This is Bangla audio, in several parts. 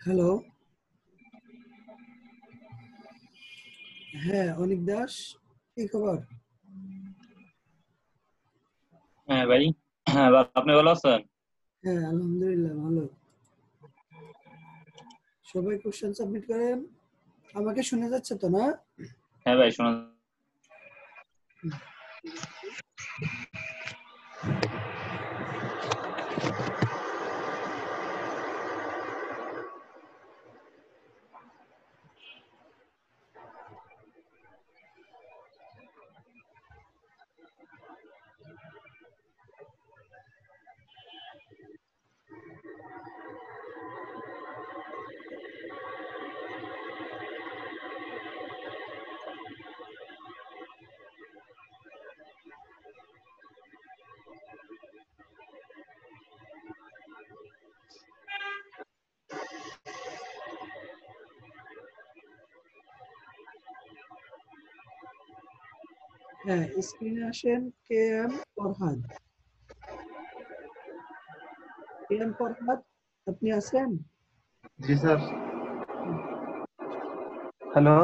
হ্যালো। হ্যাঁ, অনিক দাস, কি খবর? হ্যাঁ ভাই। হ্যাঁ আপনি ভালো আছেন? হ্যাঁ, আলহামদুলিল্লাহ ভালো। সবাই কোশ্চেন সাবমিট করেন। আমাকে শুনে যাচ্ছে তো না? হ্যাঁ ভাই শোনা। হ্যাঁ, স্ক্রিনে আসেন। K M Farhad. K M Farhad, আপনি আছেন? জি স্যার। হ্যালো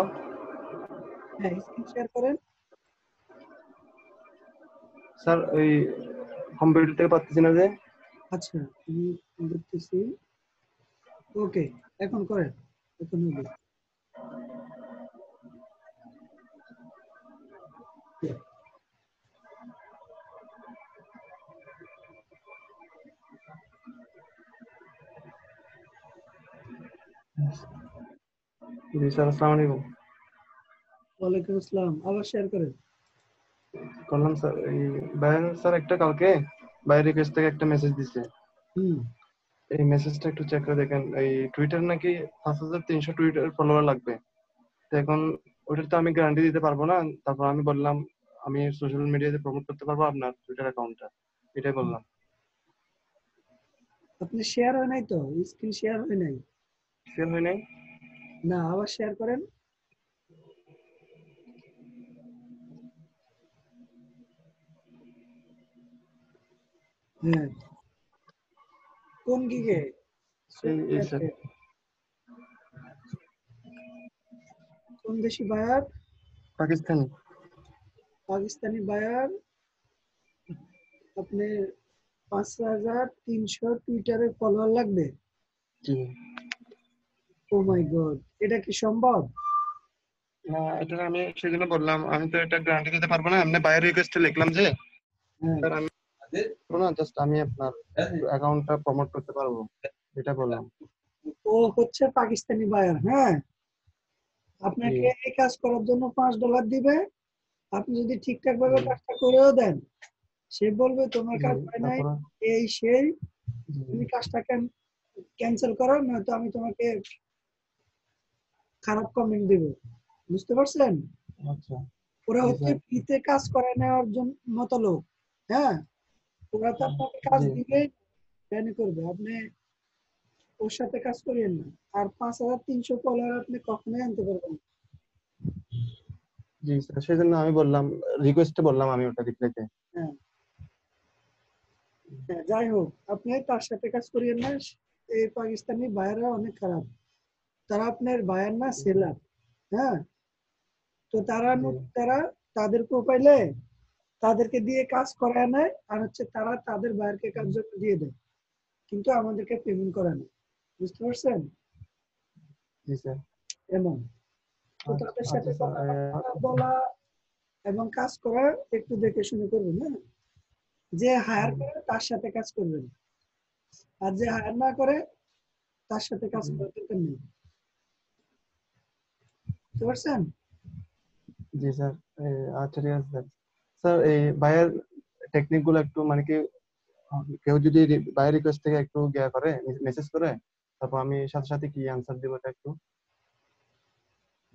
হ্যাঁ, স্ক্রিন শেয়ার করেন। স্যার, ওই কম্পিউটার থেকে পাচ্ছি না যে। আচ্ছা, আমি দেখতেছি। ওকে, এখন করেন। এখন হবে। জি স্যার, আসসালামু আলাইকুম। ওয়ালাইকুম আসসালাম। আবার শেয়ার করেন। করলাম স্যার। এই ভাইয়ের স্যার একটা কালকে বাইরের কাছ থেকে একটা মেসেজ দিছে। হুম। এই মেসেজটা একটু চেক করে দেখেন। এই টুইটার নাকি 5300 টুইটার ফলোয়ার লাগবে। তো এখন ওইটার তো আমি গ্যারান্টি দিতে পারবো না। তারপর আমি বললাম আমি সোশ্যাল মিডিয়াতে প্রমোট করতে পারবো আপনার টুইটার অ্যাকাউন্টটা, এটাই বললাম। আপনি শেয়ার হয় নাই তো? স্ক্রিন শেয়ার হয় নাই? শেয়ার হয় নাই। না, আবার শেয়ার করেন। হ্যাঁ, কোন গিগে? এই স্যার, কোন দেশি বায়ার? পাকিস্তানি। পাকিস্তানি বায়ার। আপনি 5300 টুইটারে ফলোয়ার লাগবে? জি। ও মাই গড, এটা কি সম্ভব? না, এটা আমি সেজন্য বললাম আমি তো এটা গ্যারান্টি দিতে পারবো না। এমনি বাইরের রিকোয়েস্টে লিখলাম যে হ্যাঁ। স্যার আমি পারবো না, জাস্ট আমি আপনার অ্যাকাউন্টটা প্রমোট করতে পারবো, এটা বললাম। ও হচ্ছে পাকিস্তানি বায়ার। হ্যাঁ, জি আপনাকে এই কাজ করার জন্য $5 দিবে। আপনি যদি ঠিকঠাক ভাবে জি কাজটা করেও দেন, সে বলবে তোমার জি। কাজ হয় নাই, তারপরে এই সেই। জি তুমি কাজটা ক্যান্সেল করো, নয়তো আমি তোমাকে খারাপ কমেন্ট দিব। বুঝতে পারছেন? আচ্ছা। ওরা জি হচ্ছে স্যার। ফ্রিতে কাজ করে নেওয়ার জন্য মতো লোক। হ্যাঁ, ওরা তো আপনাকে কাজ জি দিবে, কেন করবে? আপনি ওর সাথে কাজ করিয়েন না। আর 5300 ফলোয়ার আপনি কখনোই আনতে পারবেন না। জি স্যার, সেজন্য আমি বললাম, রিকোয়েস্টে বললাম আমি ওটা রিপ্লাইতে। হ্যাঁ। হ্যাঁ, যাই হোক, আপনি তার সাথে কাজ করিয়েন না। এই পাকিস্তানি বায়াররা অনেক খারাপ। তারা আপনার বায়ার না, সেলার। হ্যাঁ, তো জি তারা তাদের প্রোফাইলে তাদেরকে দিয়ে কাজ করায় নেয়, আর হচ্ছে তারা তাদের বায়ারকে কাজ জন্য দিয়ে দেয়, কিন্তু আমাদেরকে পেমেন্ট করে না। বুঝতে পারছেন? জি স্যার। এমন। তো আচ্ছা তাদের সাথে আচ্ছা স্যার। কথাবার্তা বলা এবং কাজ করা একটু দেখে শুনে করবেন। হ্যাঁ, যে হায়ার করে তার সাথে কাজ করবেন, আর যে হায়ার না করে তার সাথে কাজ করার দরকার নেই। বুঝতে পারছেন? জি স্যার। আচ্ছা ঠিক আছে স্যার। স্যার এই বায়ার টেকনিক গুলো একটু মানে কি, কেউ যদি বায়ার রিকোয়েস্ট থেকে একটু গিয়া করে, মেসেজ করে, তারপর আমি সাথে সাথে কি আনসার দিব এটা একটু।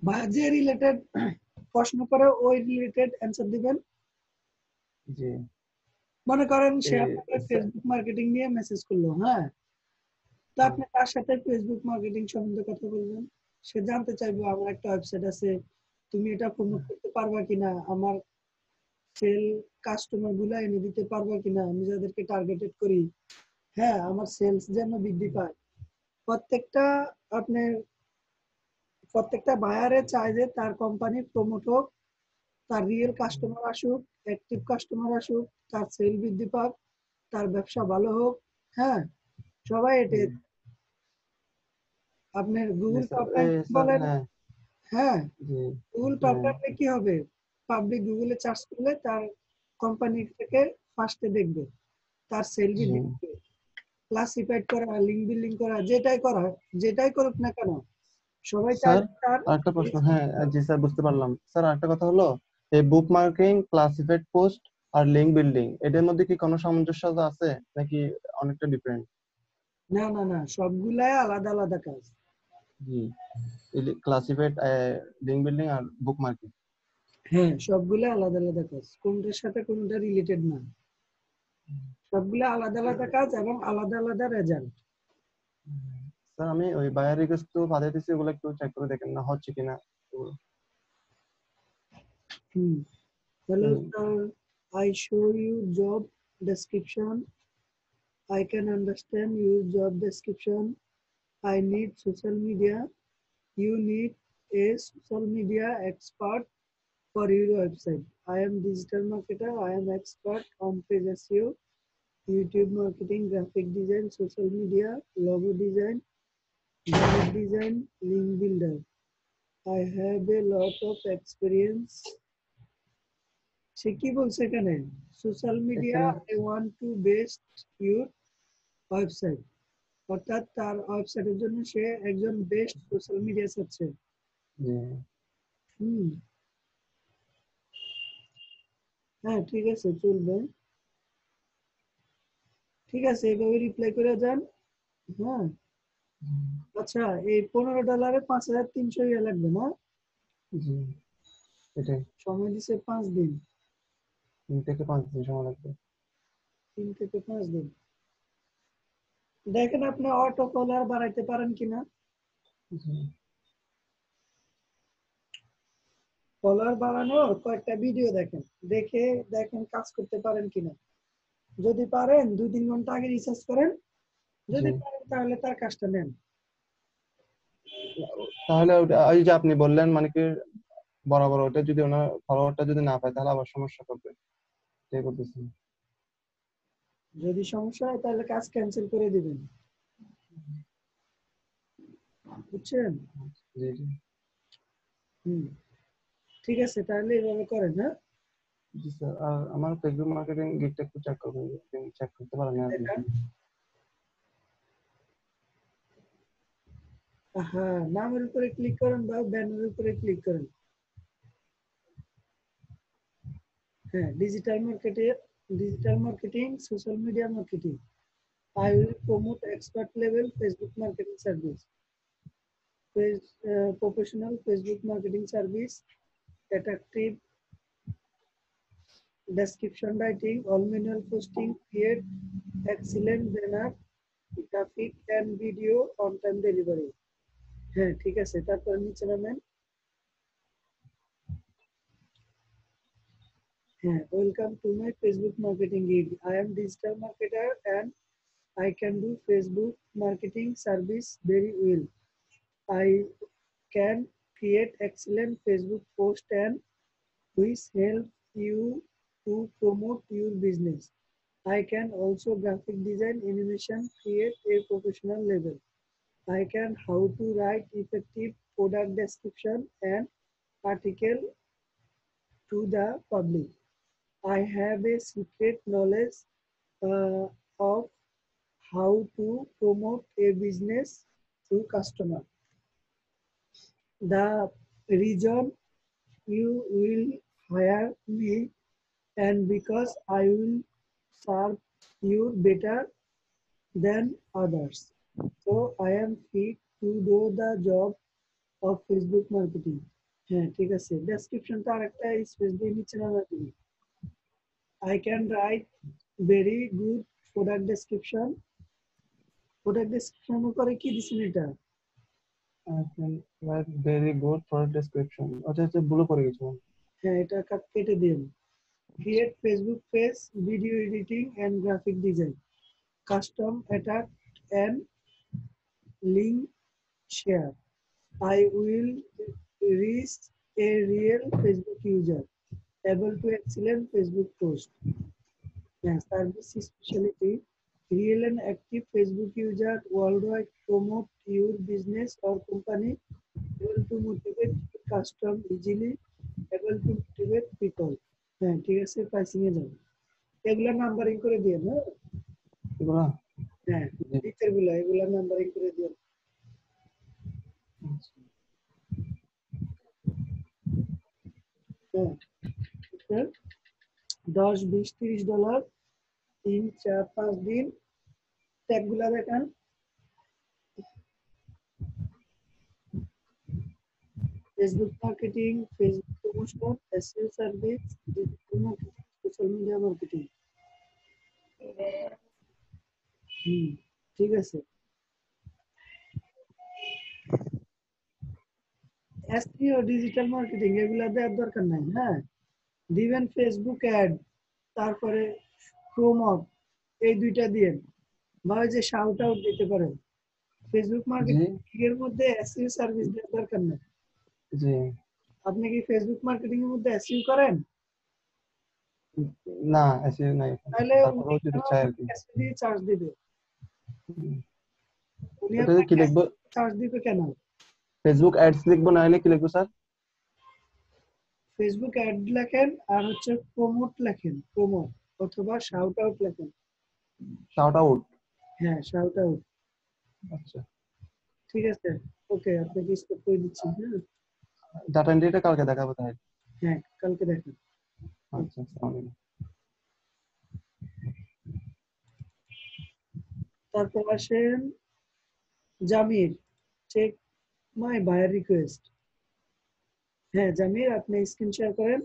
বা যে রিলেটেড প্রশ্ন করে ওই রিলেটেড অ্যান্সার দিবেন। জি। মনে করেন সে এই আপনাকে ফেসবুক মার্কেটিং নিয়ে মেসেজ করলো। হ্যাঁ, তো আপনি তার সাথে ফেসবুক মার্কেটিং সম্বন্ধে কথা বলবেন। সে জানতে চাইবে আমার একটা ওয়েবসাইট আছে, তুমি এটা প্রমোট করতে পারবা কিনা, আমার সেল কাস্টমার গুলা এনে দিতে পারবা কিনা, আমি যাদেরকে টার্গেটেড করি। হ্যাঁ, আমার সেলস যেন বৃদ্ধি পায়। প্রত্যেকটা আপনার প্রত্যেকটা বায়ারে চায় যে তার কোম্পানি প্রমোট হোক, তার রিয়েল কাস্টমার আসুক, অ্যাক্টিভ কাস্টমার আসুক, তার সেল বৃদ্ধি পাক, তার ব্যবসা ভালো হোক। হ্যাঁ, সবাই এটা জি আপনার গুগল স্যার। টপ এই র্যাঙ্কিং স্যার, বলেন। হ্যাঁ। হ্যাঁ, জি গুগল টপ হ্যাঁ। র্যাঙ্কে কি হবে? পাবলিক গুগলে সার্চ করলে তার কোম্পানি থেকে ফার্স্টে দেখবে, তার সেল জি বৃদ্ধি পাবে। ক্লাসিফাইড করা, লিঙ্ক বিল্ডিং করা, যেটাই করা, যেটাই করুক না কেন, সবাই চায় স্যার, যে তার আরেকটা প্রশ্ন। হ্যাঁ, জি স্যার, বুঝতে পারলাম। স্যার, আরেকটা কথা হলো, এই বুক মার্কিং, ক্লাসিফাইড পোস্ট আর লিঙ্ক বিল্ডিং, এদের মধ্যে কি কোনো সামঞ্জস্যতা আছে নাকি অনেকটা ডিফারেন্ট? না না না, সবগুলাই আলাদা আলাদা কাজ। জি, ক্লাসিফাইড, লিঙ্ক বিল্ডিং আর বুক মার্কিং। হ্যাঁ, সবগুলো আলাদা আলাদা কাজ, কোনটার সাথে কোনটা রিলেটেড না। সবগুলো আলাদা আলাদা কাজ এবং আলাদা আলাদা রেজাল্ট। স্যার, আমি ওই বায়ার রিকোয়েস্ট তো পাঠাইতেছি, ওগুলো একটু চেক করে দেখেন না হচ্ছে কিনা ওগুলো। Hello hmm, sir, I show you job description. I can understand your job description. I need social media. You need a social media expert for your website. I am digital marketer. I am expert on page SEO, YouTube marketing, graphic design, social media, logo design, brand design, link builder. I have a lot of experience. সে কি বলছে এখানে? সোশ্যাল মিডিয়া, এখানে I want to best your website. অর্থাৎ তার ওয়েবসাইটের জন্য সে একজন বেস্ট সোশ্যাল মিডিয়া চাচ্ছে। জি হুম, হ্যাঁ ঠিক আছে, চলবে। ঠিক আছে, এভাবে রিপ্লাই করে যান। হ্যাঁ, আচ্ছা, এই $15 5,300 লাগবে না? জি, এটাই। সময় দিছে 5 দিন। 3 থেকে 5 দিন সময় লাগবে। 3 থেকে 5 দিন। দেখেন আপনি অটো কলার বাড়াইতে পারেন কিনা। জি ফলোয়ার বাড়ানোর কয়েকটা ভিডিও দেখেন, দেখে দেখেন কাজ করতে পারেন কিনা। যদি পারেন 2-3 ঘন্টা আগে রিসার্চ করেন, জি। যদি পারেন তাহলে তার কাজটা নেন। তাহলে ওই যে আপনি বললেন মানে কি, বরাবর ওটা যদি ওনার ফলোয়ারটা যদি না পায় তাহলে আবার সমস্যা করবে, ঠিক করতেছি। যদি সমস্যা হয় তাহলে কাজ ক্যান্সেল করে দিবেন, বুঝছেন? জি জি। হুম, ঠিক আছে, তাহলে এভাবে করেন। হ্যাঁ, জি স্যার, আর আমার ফেসবুক মার্কেটিং গিগটা একটু চেক করবেন, চেক করতে পারেন আপনি দেখান। কি? হ্যাঁ, নামের উপরে ক্লিক করেন বা ব্যানারের উপরে ক্লিক করেন। হ্যাঁ, digital marketing, social media marketing. I will promote expert level Facebook marketing service. Professional Facebook marketing service, attractive description writing, all manual posting, create excellent banner, graphic and video on time delivery. হ্যাঁ ঠিক আছে, তারপর নিচে নামেন। হ্যাঁ, welcome to my Facebook marketing gig. I am digital marketer and I can do Facebook marketing service very well. I can create excellent Facebook post and which help you to promote your business. I can also graphic design, animation, create a professional level. I can how to write effective product description and article to the public. I have a secret knowledge uh, of how to promote a business to customer. The reason you will hire me and because I will serve you better than others. So I am fit to do the job of Facebook marketing. হ্যাঁ ঠিক আছে, ডেসক্রিপশনটা আরেকটা স্পেস দিয়ে নিচে নামা দিবি। I can write very good product description. Product description করে কি দিছেন এটা? I can write very good product description। আচ্ছা আচ্ছা, ভুল করে গেছি। হ্যাঁ, এটা কেটে দিন। Create Facebook page, video editing and graphic design, custom attack and link share. I will reach a real Facebook user able to excellent Facebook post. Service specialty: real and active Facebook user worldwide promote your business or company, able to motivate custom easily, able to motivate people. হ্যাঁ ঠিক আছে, প্রাইসিং এ যাবে, এগুলা নাম্বারিং করে দিয়ে না। এগুলা হ্যাঁ নিচের গুলা এগুলা নাম্বারিং করে দিয়ে। হ্যাঁ $10, $20, $30 3, 4, 5 দিন। ট্যাগ গুলা দেখেন, Facebook marketing, Facebook promotion, SEO service, digital marketing, social media marketing. ঠিক আছে। SEO ডিজিটাল মার্কেটিং এগুলা দেওয়ার দরকার নাই। হ্যাঁ দিবেন ফেসবুক অ্যাড, তারপরে প্রমোট, এই দুইটা দিয়েন, বা ওই যে শাউট আউট দিতে পারেন। ফেসবুক মার্কেটিং এর মধ্যে এসইও সার্ভিস দেওয়ার দরকার নাই। জি আপনি কি ফেসবুক মার্কেটিং এর মধ্যে এসইও করেন? না এসে নাই, তাহলে তারপরেও যদি চাই আর কি। এসইও দিয়ে চার্জ দিবে। উনি এটাতে কি লিখবো? চার্জ দিবে কেন? ফেসবুক অ্যাডস লিখবো না হলে কি লিখবো স্যার? ফেসবুক অ্যাড লেখেন আর হচ্ছে প্রমোট লেখেন, প্রমোট অথবা শাউট আউট লেখেন। শাউট আউট, হ্যাঁ শাউট আউট। আচ্ছা ঠিক আছে, ওকে আপনাকে স্টপ করে দিচ্ছি। হ্যাঁ ডাটা এন্ট্রিটা কালকে দেখাবো তাহলে। হ্যাঁ কালকে দেখেন। আচ্ছা আসসালামু আলাইকুম। তারপর আসেন Jamir, check my buyer request. হ্যাঁ জামির আপনি স্ক্রিন শেয়ার করেন।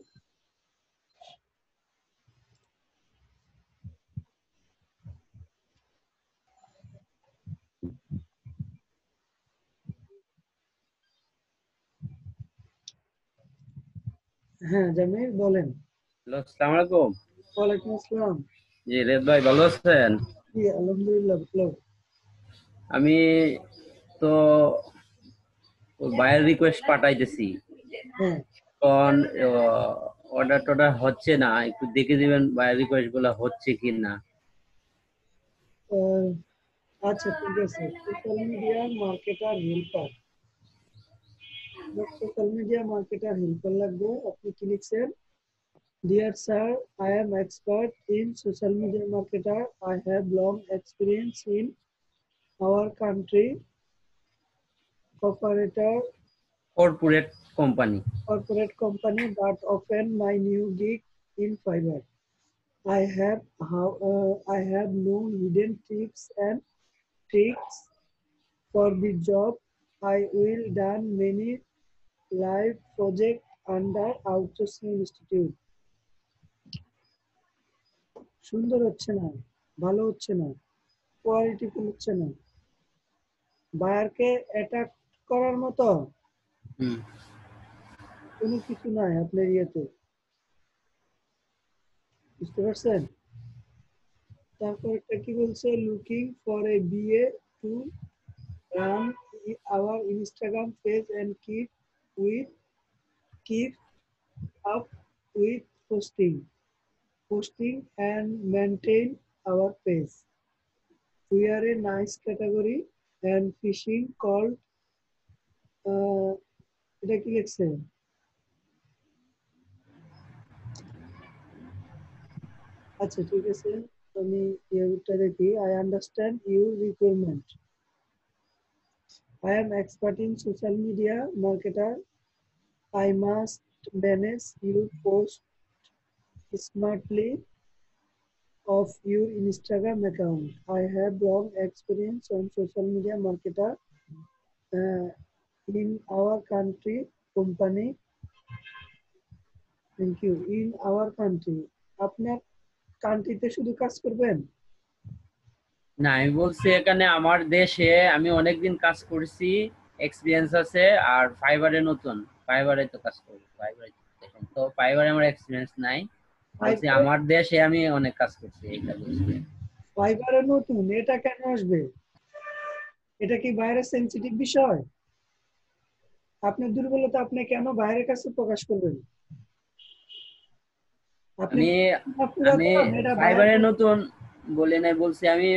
হ্যাঁ জামির বলেন। হ্যালো, আসসালামু আলাইকুম। ওয়ালাইকুম আসসালাম। জি রেদ ভাই, ভালো আছেন? জি আলহামদুলিল্লাহ ভালো। আমি তো বায়ার রিকোয়েস্ট পাঠাইতেছি, হ্যাঁ কারণ অর্ডার টর্ডার হচ্ছে না, একটু দেখে দিবেন বায়ার রিকোয়েস্ট গুলা হচ্ছে কি না। আচ্ছা ঠিক আছে। Social media marketer helper, social media marketer helper লাগবে। আপনি কি লিখছেন? Dear sir, I am expert in social media marketer. I have long experience in our country. Corporate company. Corporate company, but often my new gig in Fiverr. I have no hidden tips and tricks for the job. I will done many live project under outsourcing institute. সুন্দর হচ্ছে না, ভালো হচ্ছে না, কোয়ালিটিফুল হচ্ছে না, বায়ারকে অ্যাটাক করার মতো কোনো কিছু নাই আপনার ইয়েতে, বুঝতে পারছেন? তারপর একটা কি বলছে, looking for a VA to run our Instagram page and keep up with posting and maintain our page. We are a nice category and fishing called এটা কি লিখছে? আচ্ছা ঠিক আছে, আমি ইউটা দেখি। I understand your requirement. I am expert in social media marketer. I must manage your post smartly of your Instagram account. I have long experience on social media marketer in our country company. Thank you. In our country. আপনার কান্ট্রিতে শুধু কাজ করবেন? না, আমি বলছি এখানে আমার দেশে আমি অনেকদিন কাজ করছি, এক্সপিরিয়েন্স আছে, আর ফাইবারে নতুন, ফাইবারে তো কাজ করি, ফাইবারে তো ফাইবারে আমার এক্সপিরিয়েন্স নাই। বলছি আমার দেশে আমি অনেক কাজ করছি, এইটা বলছি। ফাইবারে নতুন, এটা কেন আসবে? এটা কি বাইরের সেনসিটিভ বিষয়? আপনার দুর্বলতা আপনি কেন বাইরের কাছে প্রকাশ করবেন? আপনি আমি আমি পুরাতন, এটা বাইরে ফাইবারে নতুন বলে নাই, বলছি আমি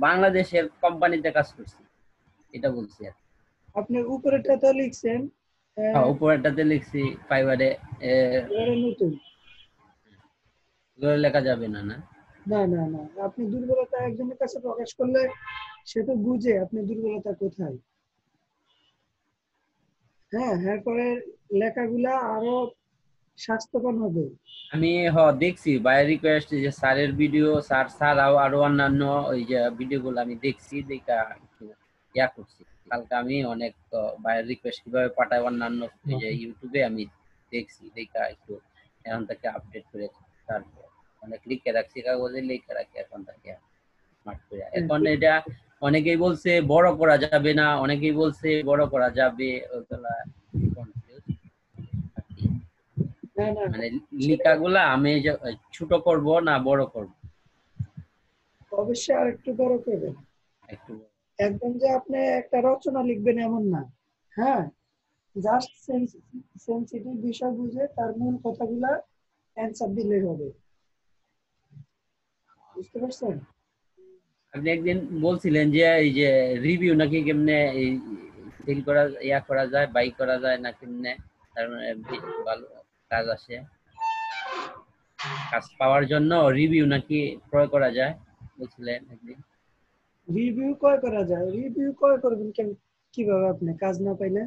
বাংলাদেশের কোম্পানিতে কাজ করছি, এটা বলছি আর কি। আপনি উপরেটা তো লিখছেন হ্যাঁ, উপরেরটাতে লিখছি ফাইবারে এবারে নতুন। লেখা যাবে না না? না না না, আপনি দুর্বলতা একজনের কাছে প্রকাশ করলে সে তো বুঝে আপনি দুর্বলতা কোথায়। হ্যাঁ, এরপরে লেখাগুলা আরো স্বাস্থ্যবান হবে। আমি দেখছি বাই রিকোয়েস্ট যে স্যারের ভিডিও, স্যার ছাড়াও আরো অন্যান্য ওই যে ভিডিওগুলো আমি দেখছি, দেখা একটু ইয়া করছি। কালকে আমি অনেক বাই রিকোয়েস্ট কিভাবে পাঠায় অন্যান্য ওই যে ইউটিউবে আমি দেখছি, দেখা একটু এখন থেকে আপডেট করে তারপর অনেক লিখে রাখছি, কাগজে লিখে রাখি এখন থেকে স্মার্ট করে। এখন এটা অনেকেই বলছে বড় করা যাবে না, অনেকেই বলছে বড় করা যাবে, ওইগুলা confuse আর কি। না না, মানে লিখাগুলা আমি যে ছোট করব না বড় করব? অবশ্যই আর একটু বড় করবেন। একটু একদম যে আপনি একটা রচনা লিখবেন এমন না। হ্যাঁ, জাস্ট সেনসিটিভ বিষয় বুঝে তার মূল কথাগুলা অ্যান্সার দিলেই হবে। বুঝতে পারছেন? আপনি একদিন বলছিলেন যে এই যে রিভিউ নাকি কেমনে এই সেল করা ইয়া করা যায়, বাই করা যায় না কেমনে, তার মানে ভালো কাজ আসে, কাজ পাওয়ার জন্য রিভিউ নাকি প্রয়োগ করা যায় বলছিলেন একদিন। রিভিউ কয় করা যায়? রিভিউ কয় করবেন কিভাবে আপনি কাজ না পাইলে?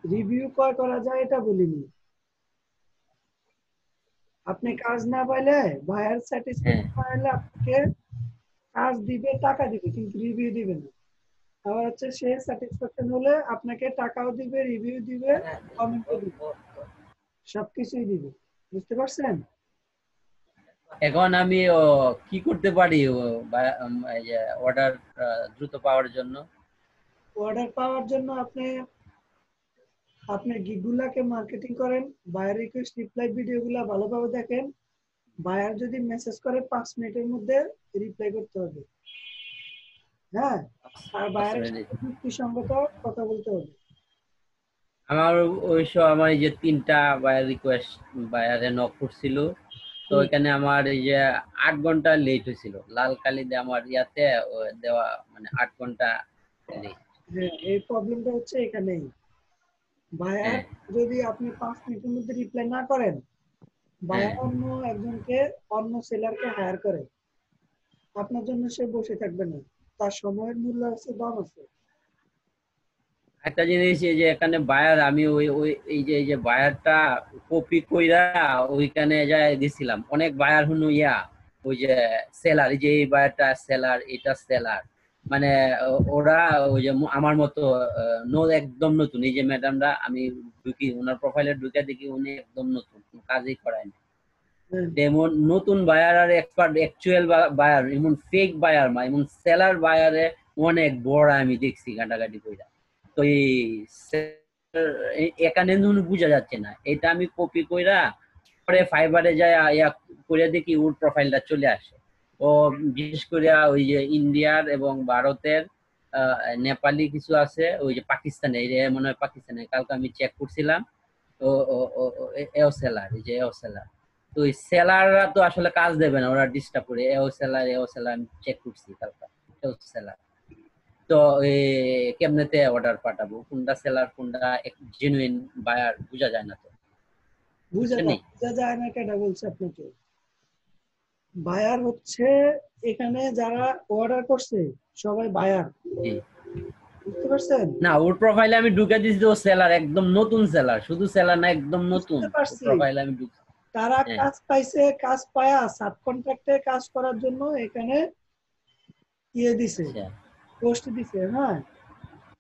রিভিউ কয় করা যায় এটা বলিনি। আপনি কাজ না পাইলে বায়ার হ্যাঁ, স্যাটিসফ্যাকশন পাইলে আপনাকে কাজ দিবে, টাকা দিবে, কিন্তু রিভিউ দিবে না। আবার হচ্ছে সে স্যাটিসফ্যাকশন হলে আপনাকে টাকাও দিবে, রিভিউ দিবে, কমেন্টও দিবে, সবকিছুই দিবে। বুঝতে পারছেন? এখন আমি কি করতে পারি এই যে অর্ডার দ্রুত পাওয়ার জন্য? অর্ডার পাওয়ার জন্য আপনি আপনার গিগগুলাকে মার্কেটিং করেন, বায়ার রিকোয়েস্ট রিপ্লাই ভিডিওগুলা ভালোভাবে দেখেন। বায়ার যদি মেসেজ করে 5 মিনিটের মধ্যে রিপ্লাই করতে হবে। হ্যাঁ, আর বায়ারের সাথে যুক্তিসঙ্গত কথা বলতে হবে। আমার আমার এই যে 3টা বায়ার রিকোয়েস্ট বায়ারে নক করছিল, তো এখানে আমার এই যে 8 ঘন্টা লেট হয়েছিল, লাল কালি দিয়ে আমার ইয়াতে দেওয়া, মানে 8 ঘন্টা লেট। হ্যাঁ, এই প্রবলেমটা হচ্ছে এখানেই। বায়ার হ্যাঁ, যদি আপনি 5 মিনিটের মধ্যে রিপ্লাই না করেন, বায়ার হ্যাঁ। অন্য একজনকে, অন্য সেলারকে হায়ার করে। আপনার জন্য সে বসে থাকবে না, তার সময়ের মূল্য আছে, দাম আছে। একটা জিনিস, এই যে এখানে বায়ার আমি ওই ওই এই যে বায়ারটা কপি কইরা ওইখানে যাই দিছিলাম, অনেক বায়ার হুনু ইয়া ওই যে সেলার, এই যে এই বায়ারটা সেলার, এটা সেলার, মানে ওরা ওই যে আমার মতো একদম নতুন। এই যে ম্যাডামরা, আমি ঢুকি ওনার প্রোফাইলে ঢুকে দেখি উনি একদম নতুন, কোনো কাজই করায় না। হ্যাঁ, যেমন নতুন বায়ার আর এক্সপার্ট অ্যাকচুয়াল বায়ার, এমন ফেক বায়ার মা, এমন সেলার বায়ারে অনেক বড় আমি দেখছি ঘাটাঘাটি কইরা। তো এই এখানে বোঝা যাচ্ছে না, এটা আমি কপি কইরা পরে ফাইবারে যায় ইয়া করে দেখি ওর প্রোফাইলটা চলে আসে। ও বিশেষ করে ওই যে ইন্ডিয়ার এবং ভারতের, নেপালি কিছু আছে, ওই যে পাকিস্তানে, মনে হয় পাকিস্তানে, কালকে আমি চেক করছিলাম। ও ও ও এও সেলার, এই যে এও সেলার। তো ওই সেলাররা তো আসলে কাজ দেবে না, ওরা ডিস্টার্ব করে। এও সেলার আমি চেক করছি কালকে, এও সেলার। তো কেমনেতে অর্ডার পাঠাবো, কোনটা সেলার কোনটা জেনুইন বায়ার বোঝা যায় না তো, বুঝছেন নি? বোঝা যায় না কেটা বলছে আপনাকে? বায়ার হচ্ছে এখানে যারা অর্ডার করছে সবাই বায়ার। জি। বুঝতে পারছেন? না, ওর প্রোফাইলে আমি ঢুকে দিয়েছি, ও সেলার, একদম নতুন সেলার, শুধু সেলার না, একদম নতুন বুঝতে পারছি। প্রোফাইলে আমি ঢুকছি। তারা হ্যাঁ, কাজ পাইছে, কাজ পায়া সাব কন্ট্রাক্টে কাজ করার জন্য এখানে দিছে, আচ্ছা। পোস্ট দিছে। হ্যাঁ,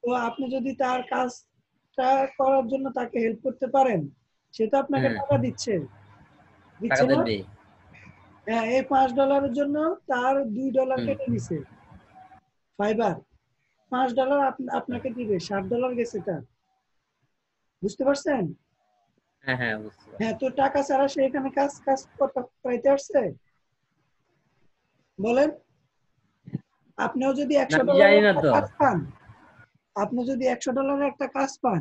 তো আপনি যদি তার কাজটা করার জন্য তাকে হেল্প করতে পারেন, সে তো আপনাকে হ্যাঁ, টাকা দিচ্ছে, টাকা দিচ্ছে না? দেবে। হ্যাঁ, এই $5 জন্য তার $2 হুম, কেটে নিছে ফাইবার। $5 আপনাকে দিবে, $60 গেছে তার। বুঝতে পারছেন? হ্যাঁ, হ্যাঁ, বুঝতে পারছি। হ্যাঁ, তো টাকা ছাড়া সে এখানে কাজ কাজ করতে পাইতে আসছে? বলেন। আপনিও যদি না, আমি $100 জানি না একটা তো। কাজ পান, আপনি যদি $100 একটা কাজ পান,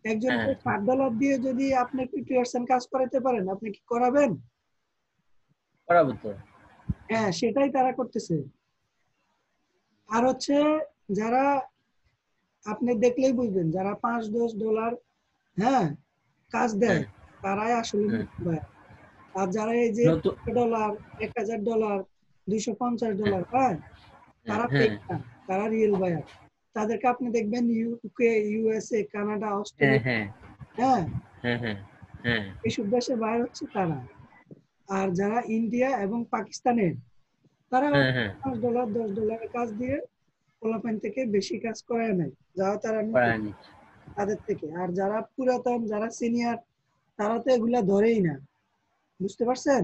একজনকে হ্যাঁ, $60 দিয়ে যদি আপনি 50% কাজ করাতে পারেন, আপনি কি করাবেন? করাবো তো। হ্যাঁ, সেটাই তারা করতেছে। আর হচ্ছে যারা, আপনি দেখলেই বুঝবেন, যারা $5-10, হ্যাঁ, কাজ দেয়, হ্যাঁ, তারাই আসলে হ্যাঁ। নতুন ভাই। আর যারা এই যে নতুন। $100, $1000, হ্যাঁ, $250, হ্যাঁ, হ্যাঁ, তারা হ্যাঁ, ফেক না, তারা রিয়েল বায়ার। তাদেরকে আপনি দেখবেন ইউকে, ইউএসএ, কানাডা, হ্যাঁ, অস্ট্রেলিয়া, হ্যাঁ, হ্যাঁ, হ্যাঁ, হ্যাঁ, হ্যাঁ, এইসব দেশে বায়ার হচ্ছে তারা। আর যারা ইন্ডিয়া এবং পাকিস্তানের, তারা হ্যাঁ, হ্যাঁ, $5-10 কাজ দিয়ে পোলাপাইন থেকে বেশি কাজ করায় নেয়, যারা তারা নতুন করায়নি। তাদের থেকে। আর যারা পুরাতন, যারা সিনিয়র, তারা তো এগুলা ধরেই না। বুঝতে পারছেন?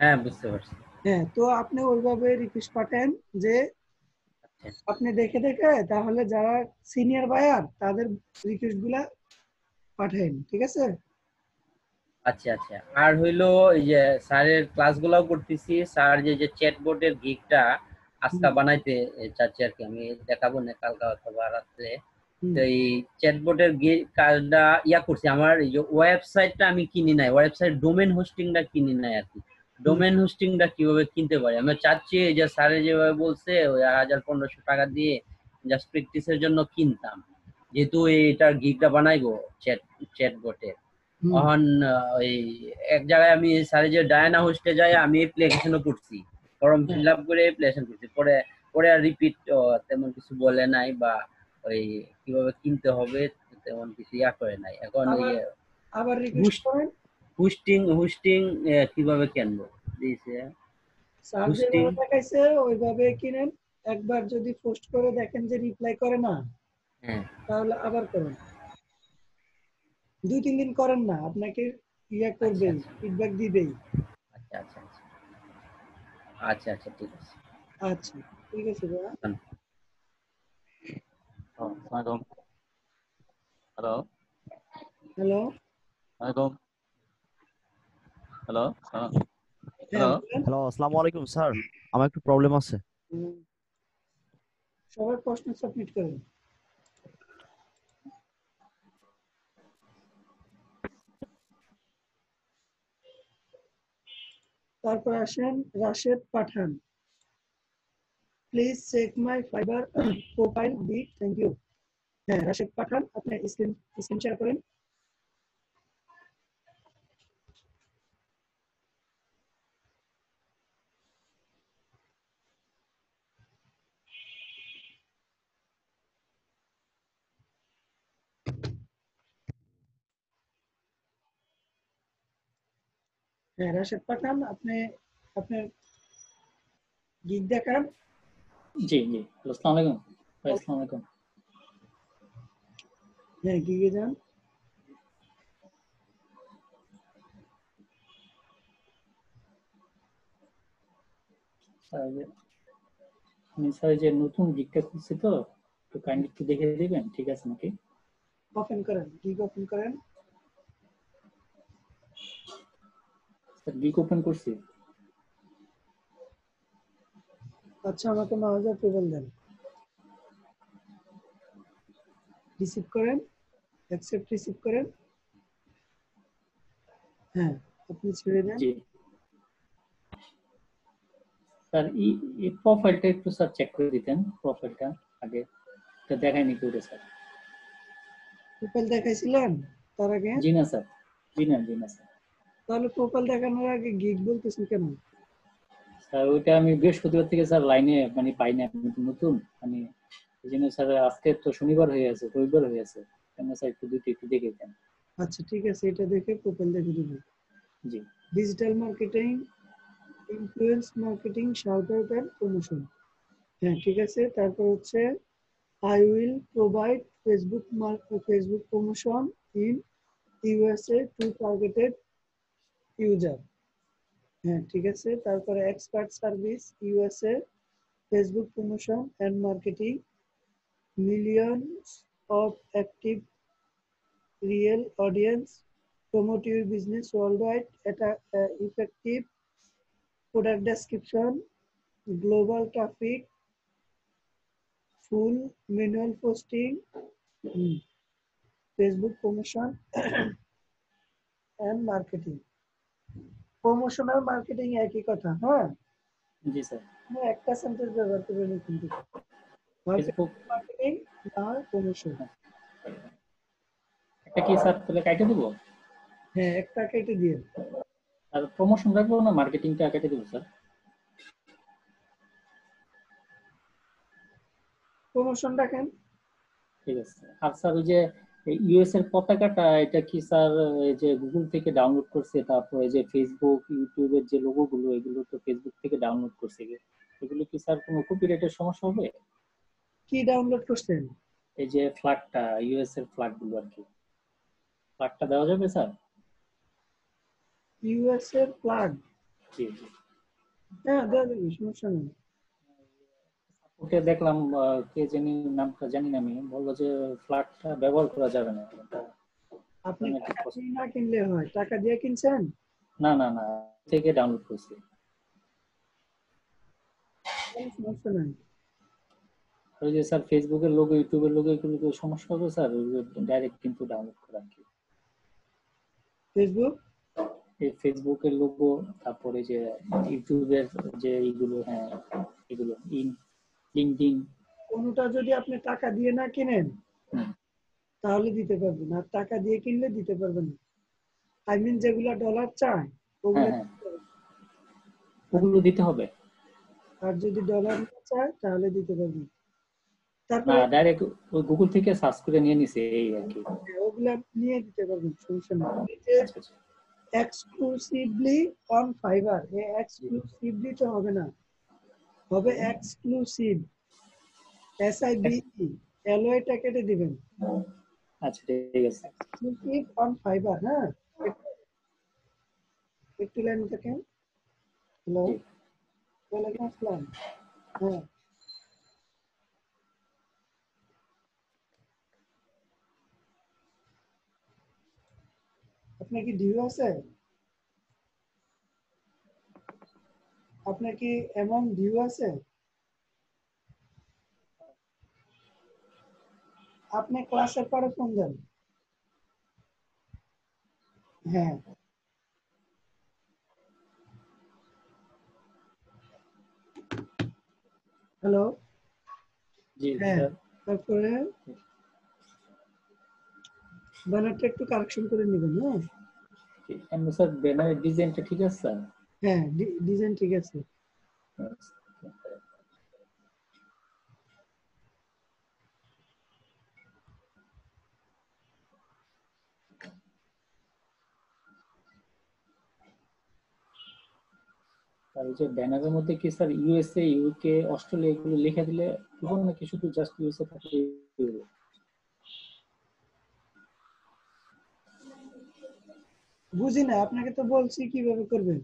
হ্যাঁ, বুঝতে পারছি। হ্যাঁ, তো আপনি ওইভাবে রিকোয়েস্ট পাঠান যে আচ্ছা, আপনি দেখে দেখে তাহলে যারা সিনিয়র বায়ার তাদের রিকোয়েস্ট গুলা পাঠান, ঠিক আছে? আচ্ছা, আচ্ছা। আর হইলো এই যে স্যারের ক্লাসগুলাও করতেছি, স্যার যে চ্যাটবটের গিগটা হুম, আজকা বানাইতে চাচ্ছি আর কি, আমি দেখাবো না কালকে অথবা রাত্রে। হুম, তো এই চ্যাটবটের কাজটা করছি। আমার এই যে ওয়েবসাইটটা আমি কিনি নাই, ওয়েবসাইট ডোমেন হোস্টিংটা কিনি নাই আর কি। হুম। ডোমেন হোস্টিংটা কিভাবে কিনতে পারি আমি চাচ্ছি, এই যে স্যারে যেভাবে বলছে ওই 1000-1500 টাকা দিয়ে জাস্ট প্র্যাকটিসের জন্য কিনতাম, যেহেতু এইটার গিগটা বানাইবো চ্যাটবটের। হুম। অহন ওই এক জায়গায় আমি স্যারে যে ডায়না হোস্টে যাই, আমি অ্যাপ্লিকেশনও করছি, ফর্ম হ্যাঁ, ফিল আপ করে অ্যাপ্লিকেশন করছি। পরে পরে আর রিপিট তেমন কিছু বলে নাই, বা ওই কিভাবে কিনতে হবে তেমন কিছু করে নাই। এখন ওই আবার আবার রিকোয়েস্ট করেন। হোস্টিং হোস্টিং কিভাবে কিনবো দিয়েছে স্যার হোস্টিং। যেভাবে দেখাইছে ওইভাবে কিনেন। একবার যদি পোস্ট করে দেখেন যে রিপ্লাই করে না, হ্যাঁ, তাহলে আবার করেন। 2-3 দিন করেন না, আপনাকে আচ্ছা, করবেই, আচ্ছা, ফিডব্যাক দিবেই। আচ্ছা, আচ্ছা, আচ্ছা, আচ্ছা, আচ্ছা, ঠিক আছে। আচ্ছা, ঠিক আছে ভাইয়া। আসসালামু হ্যালো, হ্যালো। আলাইকুম, হ্যালো, হ্যাঁ, হ্যালো। বলেন। হ্যালো, আসসালামু আলাইকুম স্যার। আমার একটু প্রবলেম আছে। হুম, সবাই প্রশ্ন সাবমিট করেন। তারপর আসেন Rashed Pathan. Please check my Fiverr profile gig, thank you. হ্যাঁ, রাশেদ পাঠান, আপনি স্ক্রিন স্ক্রিন শেয়ার করেন। হ্যাঁ, রাশেদ পাঠান, আপনি আপনার গিগ দেখান। জি জি, আসসালামু আলাইকুম ভাই, আসসালামু আলাইকুম। হ্যাঁ, গিগে যান। স্যার আমি স্যার যে নতুন গিগটা খুলছি তো, একটু কাইন্ডলি একটু দেখে দিবেন, ঠিক আছে নাকি? ওপেন করেন, গিগ ওপেন করেন। স্যার গিগ ওপেন করছি। আচ্ছা, আমাকে 9000 টেবল দেন। রিসিভ করেন, অ্যাকসেপ্ট রিসিভ করেন। হ্যাঁ, আপনি ছেড়ে দেন। জি স্যার, এই প্রোফাইলটা একটু স্যার চেক করে দিতেন, প্রোফাইলটা আগে এটা দেখায়নি কেউ স্যার। প্রোফাইল দেখাইছিলেন তার আগে? জি না স্যার, জি না, জি না স্যার। তাহলে প্রোফাইল দেখানোর আগে গিগ বলতেছেন কেন? স্যার ওইটা আমি বৃহস্পতিবার থেকে স্যার লাইনে মানে পাই না, আমি তো নতুন মানে, এই জন্য স্যার আজকে তো শনিবার হয়ে আছে, রবিবার হয়ে আছে, কেন স্যার একটু দুটো একটু দেখে দেন। আচ্ছা, ঠিক আছে, এটা দেখে প্রোফাইল দেখে দিব। জি digital marketing, influence marketing, shout out and promotion. হ্যাঁ, ঠিক আছে। তারপর হচ্ছে I will provide Facebook promotion in USA to targeted user. হ্যাঁ, ঠিক আছে। তারপরে expert service USA, Facebook promotion and marketing, millions of active real audience, promote your business worldwide at a effective product description, global traffic, full manual posting, Facebook promotion and marketing. Promotion আর মার্কেটিং একই কথা, হ্যাঁ? জি স্যার। আপনি একটা সেন্টেন্স ব্যবহার করবেন কিন্তু ফেসবুক মার্কেটিং আর প্রমোশন। একটা কি স্যার তাহলে কাইটে দেব? হ্যাঁ, একটা কেটে দিয়ে। আর প্রমোশন রাখবো না মার্কেটিংটা কেটে দেব স্যার? প্রমোশন রাখেন। ঠিক আছে। আর স্যার ওই যে ইউএস এর পতাকাটা এটা কি স্যার এই যে গুগল থেকে ডাউনলোড করছে, তারপরে যে ফেসবুক ইউটিউবের যে লোগো গুলো এগুলো তো ফেসবুক থেকে ডাউনলোড করছে, এগুলো কি স্যার কোনো কপিরাইটের সমস্যা হবে? কি ডাউনলোড করছেন? এই যে ফ্ল্যাগটা ইউএস এর ফ্ল্যাগ গুলো আর কি, ফ্ল্যাগটা দেওয়া যাবে স্যার? ইউএস এর প্লাগ? জি জি। হ্যাঁ, দেওয়া যাবে, সমস্যা নেই। ওকে দেখলাম কে জানি নামটা জানি না, আমি বললো যে ফ্ল্যাগটা ব্যবহার করা যাবে না। আপনি টাকা দিয়ে না কিনলে হয়, টাকা দিয়ে কিনছেন? না না না, থেকে ডাউনলোড করছি। সমস্যা নাই। ওই যে স্যার ফেসবুকের লোগো ইউটিউবের লোগো এগুলো তো সমস্যা হবে স্যার, ডাইরেক্ট কিন্তু ডাউনলোড করা কি? ফেসবুক, এই ফেসবুকের লোগো, তারপরে যে ইউটিউবের যে এইগুলো, হ্যাঁ এগুলো লিঙ্কডইন, কোনটা যদি আপনি টাকা দিয়ে না কিনেন তাহলে দিতে পারবেন, আর টাকা দিয়ে কিনলে দিতে পারবেন না। আই মিন যেগুলা ডলার চায় ওগুলো, হ্যাঁ হ্যাঁ ওগুলো দিতে হবে। আর যদি ডলার না চায় তাহলে দিতে পারবেন। না তারপরে ডাইরেক্ট ওই গুগল থেকে সার্চ করে নিয়ে নিছে এই আর কি। ওগুলা নিয়ে দিতে পারবেন, সমস্যা নেই। এই যে আচ্ছা আচ্ছা। এক্সক্লুসিভলি অন ফাইবার, এই এক্সক্লুসিভলি তো হবে না, হবে এক্সক্লুসিভ, SIVE, এলওটা কেটে দিবেন। আচ্ছা ঠিক আছে। এক্সক্লুসিভ অন ফাইবার, হ্যাঁ? একটু লাইন থাকেন। হ্যালো, জি। ওয়ালাইকুম আসসালাম। হ্যাঁ, আপনার কি ডিউ আছে? আপনার কি এমন ডিউ আছে? আপনি ক্লাসের পরে ফোন দেন। হ্যাঁ, হ্যালো। জি হ্যাঁ, স্যার। তারপরে ব্যানারটা একটু কারেকশন করে নেবেন, হ্যাঁ? এমনি স্যার ব্যানারের ডিজাইনটা ঠিক আছে স্যার? হ্যাঁ, ডিজাইন ঠিক আছে। আর এই যে ব্যানারের মধ্যে কি স্যার ইউএসএ ইউকে অস্ট্রেলিয়া এগুলো লিখে দিলে দিব নাকি শুধু জাস্ট ইউএসএ থাকলে দিব? বুঝি না, আপনাকে তো বলছি কিভাবে করবেন।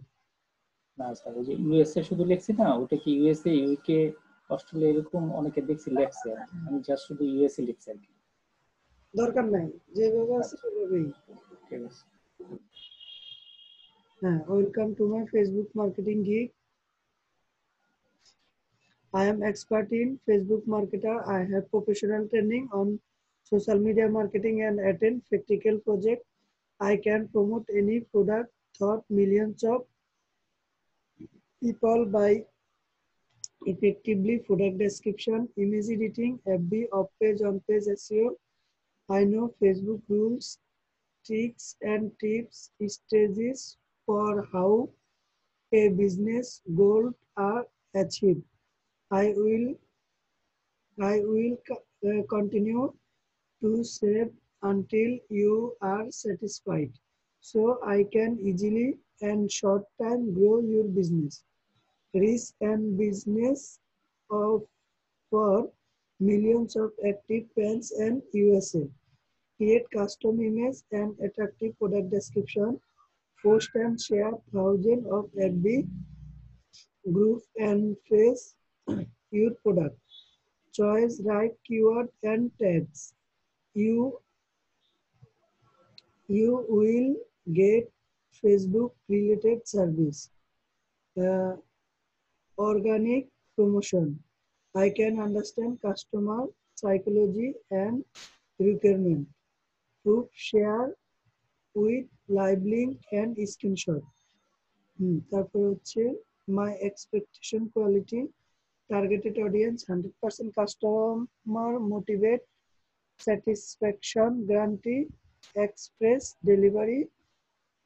না স্যার ওই যে ইউএসএ শুধু লিখছি না, ওটা কি ইউএসএ ইউকে অস্ট্রেলিয়া এরকম অনেকে দেখছি লেখছে, আমি জাস্ট শুধু ইউএসএ লিখছি আর কি। দরকার নাই, যেভাবে আছে আচ্ছা সেভাবেই। ঠিক আছে। হ্যাঁ, welcome to my Facebook marketing gig. I am expert in Facebook marketer. I have professional training on social media marketing and attend practical project. I can promote any product thought millions of people by effectively product description, image editing, FB, off-page, on-page SEO. I know Facebook rules, tricks and tips, strategies for how a business goal are achieved. I will continue to save until you are satisfied, so I can easily and short time grow your business, reach and business of for millions of active fans and USA. Create custom image and attractive product description. Post and share thousands of FB groups and face your product. Choose right keyword and tags. You you will get Facebook related service, organic promotion, I can understand customer psychology and requirement. Proof share with live link and screenshot. তারপর হচ্ছে my expectation quality, targeted audience 100% customer motivate, satisfaction guarantee, express delivery,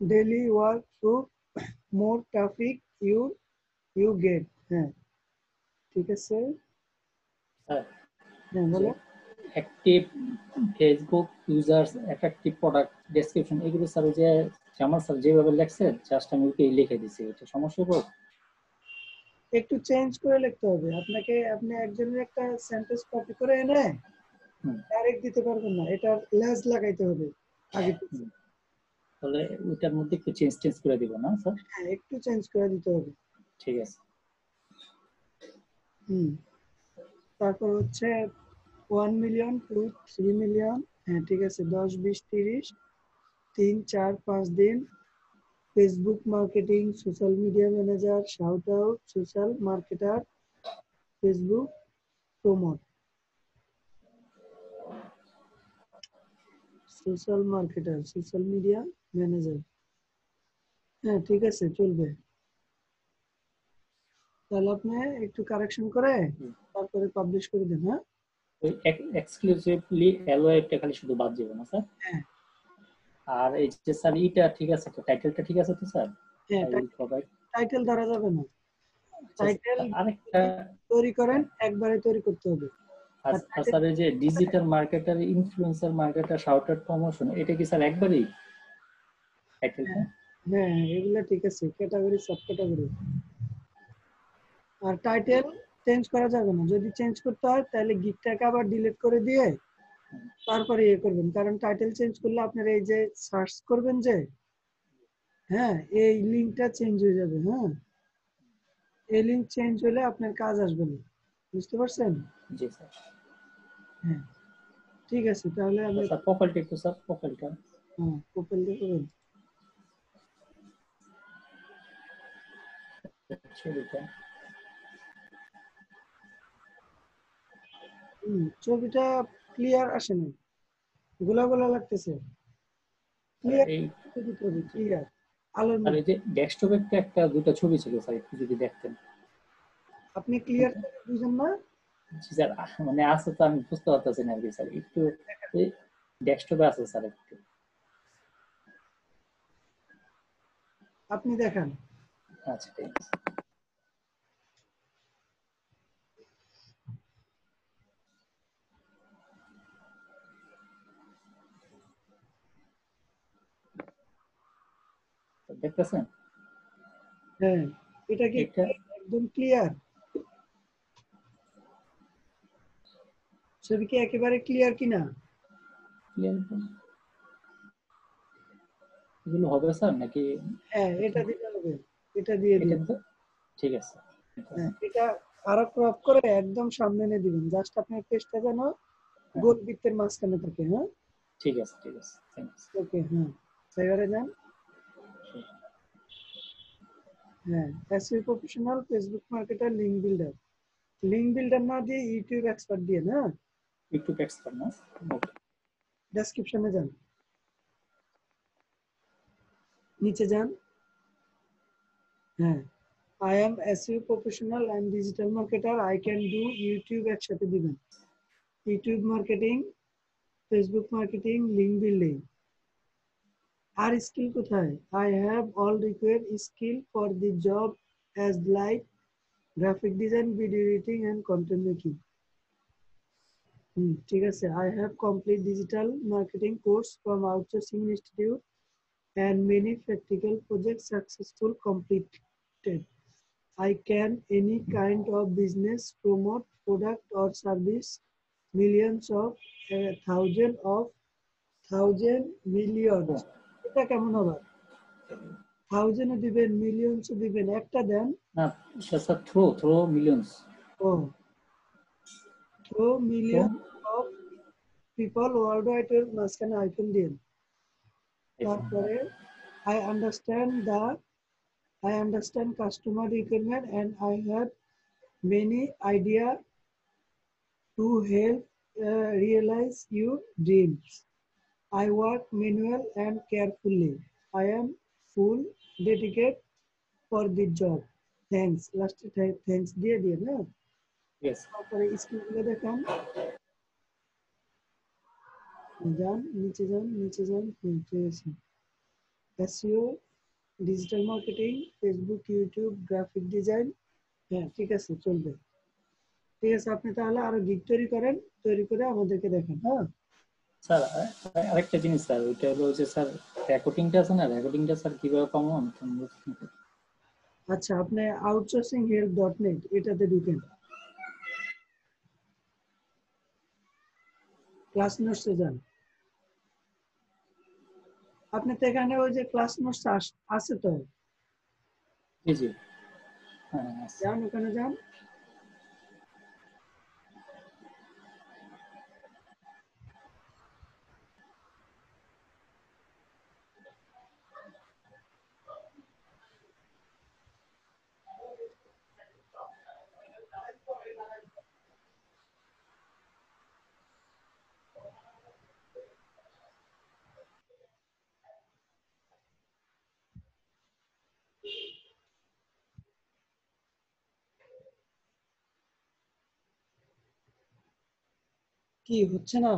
daily work proof, more traffic you get. হ্যাঁ ঠিক আছে, স্যার হ্যাঁ বলো। Active Facebook users, attractive product description, এগুলো স্যার ওই যে জামাল স্যার যেভাবে লেখছেন জাস্ট আমি ওকে লিখে দিছি, এটা সমস্যা হবে? একটু চেঞ্জ করে লিখতে হবে আপনাকে। আপনি একজনের একটা সেন্টেন্স কপি করে এনে ডাইরেক্ট দিতে পারবেন না, এটা লেজ লাগাইতে হবে আগে থেকে। তাহলে ওইটার মধ্যে একটু চেঞ্জ করে দিব না স্যার? হ্যাঁ একটু চেঞ্জ করে দিতে হবে। ঠিক আছে। তারপর হচ্ছে 1 মিলিয়ন টু 3 মিলিয়ন, হ্যাঁ ঠিক আছে, 10 20 30 3 4 5 দিন। Facebook marketing, social media manager, shout out, social marketer, Facebook promote, social marketer, social media manager. হ্যাঁ ঠিক আছে চলবে। তাহলে আপনি একটু কারেকশন করে তারপরে পাবলিশ করে দেন। হ্যাঁ এক্সক্লুসিভলি এলওএটা খালি শুধু বাদ যাবে না স্যার? হ্যাঁ আর এই যে স্যার এটা ঠিক আছে তো, টাইটেলটা ঠিক আছে তো স্যার? হ্যাঁ টাইটেল ধরা যাবে না। টাইটেল আরেকটা তৈরি করেন, একবারে তৈরি করতে হবে। স্যার এই যে digital marketer, influencer marketer, shout out promotion, এটা কি স্যার একবারই টাইটেলটা? হ্যাঁ এগুলা ঠিক আছে, ক্যাটাগরি সাব ক্যাটাগরি। আর টাইটেল চেঞ্জ করা যাবে না, যদি চেঞ্জ করতে হয় তাহলে গিকটাকে আবার ডিলিট করে দিয়ে তারপরে ইয়ে করবেন, কারণ টাইটেল চেঞ্জ করলে আপনার এই যে সার্চ করবেন যে, হ্যাঁ এই লিংকটা চেঞ্জ হয়ে যাবে। হ্যাঁ এই লিংক চেঞ্জ হলে আপনার কাজ আসবে না, বুঝতে পারছেন? জি স্যার। হ্যাঁ ঠিক আছে, তাহলে আমি স্যার প্রোফাইলটা একটু স্যার, প্রোফাইলটা হ্যাঁ প্রোফাইল করবেন। ছবিটা ছবিটা ক্লিয়ার আসে না, গোলা গোলা লাগতেছে। ক্লিয়ার এই ছবি ক্লিয়ার আলোর আর মধ্যে। এই যে ডেস্কটপে একটা দুটো ছবি ছিল স্যার, একটু যদি দেখতেন। আপনি ক্লিয়ার বুঝেন না? জি স্যার, মানে আছে তো, আমি বুঝতে পারতেছি না আর কি স্যার, একটু ডেস্কটপে আছে স্যার একটু। আপনি দেখান। আচ্ছা ঠিক আছে। দেখতেছেন? হ্যাঁ এটা কি এটা একদম ক্লিয়ার? ছবি কি একেবারে ক্লিয়ার কিনা? ক্লিয়ার এগুলো হবে স্যার নাকি? হ্যাঁ এটা দিতে হবে, এটা দিয়ে দিন। ঠিক আছে। হ্যাঁ এটা আরো ক্রপ করে একদম সামনে এনে দিবেন, জাস্ট আপনার পেজটা যেন গোল বৃত্তের মাঝখানে থাকে। হ্যাঁ ঠিক আছে ঠিক আছে, থ্যাঙ্কস। ওকে হ্যাঁ এবারে যান। হ্যাঁ SEO professional, Facebook marketer, link builder না দিয়ে ইউটিউব এক্সপার্ট দিয়ে না। ইউটিউব এক্সপার্ট না? ওকে। ডেসক্রিপশনে যান, নিচে যান। হ্যাঁ I am SEO professional and digital marketer. I can do YouTube একসাথে দিবেন, YouTube marketing, Facebook marketing, link building. আর স্কিল কোথায়? I have all required skill for the job as like graphic design, video editing and content making. ঠিক আছে, I have complete digital marketing course from outsourcing institute and many practical projects successful completed. I can any kind of business, promote product or service, millions of thousand millions. এটা কেমন হবে? থাউজেন্ড দিবেন, মিলিয়নস দিবেন, একটা দেন। না স্যার, থ্রো মিলিয়নস। ও through million of people world wide এর মাঝখানে আইফোন দিন। তারপরে I understand customer requirement and I have many idea to help realize your dreams. I work manual and carefully. I am full dedicated for the job. Thanks. Last thanks দিয়ে দিয়ে না Yes. তারপরে স্কিলগুলো দেখান যান নিচে যান নিচে যান ঠিক আছে SEO digital marketing Facebook YouTube graphic design হ্যাঁ ঠিক আছে চলবে ঠিক আছে আপনি তাহলে আরো গিগ তৈরি করেন তৈরি করে আমাদেরকে দেখান হ্যাঁ স্যার আরেকটা জিনিস স্যার, ওইটা হলো যে স্যার রেকর্ডিংটা আছে না, রেকর্ডিংটা স্যার কিভাবে পাবো আমি তো বুঝতে পারছি না। আচ্ছা আপনি আউটসোর্সিং হেল্প .net এটাতে ঢুকেন ক্লাস নোটসে যান আপনি তো এখানে ওই যে ক্লাস নোটস আছে তো জি জি, হ্যাঁ আছে। যান ওখানে যান কি হচ্ছে না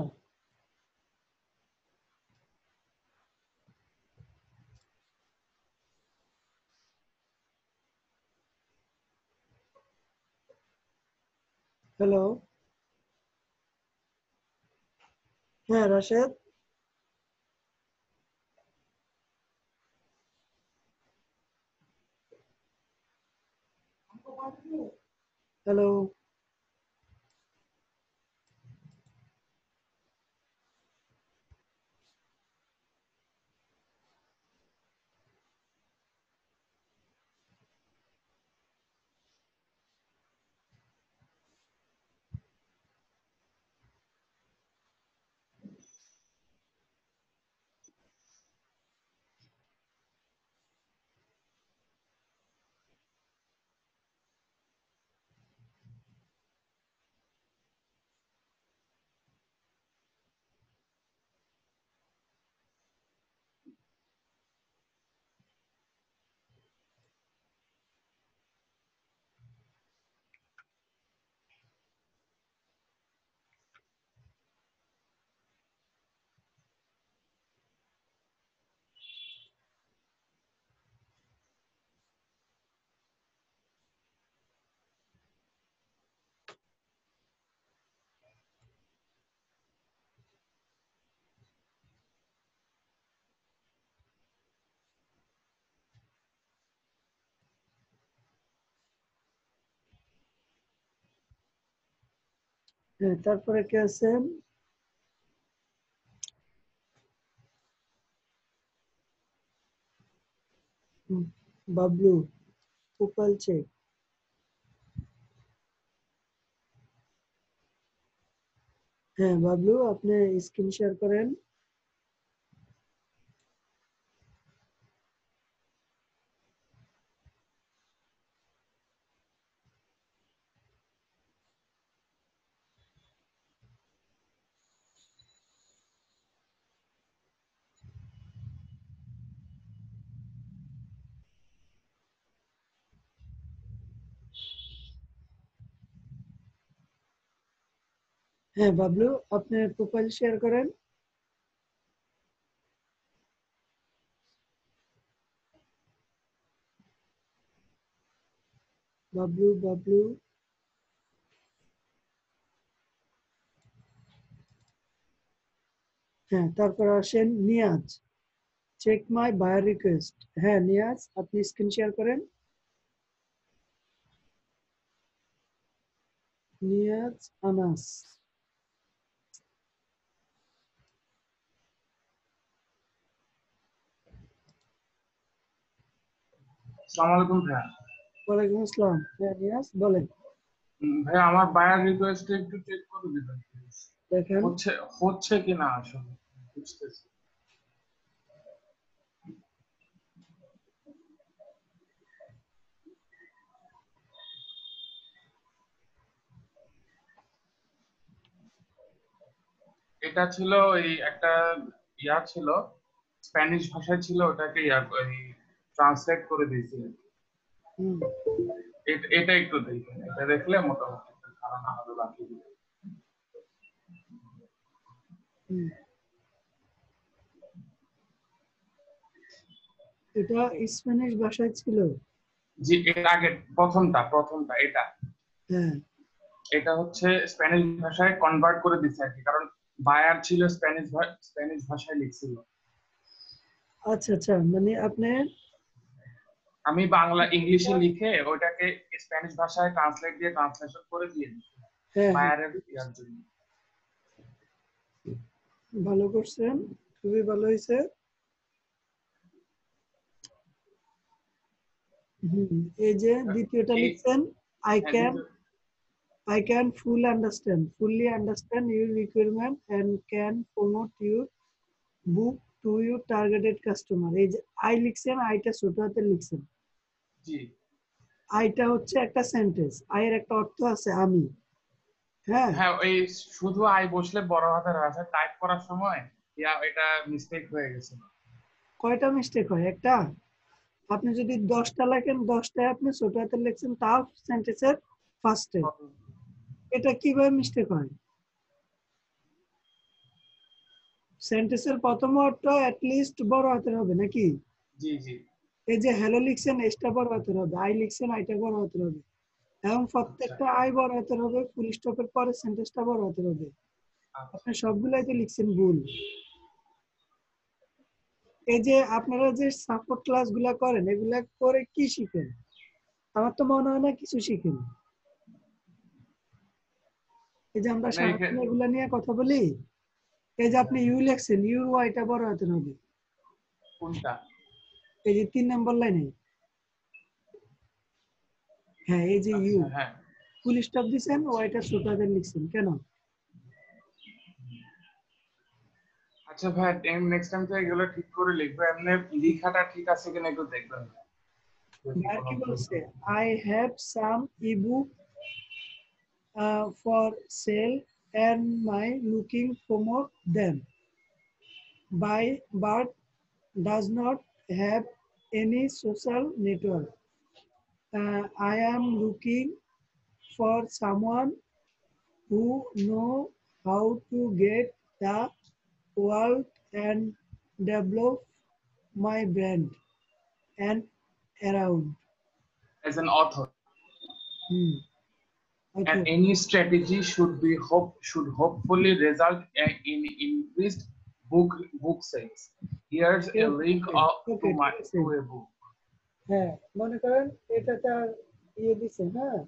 হ্যালো হ্যাঁ রাশেদ হ্যালো হ্যাঁ তারপরে কে আছেন বাবলু প্রোফাইল চেক হ্যাঁ বাবলু আপনি স্ক্রিন শেয়ার করেন হ্যাঁ বাবলু আপনি প্রোফাইল শেয়ার করেন বাবলু বাবলু হ্যাঁ তারপর আসেন Niaz check my buyer request হ্যাঁ নিয়াজ আপনি স্ক্রিন শেয়ার করেন নিয়াজ আনাস আসসালামু আলাইকুম ভাইয়া। ওয়ালাইকুম আসসালাম হ্যাঁ নিয়াজ বলেন ভাইয়া আমার বায়ার রিকোয়েস্ট একটু চেক করে দিবেন প্লিজ। দেখেন হচ্ছে কিনা আসলে বুঝতেছি। এটা ছিল এই একটা ইয়া ছিল, স্প্যানিশ ভাষায় ছিল, ওটাকে ট্রান্সলেট করে দিয়েছি। হুম এটা একটু দেখেন, এটা দেখলে মোটামুটি একটা ধারণা হবে বাকি। হুম। এটা স্প্যানিশ ভাষায় ছিল। জি, এর আগে প্রথমটা এটা হ্যাঁ এটা হচ্ছে স্প্যানিশ ভাষায় কনভার্ট করে দিচ্ছে আর কি, কারণ বায়ার ছিল স্প্যানিশ ভাষায় লিখছিল। আচ্ছা আচ্ছা, মানে আপনি আমি বাংলা ইংলিশে লিখে ওটাকে স্প্যানিশ ভাষায় ট্রান্সলেশন করে দিয়ে দিচ্ছি হ্যাঁ হ্যাঁ, বায়ারের ইয়ার জন্য। ভালো করছেন, খুবই ভালো হয়েছে। এই যে দ্বিতীয়টা এই লিখছেন, আই হ্যাঁ, can fully understand your requirement and can promote your book to your targeted customer। এই যে আই লিখছেন, আইটা ছোট হাতে লিখছেন। জি আইটা হচ্ছে একটা সেন্টেন্স, আইয়ের একটা অর্থ আছে আমি। হ্যাঁ হ্যাঁ, ওই শুধু আই বসলে বড় হাতের আছে, টাইপ করার সময় এটা মিস্টেক হয়ে গেছে। কয়টা মিস্টেক হয়? একটা। আপনি যদি 10টা লেখেন, 10টায় আপনি ছোট হাতে লিখছেন, তাও সেন্টেন্সের ফার্স্টে। এটা কিভাবে মিস্টেক হয়? সেন্টেন্সের প্রথম অর্থ লিস্ট বড় হাতের হবে নাকি? জি জি এই যে হ্যালো লিখছেন, এসটা বড় হাতের হবে, আই লিখছেন, আইটা বড় হাতের হবে, এবং আচ্ছা প্রত্যেকটা আই বড় হাতের হবে, ফুল স্টপের পরে সেন্টেন্সটা বড় হাতের হবে। আচ্ছা। আপনি সবগুলাই তো লিখছেন ভুল। এই যে আপনারা যে সাপোর্ট ক্লাস গুলা করেন, এগুলা করে কি শিখেন? আমার তো মনে হয় না কিছু শিখেন। এই যে আমরা মানে সারাক্ষণ এগুলা নিয়ে কথা বলি, এই যে আপনি ইউ লিখছেন, ইউ ওয়াইটা বড় হাতের হবে। কোনটা? এই যে 3 নম্বর লাইনে, হ্যাঁ এই যে ইউ, আচ্ছা হ্যাঁ ফুল স্টপ দিছেন, ওয়াইটা ছোট হাতের লিখছেন কেন? আচ্ছা ভাই, নেক্সট টাইম থেকে এগুলো ঠিক করে লিখবো, এমনি লেখাটা ঠিক আছে কিনা একটু দেখবেন যদি আর কোনো কি ভুল বলছে, হয়। I have some ebook for sale and my looking promote them by but does not have any social network. I am looking for someone who know how to get the world and develop my brand and around. As an author, Hmm. and Okay. any strategy should hopefully result in increased book sales. Here's a link Okay, ঠিক আছে। to a book. হ্যাঁ, মনে করেন এটা তার ইয়ে দিছে, হ্যাঁ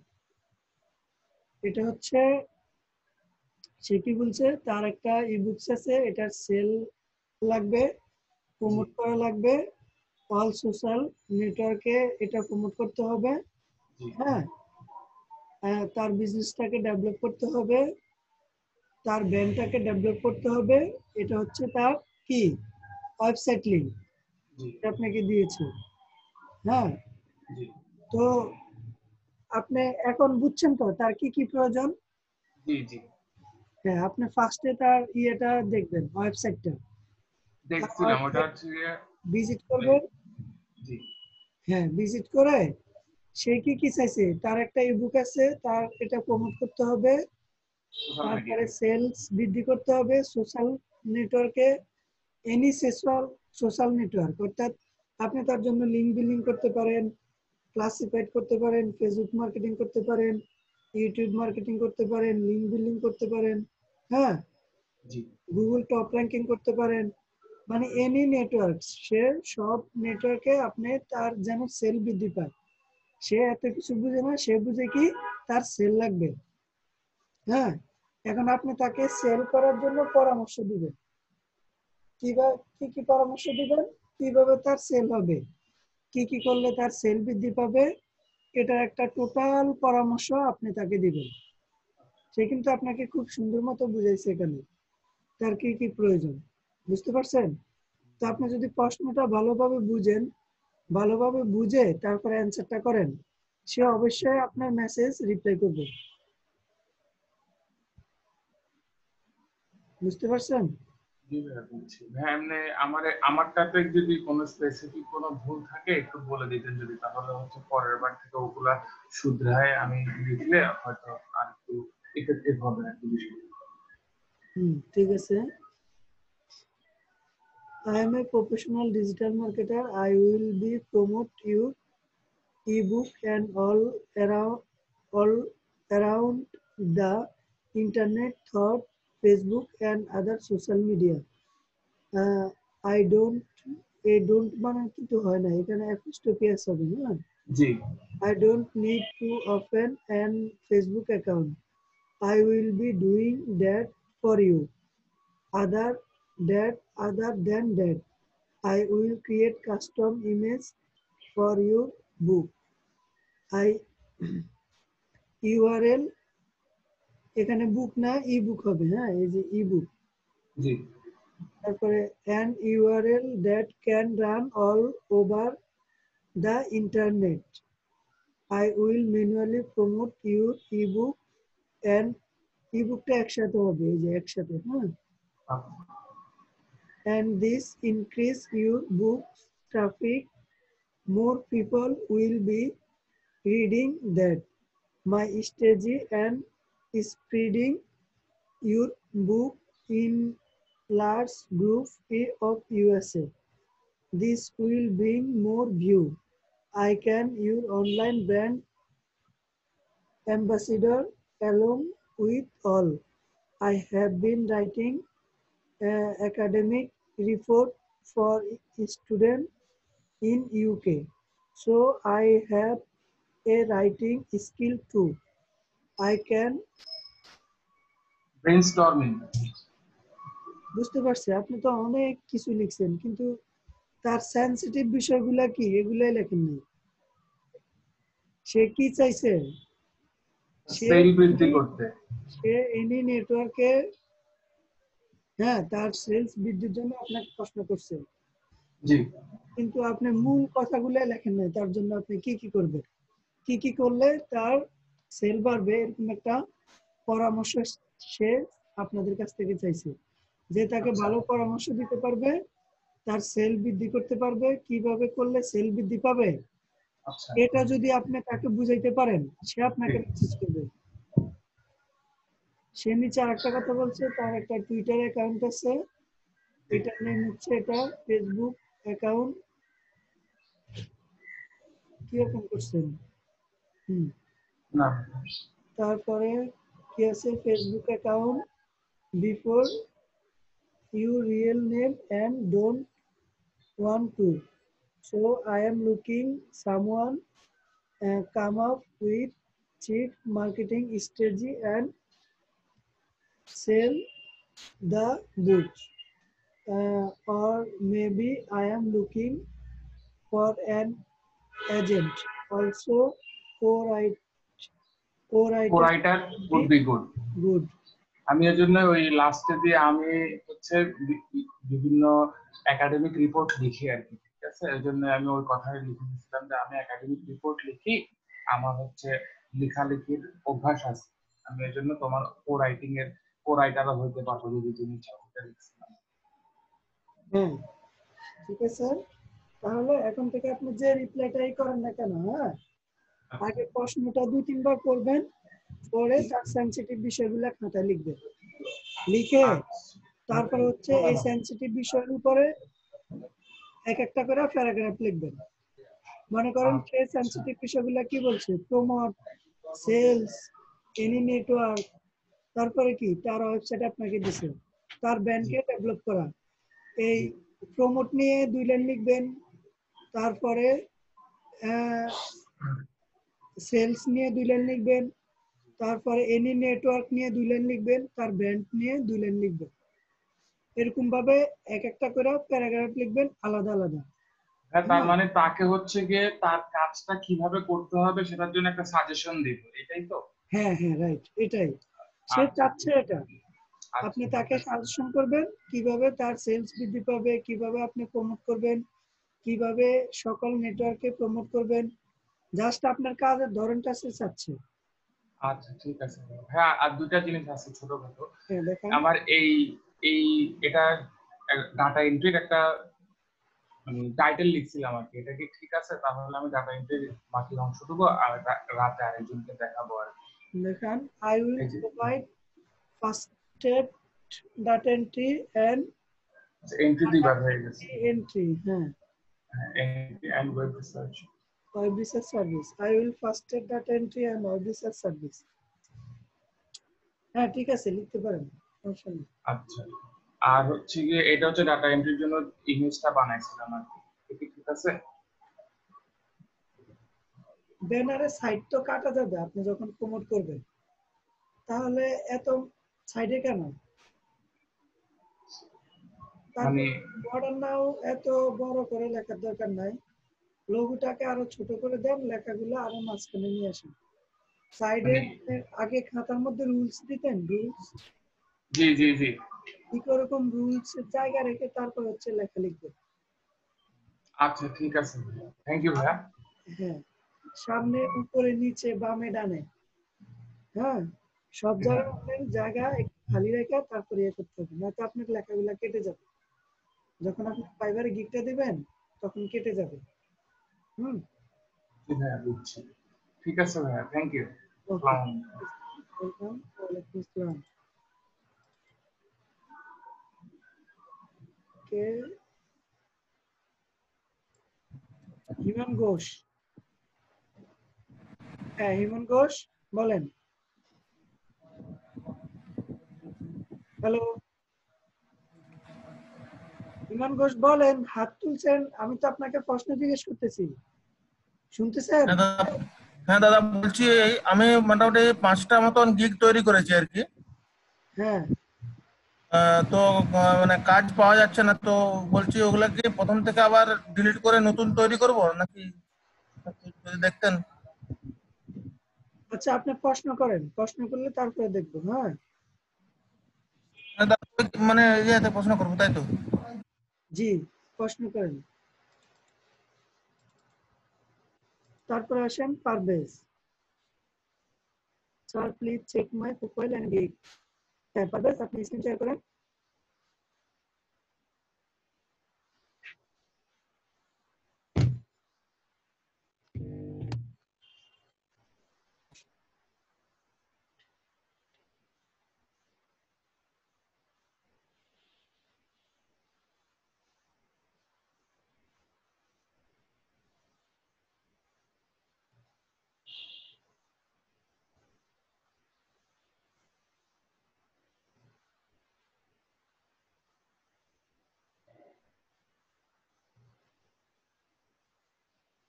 এটা হচ্ছে, সে কি বলছে, তার একটা ইবুকস আছে, এটার সেল লাগবে, জি প্রমোট করা লাগবে, অল সোশ্যাল নেটওয়ার্কে এটা প্রমোট করতে হবে। জি হ্যাঁ, তার বিজনেসটাকে ডেভেলপ করতে হবে, তার ব্র্যান্ডটাকে ডেভেলপ করতে হবে। এটা হচ্ছে তার কি, ওয়েবসাইট লিংক জি আপনাকে দিয়েছে। হ্যাঁ, জি তো আপনি এখন বুঝছেন তো তার কি কি প্রয়োজন? জি জি হ্যাঁ, আপনি ফার্স্টে তার ইয়েটা দেখবেন, ওয়েবসাইটটা, তার দেখছিলাম, ওটা ওয়েবসাইট হচ্ছে ভিজিট এই, করবেন। জি হ্যাঁ, ভিজিট করে সে কি কি চাইছে, তার একটা ইবুক আছে, তার এটা প্রমোট করতে হবে, সোশ্যাল মিডিয়া। তারপরে সেলস বৃদ্ধি করতে হবে সোশ্যাল নেটওয়ার্কে, এনি সোশ্যাল নেটওয়ার্ক, অর্থাৎ আপনি তার জন্য লিঙ্ক বিল্ডিং করতে পারেন, ক্লাসিফাইড করতে পারেন, ফেসবুক মার্কেটিং করতে পারেন, ইউটিউব মার্কেটিং করতে পারেন, লিঙ্ক বিল্ডিং করতে পারেন, হ্যাঁ জি গুগল টপ র্যাঙ্কিং করতে পারেন, মানে এনি নেটওয়ার্ক, সে সব নেটওয়ার্কে আপনি তার যেন সেল বৃদ্ধি পায়। সে এত কিছু বুঝে না, সে বুঝে কি তার সেল লাগবে। হ্যাঁ, এখন আপনি তাকে সেল করার জন্য পরামর্শ দিবেন, কিভাবে কি কি পরামর্শ দিবেন, কিভাবে তার সেল হবে, কি কি করলে তার সেল বৃদ্ধি পাবে, এটা একটা টোটাল পরামর্শ আপনি তাকে দিবেন। সে কিন্তু আপনাকে খুব সুন্দর মতো বুঝাইছে এখানে তার কি কি প্রয়োজন, বুঝতে পারছেন? তো আপনি যদি প্রশ্নটা ভালোভাবে বুঝেন, ভালোভাবে বুঝে তারপরে অ্যান্সারটা করেন, সে অবশ্যই আপনার মেসেজ রিপ্লাই করবে। বুঝতে পারছেন? জি ভাইয়া বুঝছি ভাইয়া। এমনি আমারটাতে যদি কোনো স্পেসিফিক কোনো ভুল থাকে একটু বলে দিতেন যদি, তাহলে হচ্ছে পরের বার থেকে ওগুলা শুধরায় আমি লিখলে হয়তো আর একটু ইফেক্টিভ হবে আর কি বিষয়টা। ঠিক আছে। I am a professional digital marketer. I will be promote your ebook and all around the internet thought Facebook and other social media. I don't মানে কিন্তু হয় না, এখানে apostrophe আছে হবে না। জি I don't need to open an Facebook account. I will be doing that for you. Other than that, I will create custom image for your book. I URL এখানে বুক না ই-বুক হবে, হ্যাঁ এই যে ই-বুক। জি তারপরে an URL that can run all over the internet. I will manually promote your ebook and ebookটা একসাথে হবে, এই যে একসাথে, হ্যাঁ। And this increase your book traffic. More people will be reading that. My strategy and spreading your book in large group of USA. This will bring more view. I can use online brand ambassador along with all. I have been writing academic report for student in UK. So I have a writing skill too. I can brainstorming. বুঝতে পারছি আপনি তো অনেক কিছু লিখছেন, কিন্তু তার সেনসিটিভ বিষয়গুলা কি এগুলাই লেখেন নাই। সে কি চাইছে? সেল বৃদ্ধি করতে। সে এনি নেটওয়ার্কে, হ্যাঁ, তার সেলস বৃদ্ধির জন্য আপনাকে প্রশ্ন করছে, জি কিন্তু আপনি মূল কথাগুলো লেখেন নাই। তার জন্য আপনি কি কি করবেন, কি কি করলে তার সেল বাড়বে, এরকম একটা পরামর্শ সে আপনাদের কাছ থেকে চাইছে, যে তাকে ভালো পরামর্শ দিতে পারবে, তার সেল বৃদ্ধি করতে পারবে, কিভাবে করলে সেল বৃদ্ধি পাবে। আচ্ছা এটা যদি আপনি তাকে বুঝাইতে পারেন, সে আপনাকে মেসেজ করবে। সে নিচে আরেকটা কথা বলছে, তার একটা টুইটার অ্যাকাউন্ট আছে, এটার নেম হচ্ছে, এটা ফেসবুক অ্যাকাউন্ট কি ওপেন করছেন। না তারপরে কি আছে, Facebook account before you real name and don't want to. So I am looking someone come up with cheap marketing strategy and sell the goods. Or maybe I am looking for an agent. Also, co-writer co-writer would be good. good. আমি এর জন্য ওই লাস্টে দিয়ে আমি হচ্ছে বিভিন্ন একাডেমিক রিপোর্ট লিখি আর কি, ঠিক আছে। এর জন্য আমি ওই কথাই লিখে দিয়েছিলাম যে আমি একাডেমিক রিপোর্ট লিখি, আমার হচ্ছে লেখালেখির অভ্যাস আছে, আমি এর জন্য তোমার কো-রাইটারও হইতে পারবো যদি তুমি চাও। এটা লিখছিলাম। হ্যাঁ, ঠিক আছে। তাহলে এখন থেকে আপনি যে রিপ্লাইটাই করেন না কেন, হ্যাঁ, আগে প্রশ্নটা 2-3 বার করবেন, পরে তার সেনসিটিভ বিষয়গুলো খাতায় লিখবেন, লিখে তারপরে হচ্ছে এই সেনসিটিভ বিষয়ের উপরে এক একটা করে প্যারাগ্রাফ লিখবেন। মনে করেন সে সেনসিটিভ বিষয়গুলো কি বলছে, প্রমোট, সেলস, এনি নেটওয়ার্ক, তারপরে কি তার ওয়েবসাইট আপনাকে দিছে, তার ব্র্যান্ডকে ডেভেলপ করা। এই প্রমোট নিয়ে 2 লাইন লিখবেন, তারপরে সেলস নিয়ে 2 লাইন লিখবেন, তারপরে এনি নেটওয়ার্ক নিয়ে 2 লাইন লিখবেন, তার ব্র্যান্ড নিয়ে 2 লাইন লিখবেন। এরকম ভাবে এক একটা করে প্যারাগ্রাফ লিখবেন আলাদা আলাদা। হ্যাঁ, তার মানে তাকে হচ্ছে গিয়ে তার কাজটা কিভাবে করতে হবে সেটার জন্য একটা সাজেশন দিব, এটাই তো? হ্যাঁ হ্যাঁ, রাইট, এটাই সে চাচ্ছে। এটা আপনি তাকে সাজেশন করবেন কিভাবে তার সেলস বৃদ্ধি পাবে, কিভাবে আপনি প্রমোট করবেন, কিভাবে সকল নেটওয়ার্কে প্রমোট করবেন। জাস্ট আপনার কাজের ধরনটা সে চাচ্ছে। আচ্ছা ঠিক আছে। হ্যাঁ, আর দুইটা জিনিস আছে ছোটখাটো। হ্যাঁ, দেখেন। আমার এই এই এটা ডাটা এন্ট্রির একটা টাইটেল লিখছিলাম আর কি, এটা কি ঠিক আছে? তাহলে আমি ডাটা এন্ট্রির বাকি অংশটুকু আর রাতে আরেকজনকে দেখাবো আর কি। দেখান, I will এই যে provide first step data entry and entry দুইবার হয়ে গেছে, entry, হ্যাঁ, entry and web research. web research service. I will first step data entry and web research service. হ্যাঁ ঠিক আছে, লিখতে পারেন, সমস্যা নেই। আচ্ছা, আর হচ্ছে গিয়ে এটা হচ্ছে ডাটা এন্ট্রির জন্য ইমেজটা বানাইছিলাম আর কি, এটা কি ঠিক আছে? ব্যানারের সাইড তো কাটা যাবে আপনি যখন প্রমোট করবেন, তাহলে এত সাইডে কেন? মানে বর্ডার নাও এত বড় করে লেখার দরকার নাই, লোগোটাকে আরো ছোট করে দেন, লেখাগুলো আরো মাঝখানে নিয়ে আসেন। সাইডে আগে খাতার মধ্যে রুলস দিতেন, রুলস, জি জি জি, ঠিক ওরকম রুলস জায়গা রেখে তারপর হচ্ছে লেখা লিখবেন। আচ্ছা ঠিক আছে, থ্যাংক ইউ ভাইয়া। হ্যাঁ, সামনে উপরে নিচে বামে ডানে, হ্যাঁ, সব জায়গায় আপনার জায়গা একটু খালি রেখে তারপর ইয়ে করতে হবে, নয়তো আপনার লেখাগুলা কেটে যাবে। যখন আপনি ফাইবারে গিগটা দিবেন তখন কেটে যাবে। হুম, জি ভাইয়া, বুঝছি। ঠিক আছে ভাইয়া, থ্যাংক ইউ। ওকে, ওয়েলকাম, ওয়ালাইকুম আসসালাম। কে? হিমান ঘোষ। হ্যাঁ, হিমান ঘোষ বলেন। হ্যালো, হিমান ঘোষ বলেন, হাত তুলছেন, আমি তো আপনাকে প্রশ্ন জিজ্ঞেস করতেছি, শুনতেছেন? হ্যাঁ দাদা, হ্যাঁ দাদা বলছি আমি মোটামুটি 5টা মতন গিগ তৈরি করেছি আর কি। হ্যাঁ, তো মানে কাজ পাওয়া যাচ্ছে না, তো বলছি ওগুলা কি প্রথম থেকে আবার ডিলিট করে নতুন তৈরি করব নাকি, যদি দেখতেন। আচ্ছা আপনি প্রশ্ন করেন, প্রশ্ন করলে তারপরে দেখবো। হ্যাঁ, হ্যাঁ দাদা, মানে ইয়েতে প্রশ্ন করবো তাই তো? জি, প্রশ্ন করেন। তারপরে আসেন Parvez. Sir please check my profile and gig. হ্যাঁ পারভেজ, আপনি স্ক্রিন শেয়ার করেন।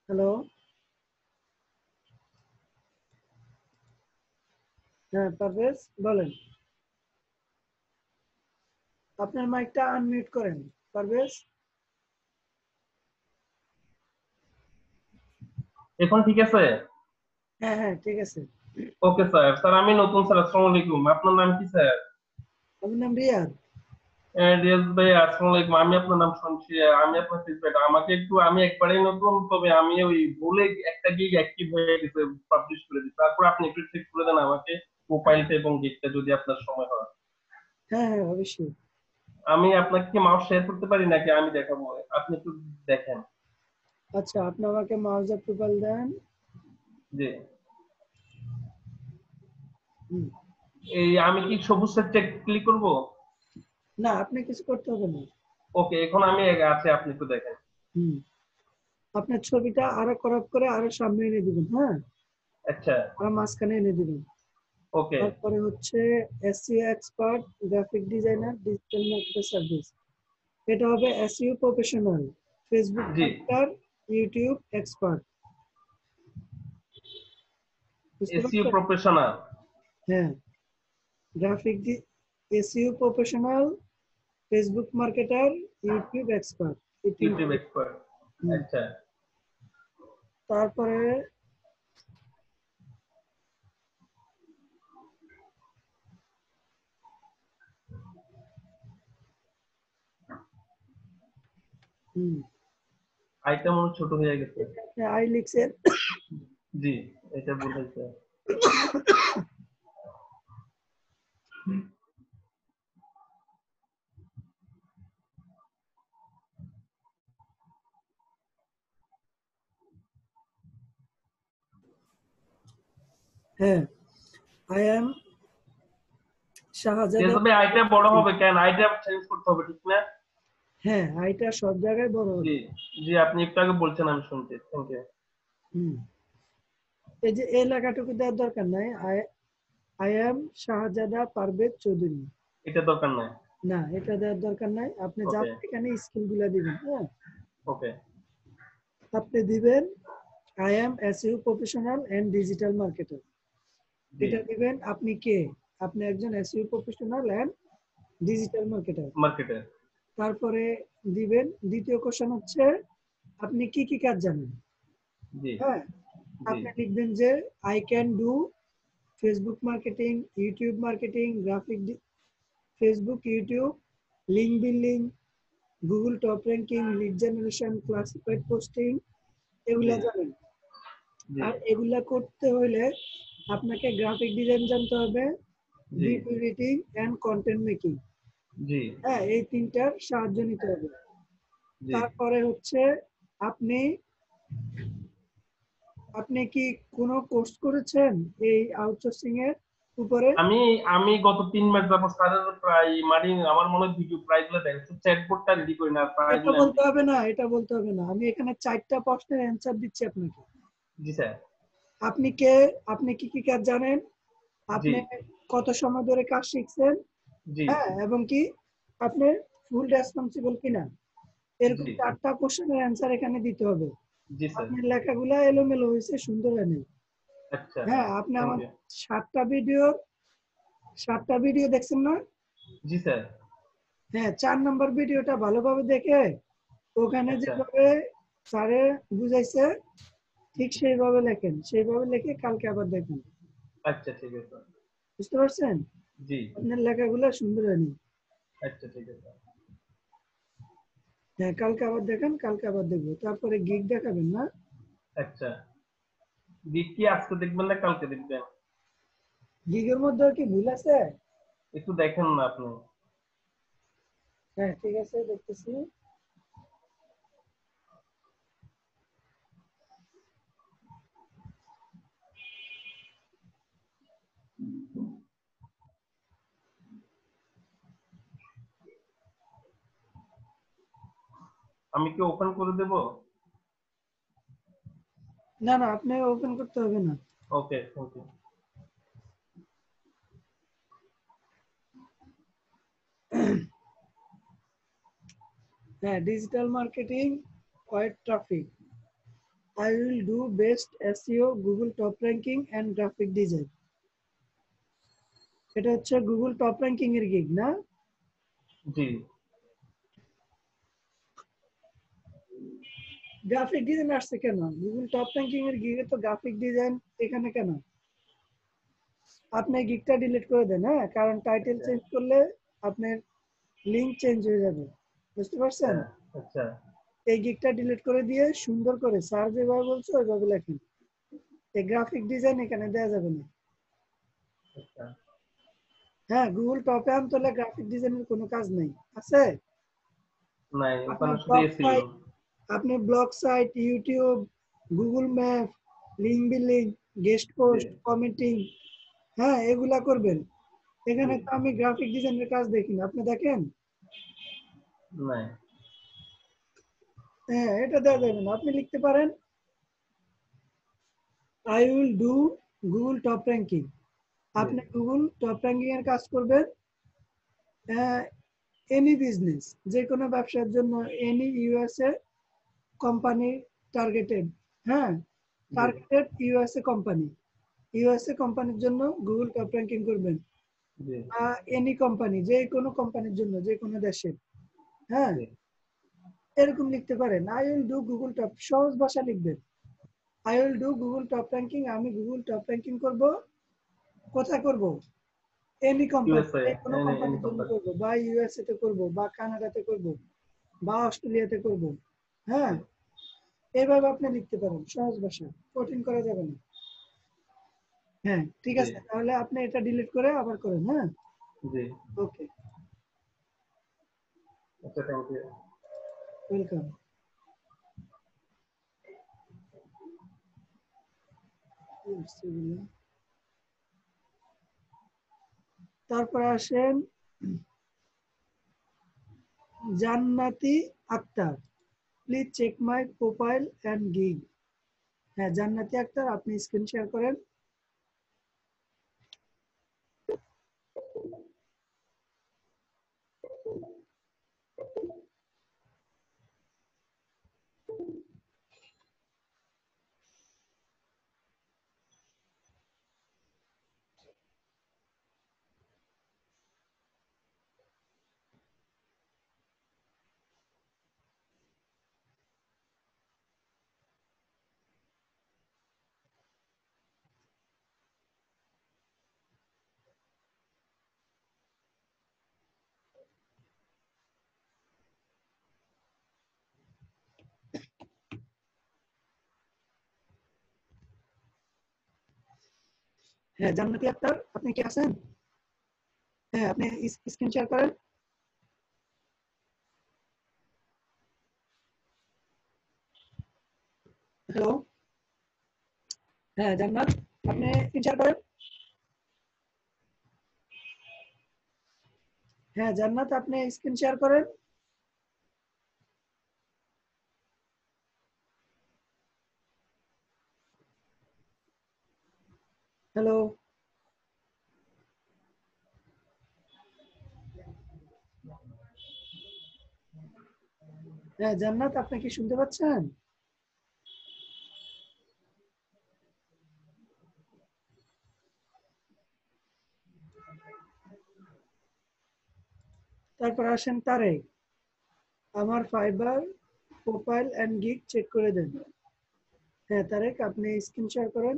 হ্যালো, হ্যাঁ পারভেজ বলেন, আপনার মাইকটা আনমিউট করেন পারভেজ। এখন ঠিক আছে? হ্যাঁ হ্যাঁ ঠিক আছে। Okay sir. স্যার আমি নতুন স্যার, আসসালামু আলাইকুম। আপনার নাম কি স্যার? আমার নাম রিয়াদ। রিয়াজ ভাই, আসসালামু আলাইকুম। আমি আপনার নাম শুনছি, আমি আপনার ফিডব্যাক আমাকে একটু, আমি একবারেই নতুন, তবে আমি ওই ভুলে একটা গিগ অ্যাক্টিভ হয়ে গেছে, পাবলিশ করে দিই। তারপর আপনি একটু চেক করে দেন আমাকে প্রোফাইলটা এবং গিগটা, যদি আপনার সময় হয়। হ্যাঁ হ্যাঁ অবশ্যই। আমি আপনাকে কি মাউস শেয়ার করতে পারি নাকি আমি দেখাবো? আপনি একটু দেখেন। আচ্ছা আপনি আমাকে মাউস অ্যাপ্রুভাল দেন। জি, হুম, এই আমি কি সবুজ চেক ক্লিক করব? না আপনি কিছু করতে হবে না। ওকে, এখন আমি আছে, আপনি একটু দেখেন। হুম, আপনার ছবিটা আরো ক্রপ করে আরো সামনে এনে দিবেন। হ্যাঁ, আচ্ছা, আর মাঝখানে এনে দিবেন। ওকে। তারপরে হচ্ছে SEO expert, graphic designer, digital marketer service. এটা হবে এসইও প্রফেশনাল, ফেসবুক জি, মার্কেটার, ইউটিউব এক্সপার্ট। বুঝতে এসইও পারছেন? প্রফেশনাল। হ্যাঁ, graphic SEO professional, Facebook marketer, YouTube expert, এই তিনটা। YouTube expert. হুম, আচ্ছা, তারপরে হুম, আইটা মনে হয় ছোট হয়ে গেছে। আই লিখছেন। জি, এটা ভুল হয়েছে। হ্যাঁ, আই এম শাহজাদা। তবে আইটা বড় হবে কেন? আইটা চেঞ্জ করতে হবে ঠিক না? হ্যাঁ, আইটা সব জায়গায় বড় হবে। জি জি, আপনি একটু আগে বলছেন, আমি শুনছি। Thank you. হুম, এই যে এই লেখাটুকু দেওয়ার দরকার নাই। আই এম শাহজাদা পারভেজ চৌধুরী। এটা দরকার নাই। না, এটা দেওয়ার দরকার নাই। আপনি ওকে জাস্ট এখানে স্কিলগুলো দিবেন। হ্যাঁ, ওকে আপনি দিবেন I am SEO professional and digital marketer. জি, এটা দিবেন আপনি কে, আপনি একজন SEO professional and digital marketer. Marketer. তারপরে দিবেন দ্বিতীয় কোশ্চেন হচ্ছে আপনি কি কি কাজ জানেন। জি হ্যাঁ, জি আপনি লিখবেন যে I can do Facebook marketing, YouTube marketing, Facebook, YouTube, link building, Google top ranking, lead generation, classified posting, এগুলা জি জানেন। জি আর এগুলা করতে হলে আপনাকে গ্রাফিক ডিজাইন জানতে হবে, জি video editing and content making. জি হ্যাঁ, এই তিনটার সাহায্য নিতে হবে। জি। তারপরে হচ্ছে আপনি আপনি কি কোনো কোর্স করেছেন এই আউটসোর্সিং এর উপরে? আমি আমি গত 3 মাস যাবত স্যারের প্রায় আমার মনে হয় ভিডিও প্রাইগুলো দেখেন, চ্যাটবোর্ডটা রেডি করি না, এটা প্রাইগুলো আমি বলতে হবে না, এটা বলতে হবে না। আমি এখানে 4টা প্রশ্নের অ্যান্সার দিচ্ছি আপনাকে। জি স্যার। আপনি কে, আপনি কি কি কাজ জানেন, জি আপনি কত সময় ধরে কাজ শিখছেন, জি হ্যাঁ, এবং কি আপনি ফুল রেসপন্সিবল কিনা, এরকম জি 4টা কোশ্চেনের অ্যান্সার এখানে দিতে হবে। জি স্যার। আপনার লেখাগুলো এলোমেলো হয়েছে, সুন্দর হয় নাই। আচ্ছা, হ্যাঁ, আপনি থ্যাংক আমার ইউ। 7টা ভিডিও 7টা ভিডিও দেখছেন না? জি স্যার। হ্যাঁ, 4 নম্বর ভিডিওটা ভালোভাবে দেখে ওখানে আচ্ছা যেভাবে স্যারে বুঝাইছে ঠিক সেইভাবে লেখেন, সেইভাবে লিখে কালকে আবার দেখেন। আচ্ছা, ঠিক আছে। বুঝতে পারছেন? জি আপনার লেখাগুলো সুন্দর হয়নি। আচ্ছা, ঠিক আছে। হ্যাঁ, কালকে আবার দেখেন, কালকে আবার দেখবো। তারপরে গিগ দেখাবেন না? আচ্ছা, দিক কি আজকে দেখবেন না কালকে দেখবেন? গিগের মধ্যে কি ভুল আছে? একটু দেখেন না আপনি। হ্যাঁ, ঠিক আছে, দেখতেছি। আমি কি ওপেন করে দেব? না না, আপনি ওপেন করতে হবে না। ওকে, থ্যাংক ইউ। হ্যাঁ, digital marketing, web traffic. I will do best SEO, Google top ranking and graphic design. এটা হচ্ছে গুগল টপ র্যাঙ্কিং এর গিগ না? জি গ্রাফিক ডিজাইন আসছে কেন? গুগল টপ র্যাঙ্কিং এর গিগে তো গ্রাফিক ডিজাইন এখানে কেন? আপনি গিগটা ডিলিট করে দেন। হ্যাঁ, কারণ টাইটেল আচ্ছা চেঞ্জ করলে আপনার লিংক চেঞ্জ হয়ে যাবে। বুঝতে আচ্ছা পারছেন? আচ্ছা এই গিগটা ডিলিট করে দিয়ে সুন্দর করে স্যার যেভাবে বলছে ওইভাবে লেখেন। এই গ্রাফিক ডিজাইন এখানে দেওয়া যাবে না। আচ্ছা। হ্যাঁ, গুগল টপে আনতে হলে গ্রাফিক ডিজাইনের কোনো কাজ নেই। আছে? নাই, আপনি ওখানে শুধু ব্লগ এসিও। সাইট, আপনি blog site, YouTube, Google map, link building, guest জি পোস্ট, কমেন্টিং, হ্যাঁ, এগুলা করবেন। জি এখানে তো আমি গ্রাফিক ডিজাইনের কাজ দেখি না, আপনি দেখেন? নাই। হ্যাঁ, এটা দেওয়া যাবে না। আপনি লিখতে পারেন I will do Google top ranking. জি আপনি গুগল টপ র্যাঙ্কিং এর কাজ করবেন। এনি বিজনেস, যে কোনো ব্যবসার জন্য, এনি ইউএসএ কোম্পানি টার্গেটেড, হ্যাঁ, জি টার্গেটেড ইউএসএ কোম্পানি, ইউএসএ কোম্পানির জন্য গুগল টপ র্যাঙ্কিং করবেন। জি এনি কোম্পানি, যে কোনো কোম্পানির জন্য, যে কোনো দেশের, হ্যাঁ, জি এরকম লিখতে পারেন। I will do Google top, সহজ ভাষা লিখবেন। I will do Google top ranking, আমি গুগল টপ র্যাঙ্কিং করব। কোথায় করব? এনি কোম্পানি, ইউএসএ, যে কোনো এনি কোম্পানির জন্য কোম্পানি। করব, বা ইউএসএ তে করব, বা কানাডাতে করব, বা অস্ট্রেলিয়াতে করব। হ্যাঁ, এইভাবে আপনি লিখতে পারেন, সহজ ভাষা, কঠিন করা যাবে না। হ্যাঁ, ঠিক জি আছে, তাহলে আপনি এটা ডিলিট করে আবার করেন। হ্যাঁ, জি ওকে, আচ্ছা, থ্যাংক ইউ। ওয়েলকাম। তারপর আসেন Jannati Akter, please check my profile and gig. হ্যাঁ জান্নাতি আক্তার, আপনি স্ক্রিন শেয়ার করেন। হ্যাঁ জান্নাতি আক্তার, আপনি কি আছেন? হ্যাঁ আপনি স্ক্রিন শেয়ার করেন। হ্যালো, হ্যাঁ জান্নাত, আপনি স্ক্রিন শেয়ার করেন। হ্যাঁ জান্নাত, আপনি স্ক্রিন শেয়ার করেন। হ্যালো, হ্যাঁ জান্নাত, আপনি কি শুনতে পাচ্ছেন? তারপর আসেন তারেক, আমার Fiverr profile and gig check করে দেন। হ্যাঁ তারেক, আপনি স্ক্রিন শেয়ার করেন।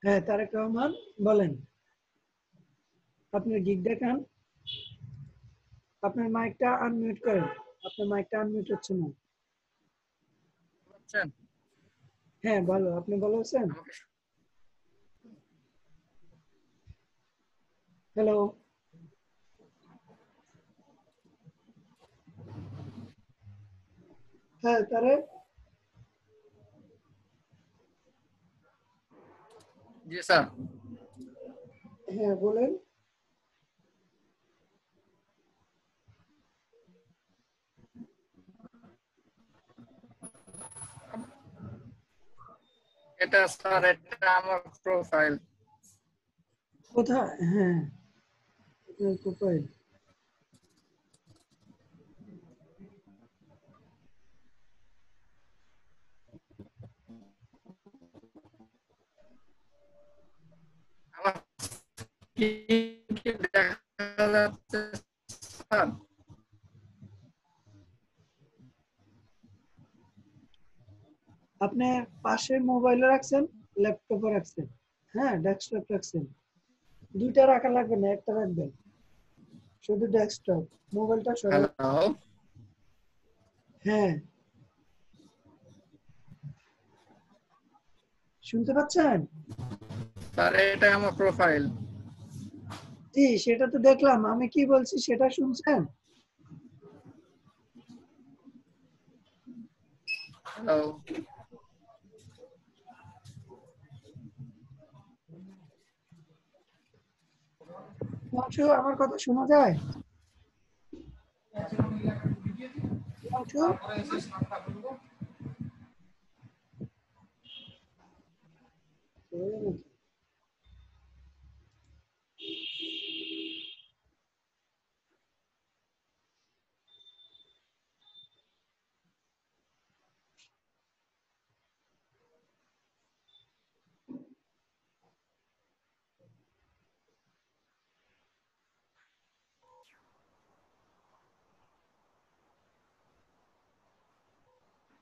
হ্যাঁ তারেক রহমান, বলেন, আপনার গিগ দেখান। আপনার মাইকটা আনমিউট করেন, আপনার মাইকটা আনমিউট হচ্ছে না। হ্যাঁ ভালো, আপনি ভালো আছেন? হ্যালো, হ্যাঁ তারেক, জি স্যার। হ্যাঁ বলেন। এটা স্যার, এটা আমার প্রোফাইল। কোথায়? হ্যাঁ আপনার প্রোফাইল। আমার কি কি দেখা যাচ্ছে স্যার? আপনি পাশে মোবাইলে রাখছেন, ল্যাপটপে রাখছেন? হ্যাঁ ডেস্কটপ রাখছেন? দুইটা রাখা লাগবে না, একটা রাখবেন, শুধু ডেস্কটপ। মোবাইলটা সরাই। হ্যালো, হ্যাঁ শুনতে পাচ্ছেন? স্যার এটা আমার প্রোফাইল। জি সেটা তো দেখলাম, আমি কি বলছি সেটা শুনছেন? হ্যালো, হিমাংশু, আমার কথা শোনা যায়? হিমাংশু,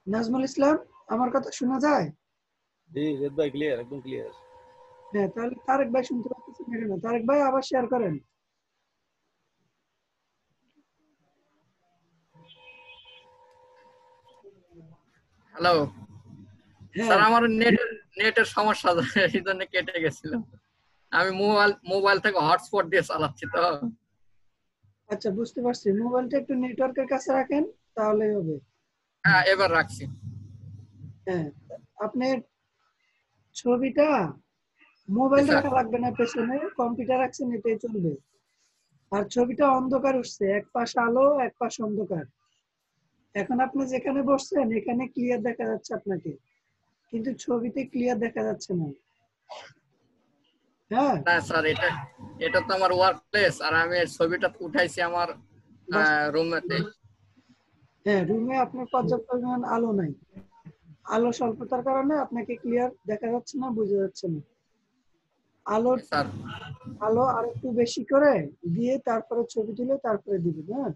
নাজমুল ইসলাম, আমার কথা শোনা যায়? জি জেদ ভাই, ক্লিয়ার, একদম ক্লিয়ার। হ্যাঁ তাহলে তারেক ভাই শুনতে পাচ্ছেন না কেন? তারেক ভাই আবার শেয়ার করেন। হ্যালো হ্যাঁ স্যার, আমার নেটের সমস্যা, এই জন্য কেটে গেছিল। আমি মোবাইল থেকে হটস্পট দিয়ে চালাচ্ছি তো। আচ্ছা, বুঝতে পারছি। মোবাইলটা একটু নেটওয়ার্কের কাছে রাখেন, তাহলেই হবে। হ্যাঁ, এবার রাখছি। হ্যাঁ, আপনার ছবিটা মোবাইল স্যার রাখা লাগবে না, পেছনে কম্পিউটার রাখছেন, এটাই চলবে। আর ছবিটা অন্ধকার উঠছে, এক পাশ আলো এক পাশ অন্ধকার। এখন আপনি যেখানে বসছেন এখানে ক্লিয়ার দেখা যাচ্ছে আপনাকে, কিন্তু ছবিতে ক্লিয়ার দেখা যাচ্ছে না। হ্যাঁ, না স্যার, এটা তো আমার ওয়ার্ক প্লেস, আর আমি ছবিটা উঠাইছি আমার রুমেতে। হ্যাঁ, রুমে আপনার পর্যাপ্ত পরিমাণ আলো নাই। আলো স্বল্পতার কারণে আপনাকে ক্লিয়ার দেখা যাচ্ছে না, বোঝা যাচ্ছে না। স্যার আলো আর একটু বেশি করে দিয়ে তারপরে ছবি তুলে তারপরে দিবেন। হ্যাঁ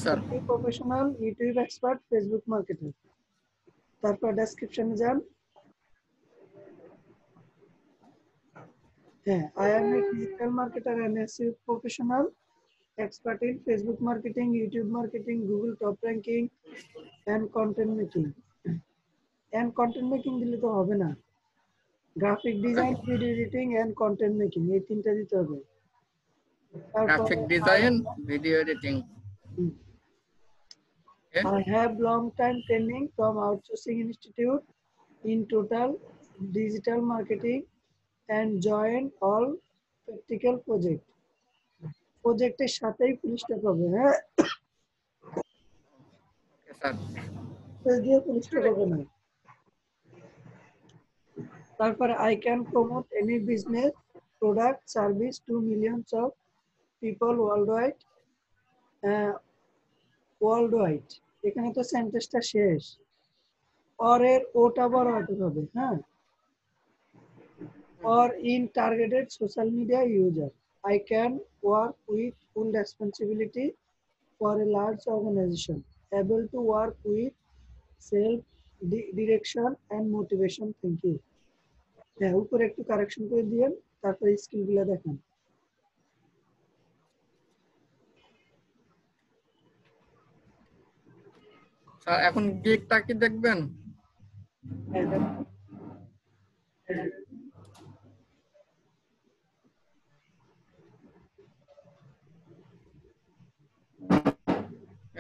sir. Professional YouTube expert, Facebook marketer. তারপর ডেসক্রিপশনে যান। হ্যাঁ, I am a digital marketer and SEO professional, expert in Facebook marketing, YouTube marketing, Google top ranking and content making. And content making দিলে তো হবে না, graphic design, video editing and content making, এই তিনটা দিতে হবে। তারপরে graphic design, video editing. I have long time training from outsourcing institute in total digital marketing and join all practical project. প্রজেক্টের সাথেই পুলিশটা পাবে। হ্যাঁ, স্যার দিয়ে পুলিশটা পাবে না। তারপরে I can promote any business, product, service to millions of people worldwide. worldwide এখানে তো সেন্টেন্সটা শেষ। or এর ওটা বড় হতে হবে। হ্যাঁ, or in targeted social media user. I can work with full responsibility for a large organization, able to work with self direction and motivation. Thank you. হ্যাঁ, উপরে একটু কারেকশন করে দিয়েন, তারপরে স্কিলগুলো দেখেন। স্যার এখন গিগটা কি দেখবেন? হ্যাঁ, দেখেন।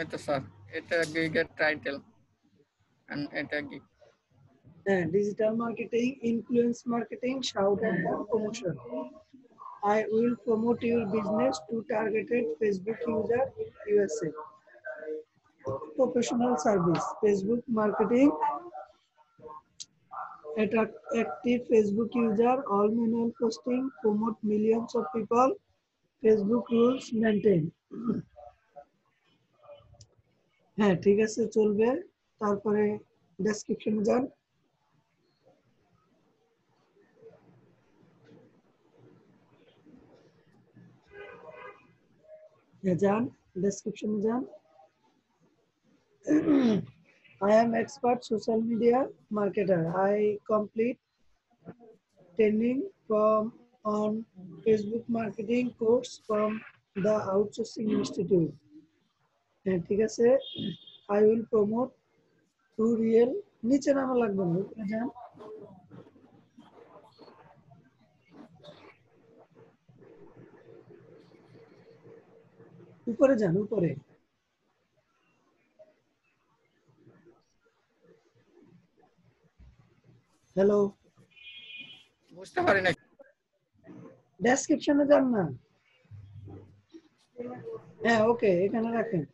এটা স্যার, এটা গিগের টাইটেল, and এটা গিগ। হ্যাঁ, digital marketing, influence marketing, shout and promotion. I will promote your business to targeted Facebook user in USA. Professional service, Facebook marketing, active Facebook user, all manual posting, promote millions of people, Facebook rules maintain. হ্যাঁ, ঠিক আছে, চলবে। তারপরে ডেসক্রিপশনে যান। যান, ডেসক্রিপশনে যান। I am expert social media marketer. I complete training from on Facebook marketing course from the outsourcing institute. হ্যাঁ, ঠিক আছে। I will promote to real, নিচে নামা লাগবে না, উপরে যান। উপরে যান, উপরে। হ্যালো, বুঝতে পারি না। ডেসক্রিপশনে যান না। হ্যাঁ, ওকে, এখানে রাখেন।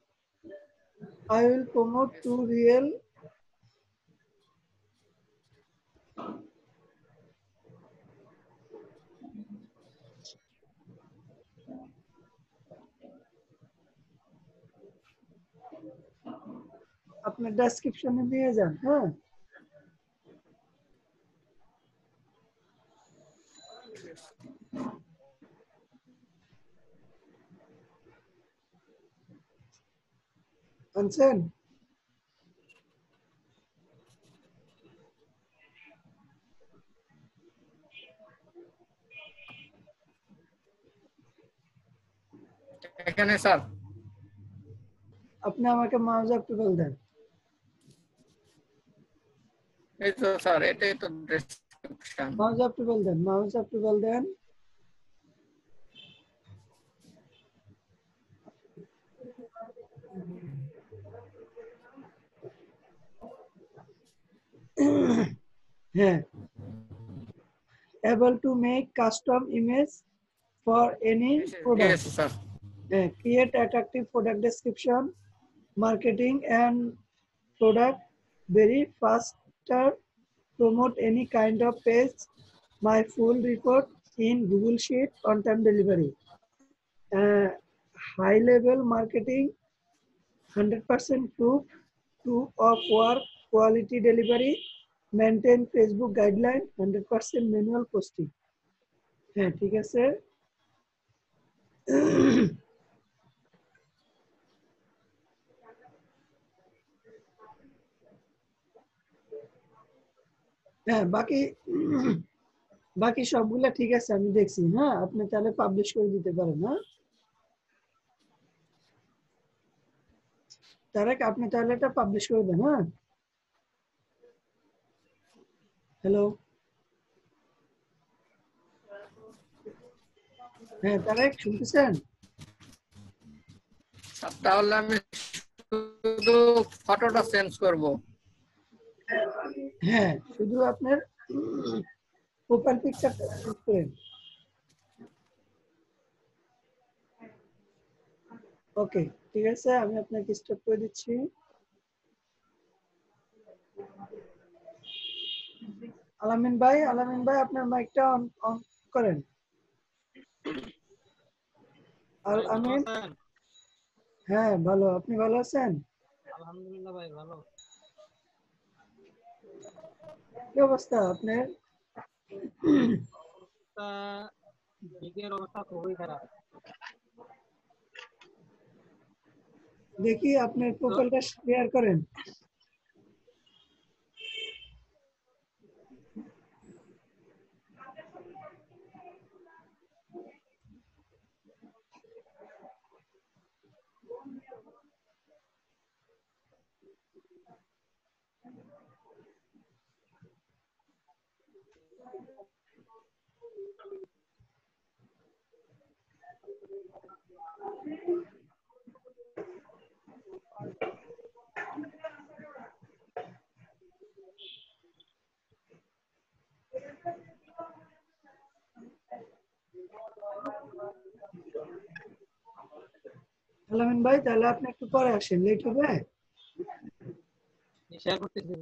I will promote to real আপনার ডেসক্রিপশনে দিয়ে যান। হ্যাঁ, আনছেন? এখানে স্যার আপনি আমাকে মাউস একটু দেন। এই তো স্যার এটাই তো ডেসক্রিপশন। মাউস অ্যাপ্রুভাল দেন, মাউস অ্যাপ্রুভাল দেন। হ্যাঁ, able to make custom image for any product. Yes sir. Create attractive product description, marketing and product very faster, promote any kind of page, my full report in Google Sheet, on time delivery. High level marketing, 100% proof of work, quality delivery, maintain Facebook guideline, 100% manual posting. হ্যাঁ ঠিক আছে। হ্যাঁ বাকি সবগুলা ঠিক আছে, আমি দেখছি। হ্যাঁ আপনি তাহলে পাবলিশ করে দিতে পারেন। হ্যাঁ তারেক, আপনি তাহলে এটা পাবলিশ করে দেন। হ্যাঁ হ্যালো, হ্যাঁ তারেক শুনতেছেন? তাহলে আমি শুধু ফটোটা চেঞ্জ করব। হ্যাঁ শুধু আপনার প্রোফাইল পিকচারটা চেঞ্জ করেন। ওকে ঠিক আছে, আমি আপনাকে স্টপ করে দিচ্ছি। আলামিন ভাই আপনার মাইকটা অন করেন। আলামিন, হ্যাঁ ভালো, আপনি ভালো আছেন? আলহামদুলিল্লাহ ভাই ভালো। কি অবস্থা আপনার? দিকের অবস্থা খুবই খারাপ। দেখি আপনার প্রোফাইলটা শেয়ার করেন। আলামিন ভাই তাহলে আপনি একটু পরে আসেন, লেট হবে। শেয়ার করতেছি।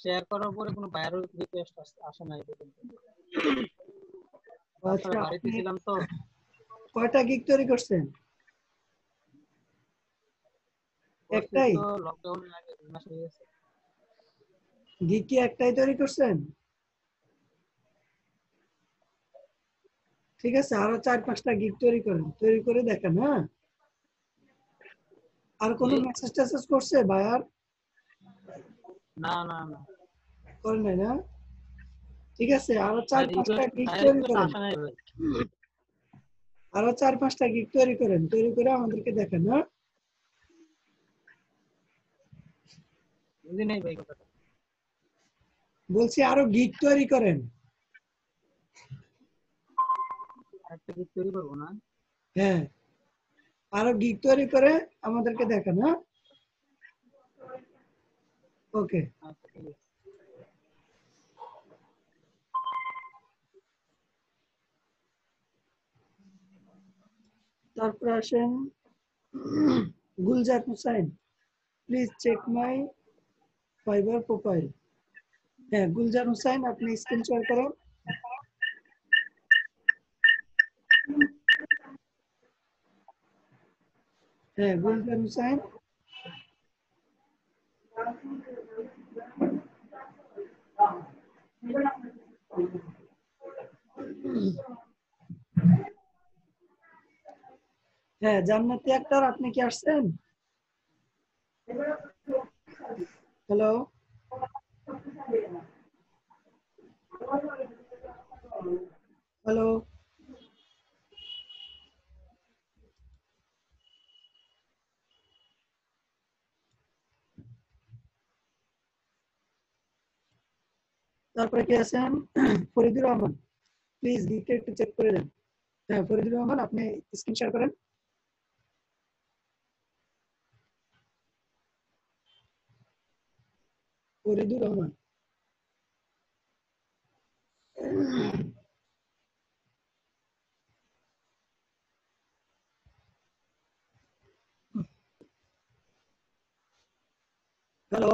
শেয়ার করার পরে কোনো ভাইরাল রিকোয়েস্ট আসে না এটা কিন্তু। আচ্ছা, বাড়িতে ছিলাম তো। কয়টা গিগ তৈরি করছেন? একটাই? তো লকডাউনের আগে 2 মাস হয়ে গেছে। গিগ কি একটাই তৈরি করছেন? ঠিক আছে, আরো 4-5টা গিগ তৈরি করেন, তৈরি করে দেখেন। হ্যাঁ আর কোনো মেসেজ টেসেজ করছে ভাইয়ার? না না না করেন নাই না? ঠিক আছে, আরো 4-5টা গিগ তৈরি করেন, আরো 4-5টা গিগ তৈরি করেন, তৈরি করে আমাদেরকে দেখেন। হ্যাঁ বুঝি নাই ভাই কথাটা। বলছি আরো গিগ তৈরি করেন। আরেকটা গিগ তৈরি করবো না? হ্যাঁ আরো গিগ তৈরি করে আমাদেরকে দেখেন। হ্যাঁ ওকে। আচ্ছা ঠিক আছে। তারপর আসেন Gulzar Hussain, please check my Fiverr profile. হ্যাঁ গুলজার হুসাইন, আপনি স্ক্রিন শেয়ার করেন। হ্যাঁ গুলজার হুসাইন, হ্যাঁ জান্নাতি আক্তার, আপনি কি আসছেন? হ্যালো হ্যালো তারপরে কে আছেন ফরিদুর রহমান প্লিজ গিকটা একটু চেক করে দেন হ্যাঁ ফরিদুর রহমান আপনি স্ক্রিন শেয়ার করেন ফরিদুর রহমান হ্যালো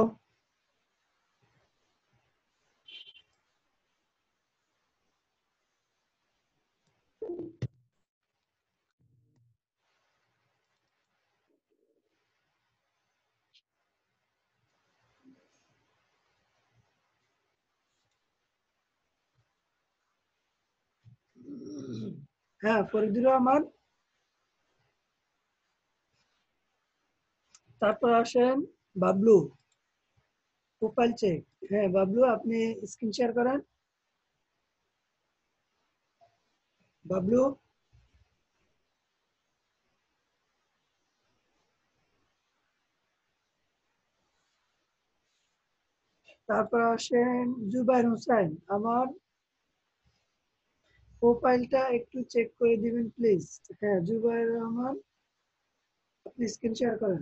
হ্যাঁ ফরিদুর রহমান তারপর আসেন বাবলু প্রোফাইল চেক হ্যাঁ বাবলু আপনি স্ক্রিন শেয়ার করেন বাবলু তারপর আসেন জুবাইর হোসেন আমার প্রোফাইলটা একটু চেক করে দিবেন প্লিজ হ্যাঁ জুবাইর রহমান আপনি স্ক্রিন শেয়ার করেন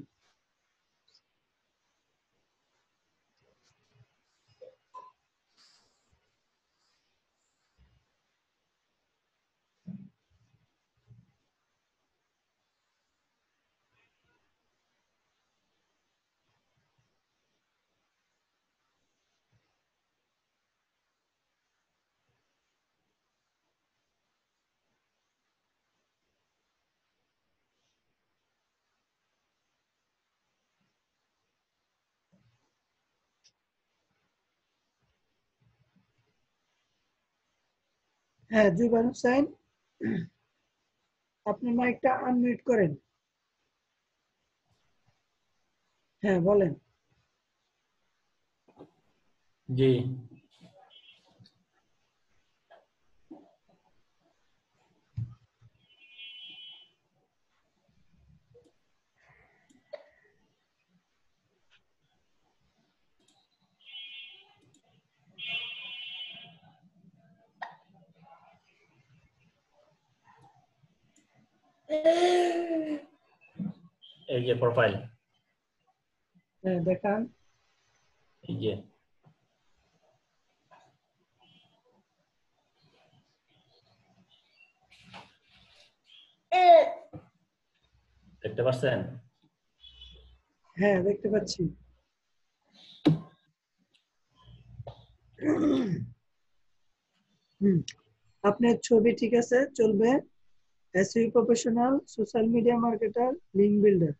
হ্যাঁ জুবাইর হোসেন আপনি মাইকটা আনমিউট করেন হ্যাঁ বলেন জি এই যে প্রোফাইল হ্যাঁ দেখান এই যে দেখতে পাচ্ছেন হ্যাঁ দেখতে পাচ্ছি আপনার ছবি ঠিক আছে চলবে SEO professional social media marketer link builder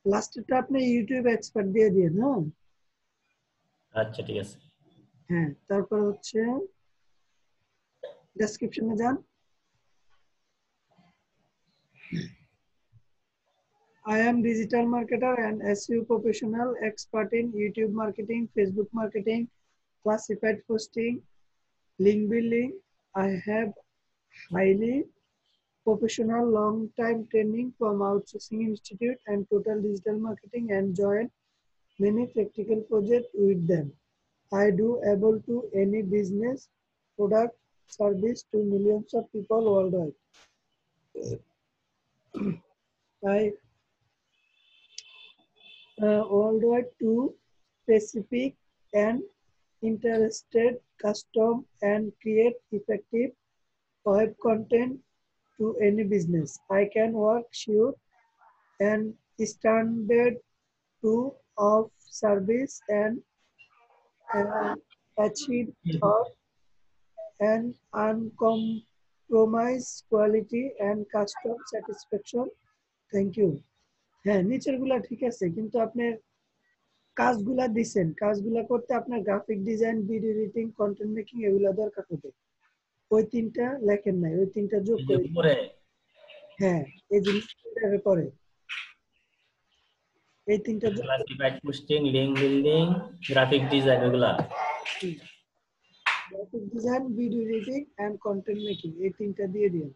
লাস্টেরটা আপনি ইউটিউব এক্সপার্ট দিয়ে দিন হ্যাঁ আচ্ছা ঠিক আছে হ্যাঁ তারপর হচ্ছে ডেসক্রিপশনে যান I am digital marketer and SEO professional expert in YouTube marketing, Facebook marketing, classified posting, link building. I have highly professional long-time training from Outsourcing Institute and Total Digital Marketing and joined many practical projects with them. I do able to any business, product, service to millions of people worldwide. Worldwide to specific and interested custom and create effective web content to any business. I can work sure and standard to of service and achieve thought and uncompromised quality and customer satisfaction. Thank you. হ্যাঁ নিচের গুলা ঠিক আছে কিন্তু আপনার কাজগুলা দিছেন কাজগুলা করতে আপনার graphic design video editing content making এগুলা দরকার হবে ওই তিনটা লেখেন নাই ওই তিনটা যোগ করে হ্যাঁ এই জিনিসটা করে এই তিনটা classified posting, link building, graphic design ওগুলা। Graphic design, video editing and content making, এই তিনটা দিয়ে দিন।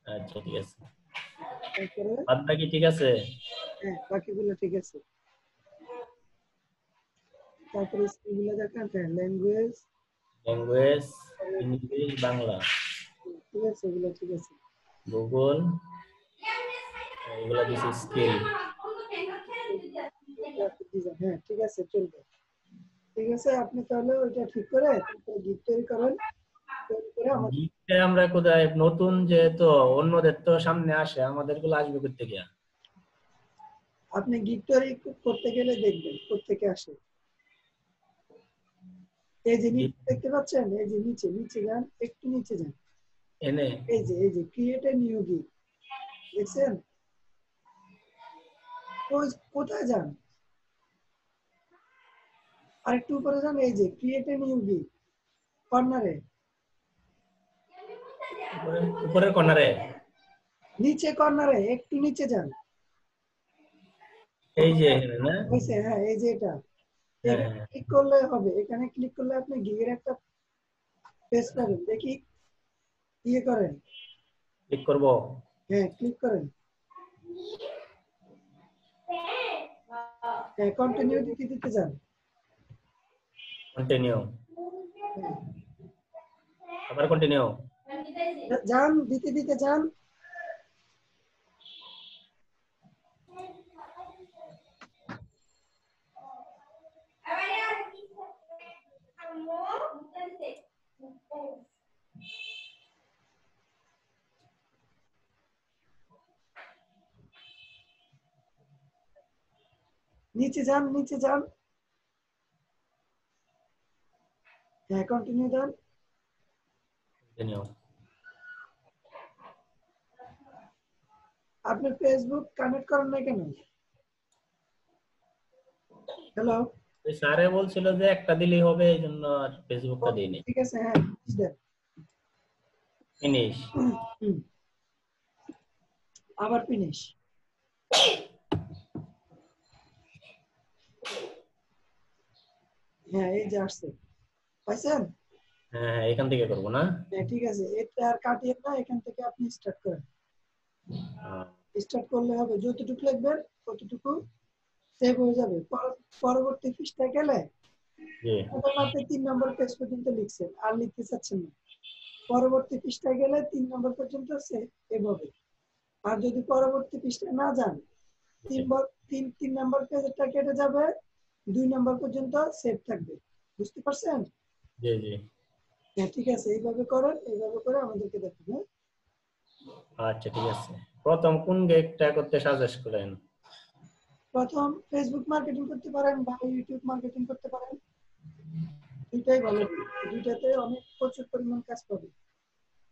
আচ্ছা ঠিক আছে। তারপরে বাদ বাকি ঠিক আছে? হ্যাঁ, বাকিগুলো ঠিক আছে। তারপরে এগুলো দেখেন, হ্যাঁ, ল্যাঙ্গুয়েজ, ইংলিশ, বাংলা, ঠিক আছে, এগুলো ঠিক আছে। গুগল, এগুলা দিছি স্কিল। গ্রাফিক ডিজাইন, হ্যাঁ ঠিক আছে, চলবে। ঠিক আছে, আপনি তাহলে ওইটা ঠিক করে তারপরে গিগ তৈরি করেন। তৈরি করে আমাদের গিগটা আমরা কোথায়, নতুন যেহেতু অন্যদের তো সামনে আসে, আমাদের গুলো আসবে করতে গিয়া। আপনি গিগ তৈরি করতে গেলে দেখবেন কোত্থেকে আসে। এই যে নিচে দেখতে পাচ্ছেন, এই যে নিচে নিচে যান, একটু নিচে যান, এনে এই যে ক্রিয়েট এ নিউ গিগ দেখছেন? ওই কোথায় যান, আরেকটু উপরে যান, এই যে ক্রিয়েট এ নিউ গিগ কর্নারে, উপরের কর্নারে, নিচে কর্নারে একটু নিচে যান। এই যে এখানে না? হয়েছে, হ্যাঁ, এই যে এটা, হ্যাঁ, এখানে ক্লিক করলে হবে। এখানে ক্লিক করলে আপনি গিগের একটা পেজ পাবেন। দেখি, ইয়ে করেন, ক্লিক করব। হ্যাঁ ক্লিক করেন, হ্যাঁ কন্টিনিউ দিতে দিতে যান। কন্টিনিউ, হ্যাঁ, আবার কন্টিনিউ। যান, দিতে দিতে যান। নিচে যান, নিচে যান, হ্যাঁ কন্টিনিউ দেন। কন্টিনিউ। আপনি ফেসবুক কানেক্ট করেন না কেন? হ্যালো, ওই স্যারে বলছিল যে একটা দিলেই হবে, এই জন্য আর ফেসবুকটা দিইনি। ঠিক আছে, হ্যাঁ দেন। ফিনিশ। আবার ফিনিশ। হ্যাঁ, এই যে আসছে, পাইছেন? হ্যাঁ, এখান থেকে করব না? হ্যাঁ ঠিক আছে, এটা আর কাটিয়ে না, এখান থেকে আপনি স্টার্ট করেন। স্টার্ট করলে হবে, যতটুকু লিখবেন ততটুকু সেভ হয়ে যাবে। পরবর্তী পৃষ্ঠায় গেলে এখন আপনি 3 নম্বর পেজ পর্যন্ত লিখছেন, আর লিখতে চাচ্ছেন না। পরবর্তী পৃষ্ঠায় গেলে 3 নম্বর পর্যন্ত সেভ হবে। আর যদি পরবর্তী পৃষ্ঠায় না যান, 3 নম্বর পেজটা কেটে যাবে, 2 নম্বর পর্যন্ত সেভ থাকবে। বুঝতে পারছেন? জি জি। হ্যাঁ ঠিক আছে, এইভাবে করেন, এইভাবে করে আমাদেরকে দেখুন। আচ্ছা ঠিক আছে। প্রথম কোন গেটটা করতে সাজেস্ট করেন? প্রথম ফেসবুক মার্কেটিং করতে পারেন বা ইউটিউব মার্কেটিং করতে পারেন, দুইটাই ভালো। দুইটাতে অনেক প্রচুর পরিমাণ কাজ পাবে,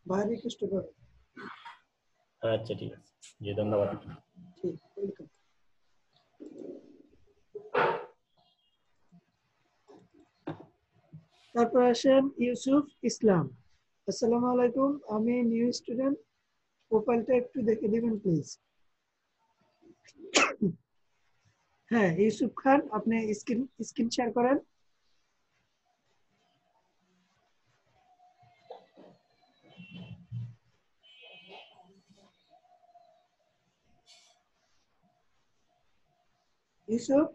ভারী কষ্ট পাবে। আচ্ছা ঠিক আছে, জি ধন্যবাদ। ঠিক, ওয়েলকাম। তারপর আসেন ইউসুফ ইসলাম। আসসালামু আলাইকুম, আমি নিউ স্টুডেন্ট। প্রোফাইলটা একটু দেখে দিবেন প্লিজ। হ্যাঁ ইউসুফ খান, আপনি স্ক্রিন শেয়ার করেন। ইউসুফ,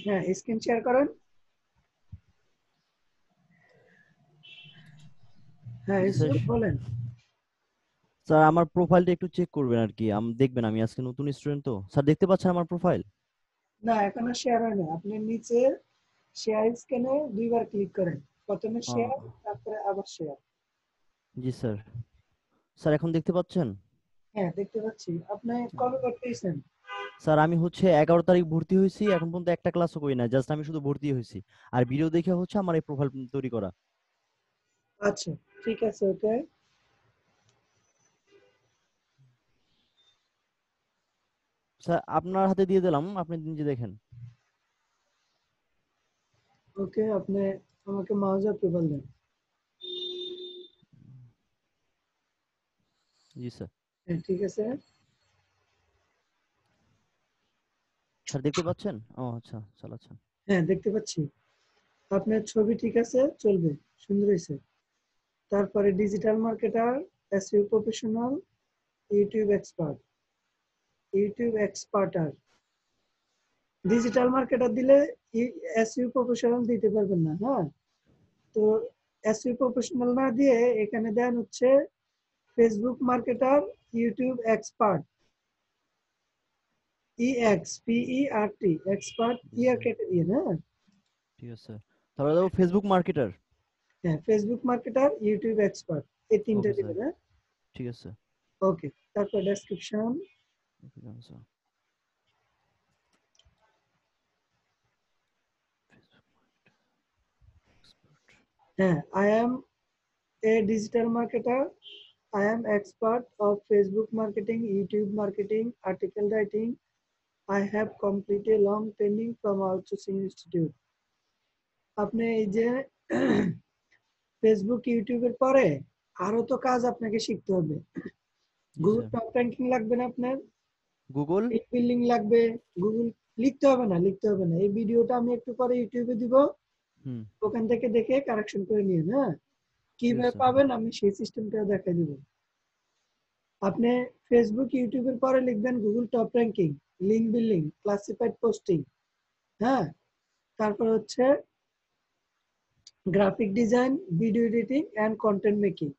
হ্যাঁ স্ক্রিন শেয়ার করেন। হ্যাঁ ইউসুফ বলেন। স্যার আমার প্রোফাইলটা একটু চেক করবেন আর কি, দেখবেন আমি আজকে নতুন স্টুডেন্ট তো। স্যার দেখতে পাচ্ছেন আমার প্রোফাইল? না, এখনো শেয়ার হয় না। আপনি নিচে শেয়ার স্ক্যানে দুইবার ক্লিক করেন, প্রথমে শেয়ার, তারপরে আবার শেয়ার। জি স্যার। স্যার এখন দেখতে পাচ্ছেন? হ্যাঁ দেখতে পাচ্ছি। আপনি কবে করতেছেন? স্যার আমি হচ্ছে 11 তারিখ ভর্তি হয়েছি, এখন পর্যন্ত একটা ক্লাসও করি না, জাস্ট আমি শুধু ভর্তি হয়েছি। আর ভিডিও দেখে হচ্ছে আমার এই প্রোফাইল তৈরি করা। আচ্ছা ঠিক আছে, ওকে। স্যার আপনার হাতে দিয়ে দিলাম, আপনি নিজে দেখেন। ওকে, আপনি আমাকে মাউস অ্যাপ্রুভাল দেন। জি স্যার। হ্যাঁ ঠিক আছে। স্যার দেখতে পাচ্ছেন? ও আচ্ছা, চালাচ্ছেন। হ্যাঁ দেখতে পাচ্ছি। আপনার ছবি ঠিক আছে, চলবে, সুন্দর হয়েছে। তারপরে digital marketer, SEO professional, YouTube expert, YouTube এক্সপার্টার। ডিজিটাল মার্কেটার দিলে এসইও প্রফেশনাল দিতে পারবেন না, হ্যাঁ। তো এসইও প্রফেশনাল না দিয়ে এখানে দেন হচ্ছে Facebook marketer, YouTube expert, EXPERT, expert, ইয়ার কেটে দিয়ে, হ্যাঁ। ঠিক আছে স্যার। তাহলে দেবো ফেসবুক মার্কেটার। হ্যাঁ ফেসবুক মার্কেটার, ইউটিউব এক্সপার্ট, এই তিনটা ওকে স্যার, দিবেন, হ্যাঁ। ঠিক আছে। ওকে, তারপর ডেসক্রিপশন। Okay sir. হ্যাঁ, I am a digital marketer. I am expert of Facebook marketing, YouTube marketing, article writing. I have completed long training from Outsourcing Institute. আপনি এই যে ফেসবুক ইউটিউবের পরে আরো তো কাজ আপনাকে শিখতে হবে। গুগল টপ র্যাঙ্কিং লাগবে না আপনার, গুগল বিল্ডিং লাগবে। গুগল লিখতে হবে না, লিখতে হবে না। এই ভিডিওটা আমি একটু পরে ইউটিউবে দিব, ওখান থেকে দেখে কারেকশন করে নিয়ে, হ্যাঁ। কিভাবে পাবেন আমি সেই সিস্টেমটা দেখাই দিব। আপনি ফেসবুক ইউটিউবের পরে লিখবেন Google top ranking, link building, classified posting, হ্যাঁ। তারপর হচ্ছে graphic design, video editing and content making,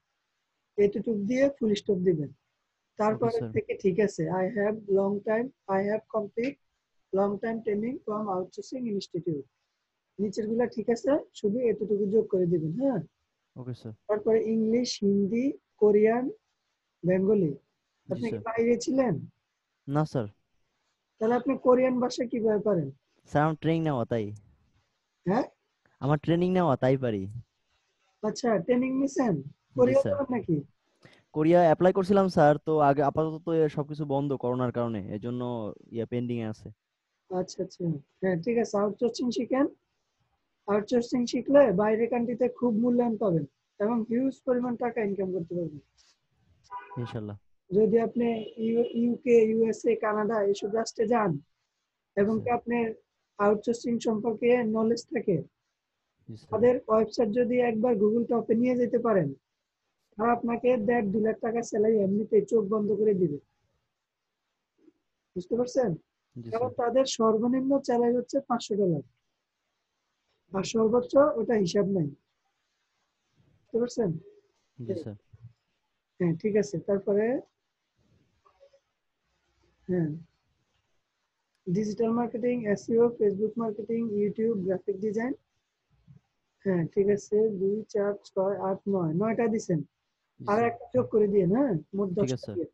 এতটুকু দিয়ে ফুল স্টপ দিবেন। তারপরে থেকে ঠিক আছে, I have complete long time training from outsourcing institute, নিচের গুলা ঠিক আছে, শুধু এতটুকু যোগ করে দিবেন, হ্যাঁ। Okay sir. তারপরে ইংলিশ, হিন্দি, কোরিয়ান, বেঙ্গলি। আপনি কি বাইরে ছিলেন? না স্যার। তাহলে আপনি কোরিয়ান ভাষা কিভাবে পারেন? স্যার আমার ট্রেনিং নেওয়া তাই। হ্যাঁ আমার ট্রেনিং নেওয়া তাই পারি। আচ্ছা, ট্রেনিং নিছেন? কোরিয়া যাবেন নাকি? কোরিয়া অ্যাপ্লাই করছিলাম স্যার, তো আগে আপাতত তো সবকিছু বন্ধ করোনার কারণে, এজন্য পেন্ডিং এ আছে। আচ্ছা আচ্ছা, হ্যাঁ ঠিক আছে, আউটসোর্সিং শিখেন। আউটসোর্সিং শিখলে বাইরের কান্ট্রিতে খুব মূল্যায়ন পাবেন এবং হিউজ পরিমাণ টাকা ইনকাম করতে পারবেন ইনশাআল্লাহ। যদি আপনি ইউকে, ইউএসএ, কানাডা এসব রাষ্ট্রে যান এবং কি আপনার আউটসোর্সিং সম্পর্কে নলেজ থাকে, তাদের ওয়েবসাইট যদি একবার গুগল টপে নিয়ে যেতে পারেন, আর আপনাকে 1.5-2 লাখ টাকা স্যালারি এমনিতে চোখ বন্ধ করে দিবে। বুঝতে পারছেন? কারণ তাদের সর্বনিম্ন স্যালারি হচ্ছে $500 আর সর্বোচ্চ ওটা হিসাব নাই। বুঝতে পারছেন? হ্যাঁ ঠিক আছে। তারপরে হ্যাঁ, digital marketing, SEO, Facebook marketing, YouTube, graphic design. হ্যাঁ ঠিক আছে, 2, 4, 6, 8, 9, 9টা দিছেন। আর একটা যোগ করে দিয়ে, হ্যাঁ, মোট 10টা দিয়ে।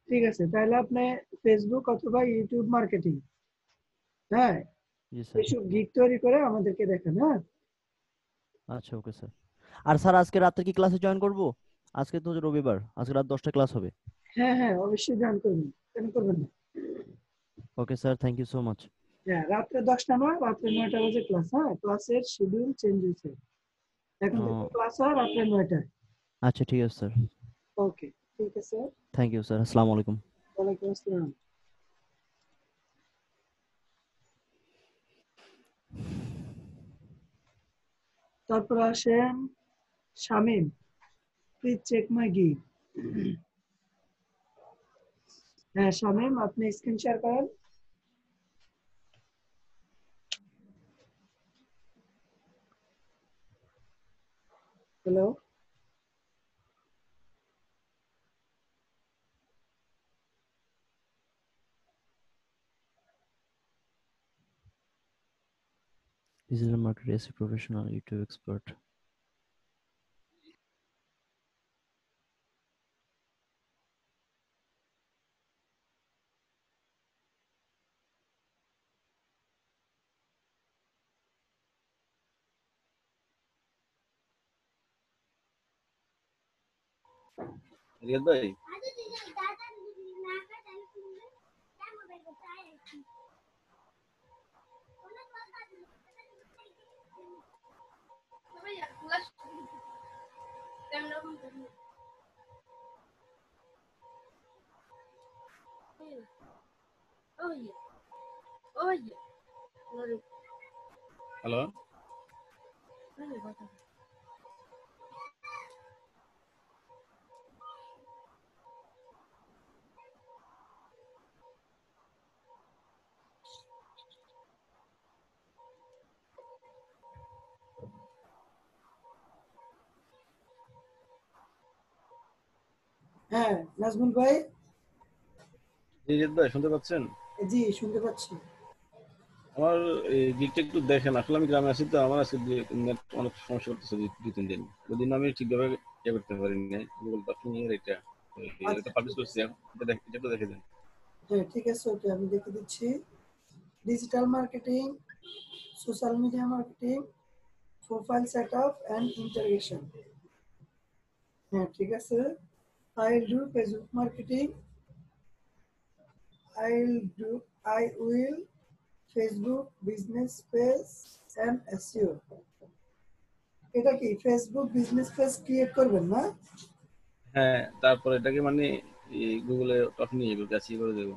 ঠিক আছে, তাহলে আপনি ফেসবুক অথবা ইউটিউব মার্কেটিং, হ্যাঁ, এসব গিগ তৈরি করে আমাদেরকে দেখান, হ্যাঁ। আচ্ছা ওকে স্যার। আর স্যার আজকে রাতে কি ক্লাসে জয়েন করব? আজকে তো রবিবার, আজকে রাত 10টা ক্লাস হবে। হ্যাঁ হ্যাঁ অবশ্যই জয়েন করবেন, কেন করবেন না। Okay sir, thank you so much. হ্যাঁ, রাত্রে 10টা নয়, রাত্রে 9টা বাজে ক্লাস। হ্যাঁ, ক্লাসের শিডিউল চেঞ্জ হয়েছে, এখন থেকে ক্লাস হয় রাত্রে 9টায়। আচ্ছা ঠিক আছে স্যার। ওকে ঠিক আছে, থ্যাংক ইউ স্যার, আসসালামু আলাইকুম। ওয়ালাইকুম আসসালাম। তারপর আসেন Shamim, please check my gig. হ্যাঁ শামিম, আপনি স্ক্রিন শেয়ার করেন। Hello, Digital market as a professional YouTube expert. Riyad ভাই Oh yeah. হ্যালো হ্যাঁ নাজমুল ভাই, জি রিয়াদ ভাই শুনতে পাচ্ছেন? জি শুনতে পাচ্ছি। আমার এই দিকটা একটু দেখেন, আসলে আমি গ্রামে আছি তো, আমার আজকে নেট অনেক সমস্যা করতেছে 2-3 দিন। ওই দিন আমি ঠিকভাবে ইয়ে করতে পারিনি গুগল ডকুমেন্ট নিয়ে এটা এটা পাবলিশ করছি, এটা একটু দেখে দেন। হ্যাঁ ঠিক আছে, ওকে আমি দেখে দিচ্ছি। Digital marketing, social media marketing, profile setup and integration. হ্যাঁ ঠিক আছে। I will do Facebook marketing. I will Facebook business page and SEO. এটা কি ফেসবুক বিজনেস পেজ ক্রিয়েট করবেন না? হ্যাঁ, তারপর এটাকে মানে গুগলে টপ নিয়ে যাবো, কাছে করে দেবো।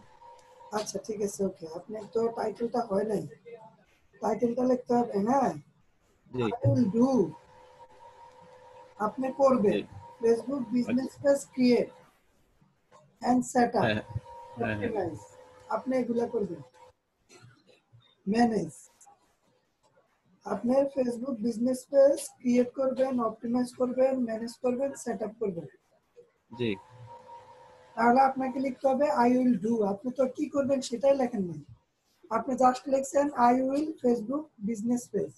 আচ্ছা ঠিক আছে, ওকে। আপনার তো টাইটেলটা হয় নাই, টাইটেলটা লিখতে হবে। হ্যাঁ, জি I will do, আপনি করবেন Facebook business page create and set up, হ্যাঁ হ্যাঁ হ্যাঁ অপটিমাইজ, আপনি এগুলা করবেন। ম্যানেজ, আপনার ফেসবুক বিজনেস পেজ ক্রিয়েট করবেন, অপটিমাইজ করবেন, ম্যানেজ করবেন, সেট আপ করবেন। জি তাহলে আপনাকে লিখতে হবে আই উইল ডু। আপনি তো কি করবেন সেটাই লেখেন নাই, আপনি জাস্ট লিখছেন I will Facebook business page.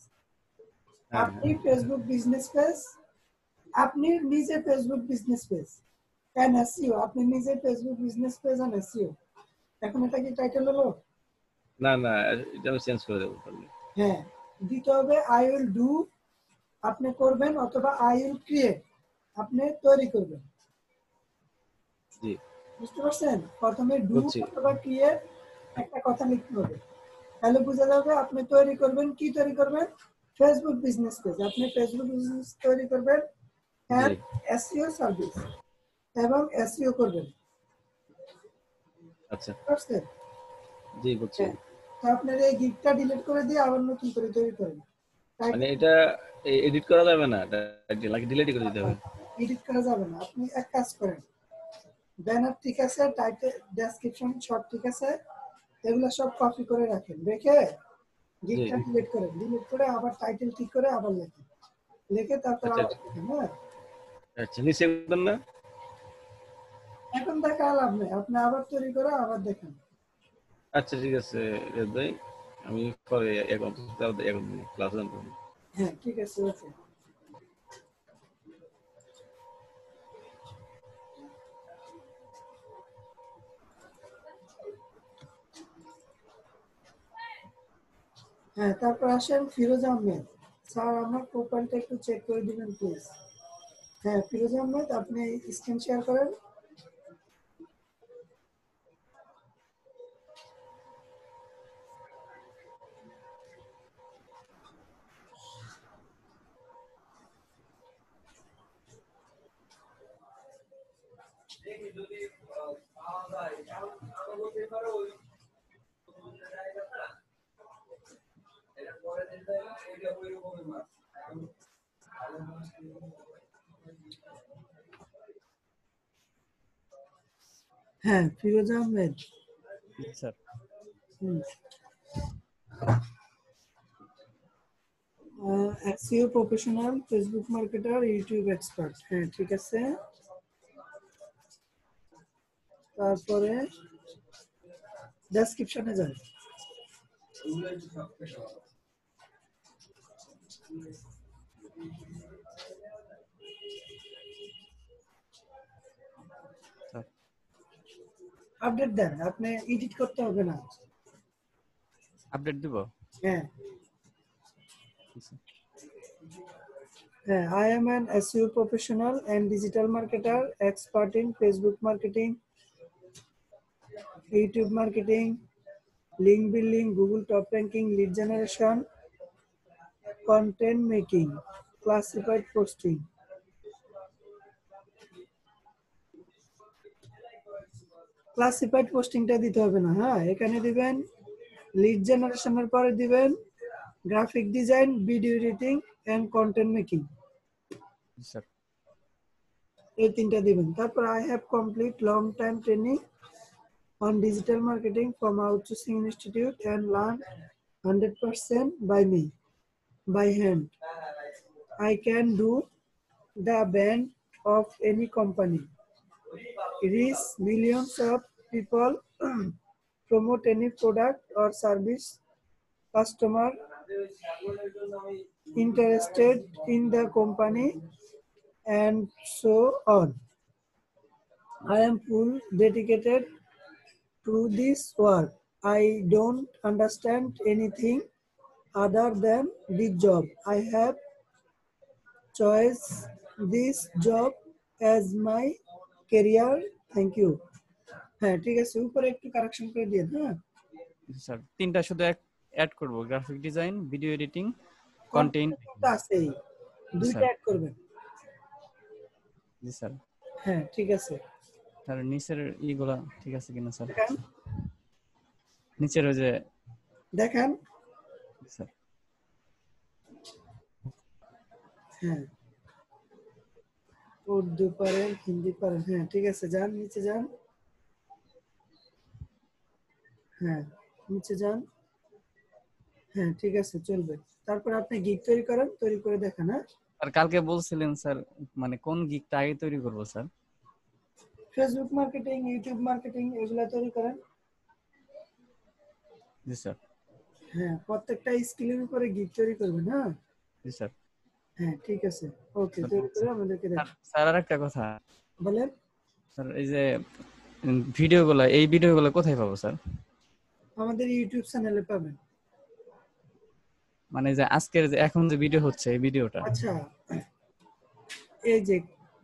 হ্যাঁ আপনি ফেসবুক বিজনেস পেজ, আপনি নিজে Facebook business page and SEO, আপনি নিজে Facebook business page and SEO. এখন এটা কি টাইটেল হলো? না না, এটা আমি চেঞ্জ করে দেবো তাহলে। হ্যাঁ, দিতে হবে আই উইল ডু, আপনি করবেন, অথবা আই উইল ক্রিয়েট, আপনি তৈরি করবেন। জি বুঝতে পারছেন? প্রথমে ডু বুঝছি। অথবা ক্রিয়েট একটা কথা লিখতে হবে, তাহলে বোঝা যাবে আপনি তৈরি করবেন। কি তৈরি করবেন? Facebook business page. আপনি ফেসবুক বিজনেস তৈরি করবেন এন্ড এসইও সার্ভিস, এবং এসইও করবেন। আচ্ছা বুঝছেন? জি বুঝছি। তো আপনার এই গিগটা ডিলিট করে দিয়ে আবার নতুন করে তৈরি করেন। মানে এটা এডিট করা যাবে না, নাকি ডিলিট করে দিতে হবে? এডিট করা যাবে না। আপনি এক কাজ করেন, ব্যানার ঠিক আছে, টাইটেল, ডেসক্রিপশন সব ঠিক আছে, এগুলো সব কপি করে রাখেন, রেখে গিগটা ডিলিট করেন, ডিলিট করে আবার টাইটেল ঠিক করে আবার লেখেন, লিখে তারপর আচ্ছা আবার লিখেন। হ্যাঁ, আচ্ছা নিচে একদম না। এখন দেখা লাভ নেই, আপনি আবার তৈরি করে আবার দেখেন। আচ্ছা ঠিক আছে রিয়াদ ভাই, আমি পরে এখন ক্লাস জানবো। হ্যাঁ ঠিক আছে, ওকে। হ্যাঁ, তারপর আসেন ফিরোজ আহমেদ স্যার, আমার প্রোফাইলটা একটু চেক করে দিবেন প্লিজ। হ্যাঁ ফিরোজ আহমেদ, আপনি স্ক্রিন শেয়ার করেন। হ্যাঁ Firoz Ahmed sir. SEO professional, Facebook marketer, YouTube expert. হ্যাঁ ঠিক আছে। তারপরে ডেসক্রিপশনে যান। আপডেট দেন, আপনি এডিট করতে হবে না। আপডেট দিব? হ্যাঁ I am an SEO professional and digital marketer, expert in Facebook marketing, YouTube marketing, link building, Google top ranking, lead generation, content making, classified posting. Classified পোস্টিংটা দিতে হবে না। হ্যাঁ, এখানে দিবেন লিড জেনারেশনের পরে দিবেন graphic design, video editing and content making. Sir এই তিনটা দিবেন। তারপর I have complete long time training on digital marketing from Outsourcing Institute and learn 100% by me, by hand. I can do the band of any company, reach millions of people, promote any product or service, customer interested in the company, and so on. I am full dedicated to this work. I don't understand anything other than this job. I have choice this job as my career. Thank you. হ্যাঁ ঠিক আছে, উপরে একটু কারেকশন করে দিয়ে। হ্যাঁ স্যার তিনটা শুধু অ্যাড করব, graphic design, video editing, content আছেই, দুইটা অ্যাড করবেন। জি স্যার। হ্যাঁ ঠিক আছে স্যার নিচের ইগুলা ঠিক আছে কিনা স্যার? নিচের ওই যে দেখেন। স্যার হ্যাঁ উর্দু পারেন, হিন্দি পারেন। হ্যাঁ ঠিক আছে, যান নিচে যান। হ্যাঁ নিচে যান। হ্যাঁ ঠিক আছে চলবে। তারপর আপনি গিগ তৈরি করেন, তৈরি করে দেখান। হ্যাঁ স্যার কালকে বলছিলেন স্যার, মানে কোন গিগটা আগে তৈরি করব sir? Facebook marketing, YouTube marketing এগুলা তৈরি করেন। জি স্যার। হ্যাঁ প্রত্যেকটা স্কিলের উপরে গিগ তৈরি করবেন। হ্যাঁ জি স্যার। হ্যাঁ ঠিক আছে ওকে, তৈরি করে আমাদেরকে দেন। স্যার আরেকটা কথা বলেন। স্যার এই যে ভিডিওগুলো, এই ভিডিওগুলো কোথায় পাবো স্যার? আমাদের ইউটিউব চ্যানেলে পাবেন। মানে যে আজকের যে এখন যে ভিডিও হচ্ছে এই ভিডিওটা? আচ্ছা এই যে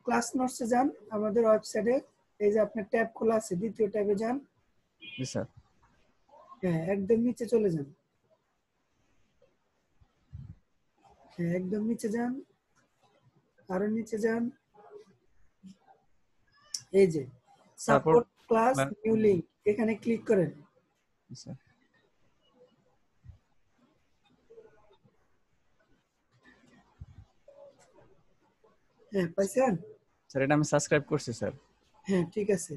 ক্লাস নোটসে যান আমাদের ওয়েবসাইটে, এই যে আপনার ট্যাব খোলা আছে, দ্বিতীয় ট্যাবে যান। জি স্যার। হ্যাঁ একদম নিচে চলে যান। হ্যাঁ একদম নিচে যান, আরো নিচে যান। এই যে সাপোর্ট ক্লাস নিউ লিংক, এখানে ক্লিক করেন। স্যার হ্যাঁ পাইছেন? স্যার এটা আমি সাবস্ক্রাইব করছি স্যার। হ্যাঁ ঠিক আছে,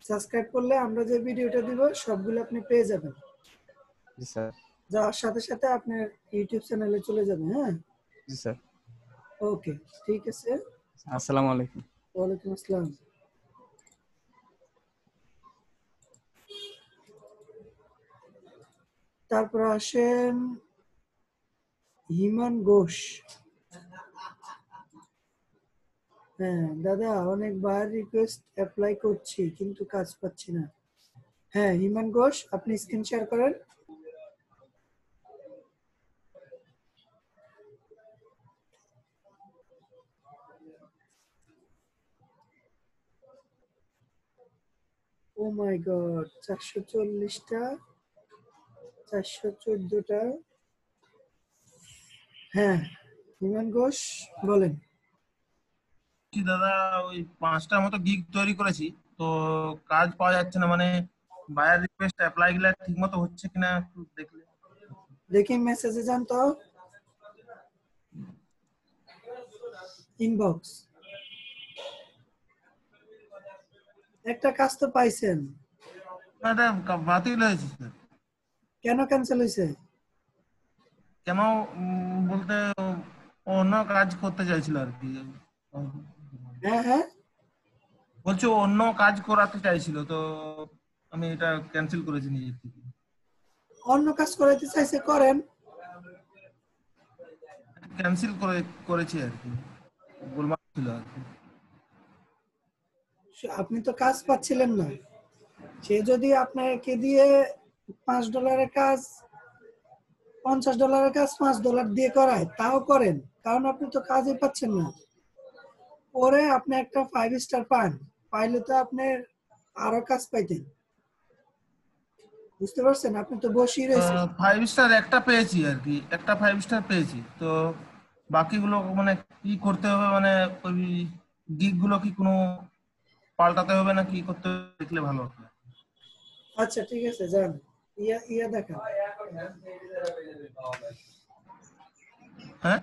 সাবস্ক্রাইব করলে আমরা যে ভিডিওটা দিব সবগুলো আপনি পেয়ে যাবেন। জি স্যার। যাওয়ার সাথে সাথে আপনার ইউটিউব চ্যানেলে চলে যাবে। হ্যাঁ জি স্যার। ওকে ঠিক আছে। আসসালামু আলাইকুম। ওয়ালাইকুম আসসালাম। তারপর আসেন হিমান ঘোষ। হ্যাঁ দাদা অনেকবার রিকোয়েস্ট অ্যাপ্লাই করছি কিন্তু কাজ পাচ্ছি না। হ্যাঁ হিমান ঘোষ, আপনি স্ক্রিন শেয়ার করেন। ও মাই গড, 440টা 414টা। হ্যাঁ হিমান ঘোষ বলেন। দাদা ওই 5টার মতো গিগ তৈরি করেছি, তো কাজ পাওয়া যাচ্ছে না, মানে বায়ার রিকোয়েস্ট অ্যাপ্লাই গুলা ঠিকমতো হচ্ছে কিনা একটু দেখলে। দেখি মেসেজে যান তো, ইনবক্স। একটা কাজ তো পাইছেন। এটা বাতিল হয়েছে স্যার। কেন ক্যান্সেল হয়েছে? কেন বলতে অন্য কাজ করতে চাইছিল আর কি। হ্যাঁ হ্যাঁ বলছো অন্য কাজ করাতে চাইছিল, তো আমি এটা ক্যান্সেল করেছি নিজে থেকে। অন্য কাজ করাইতে চাইছে, করেন। ক্যান্সেল করেছি আর কি, গোলমাল ছিল আর কি। আপনি তো কাজ পাচ্ছিলেন না। সে যদি আপনাকে দিয়ে $5 কাজ, $50 কাজ $5 দিয়ে করায়, তাও করেন, কারণ আপনি তো কাজই পাচ্ছেন না। পরে আপনি একটা 5 স্টার পান, পাইলে তো আপনি আরো কাজ পাইতেন। বুঝতে পারছেন? আপনি তো বসেই রয়েছেন। 5 স্টার একটা পেয়েছি আর কি, একটা 5 স্টার পেয়েছি, তো বাকিগুলো মানে কি করতে হবে, মানে ওই গিগ গুলো কি কোনো পাল্টাতে হবে না কি করতে হবে দেখলে ভালো হবে। আচ্ছা ঠিক আছে যান। ইয়া দেখান। হ্যাঁ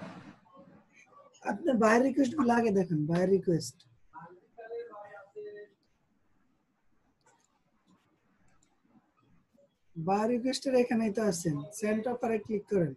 আপনার বাইরের রিকোয়েস্ট গুলো আগে দেখেন, বাইরের রিকোয়েস্ট। বাইরের রিকোয়েস্টের এখানেই তো আছেন, সেন্ড অফারে ক্লিক করেন।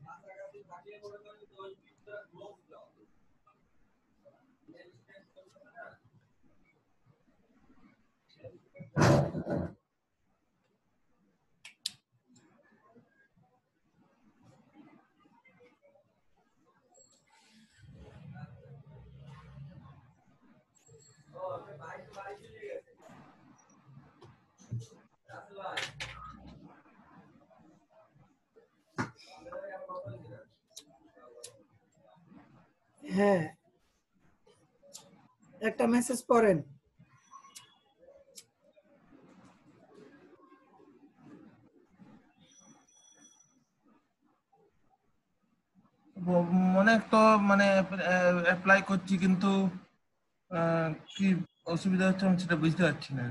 হ্যাঁ, একটা মেসেজ পড়েন। অনেক তো মানে অ্যাপ্লাই করছি, কিন্তু কি অসুবিধা হচ্ছে আমি সেটা বুঝতে পারছি না।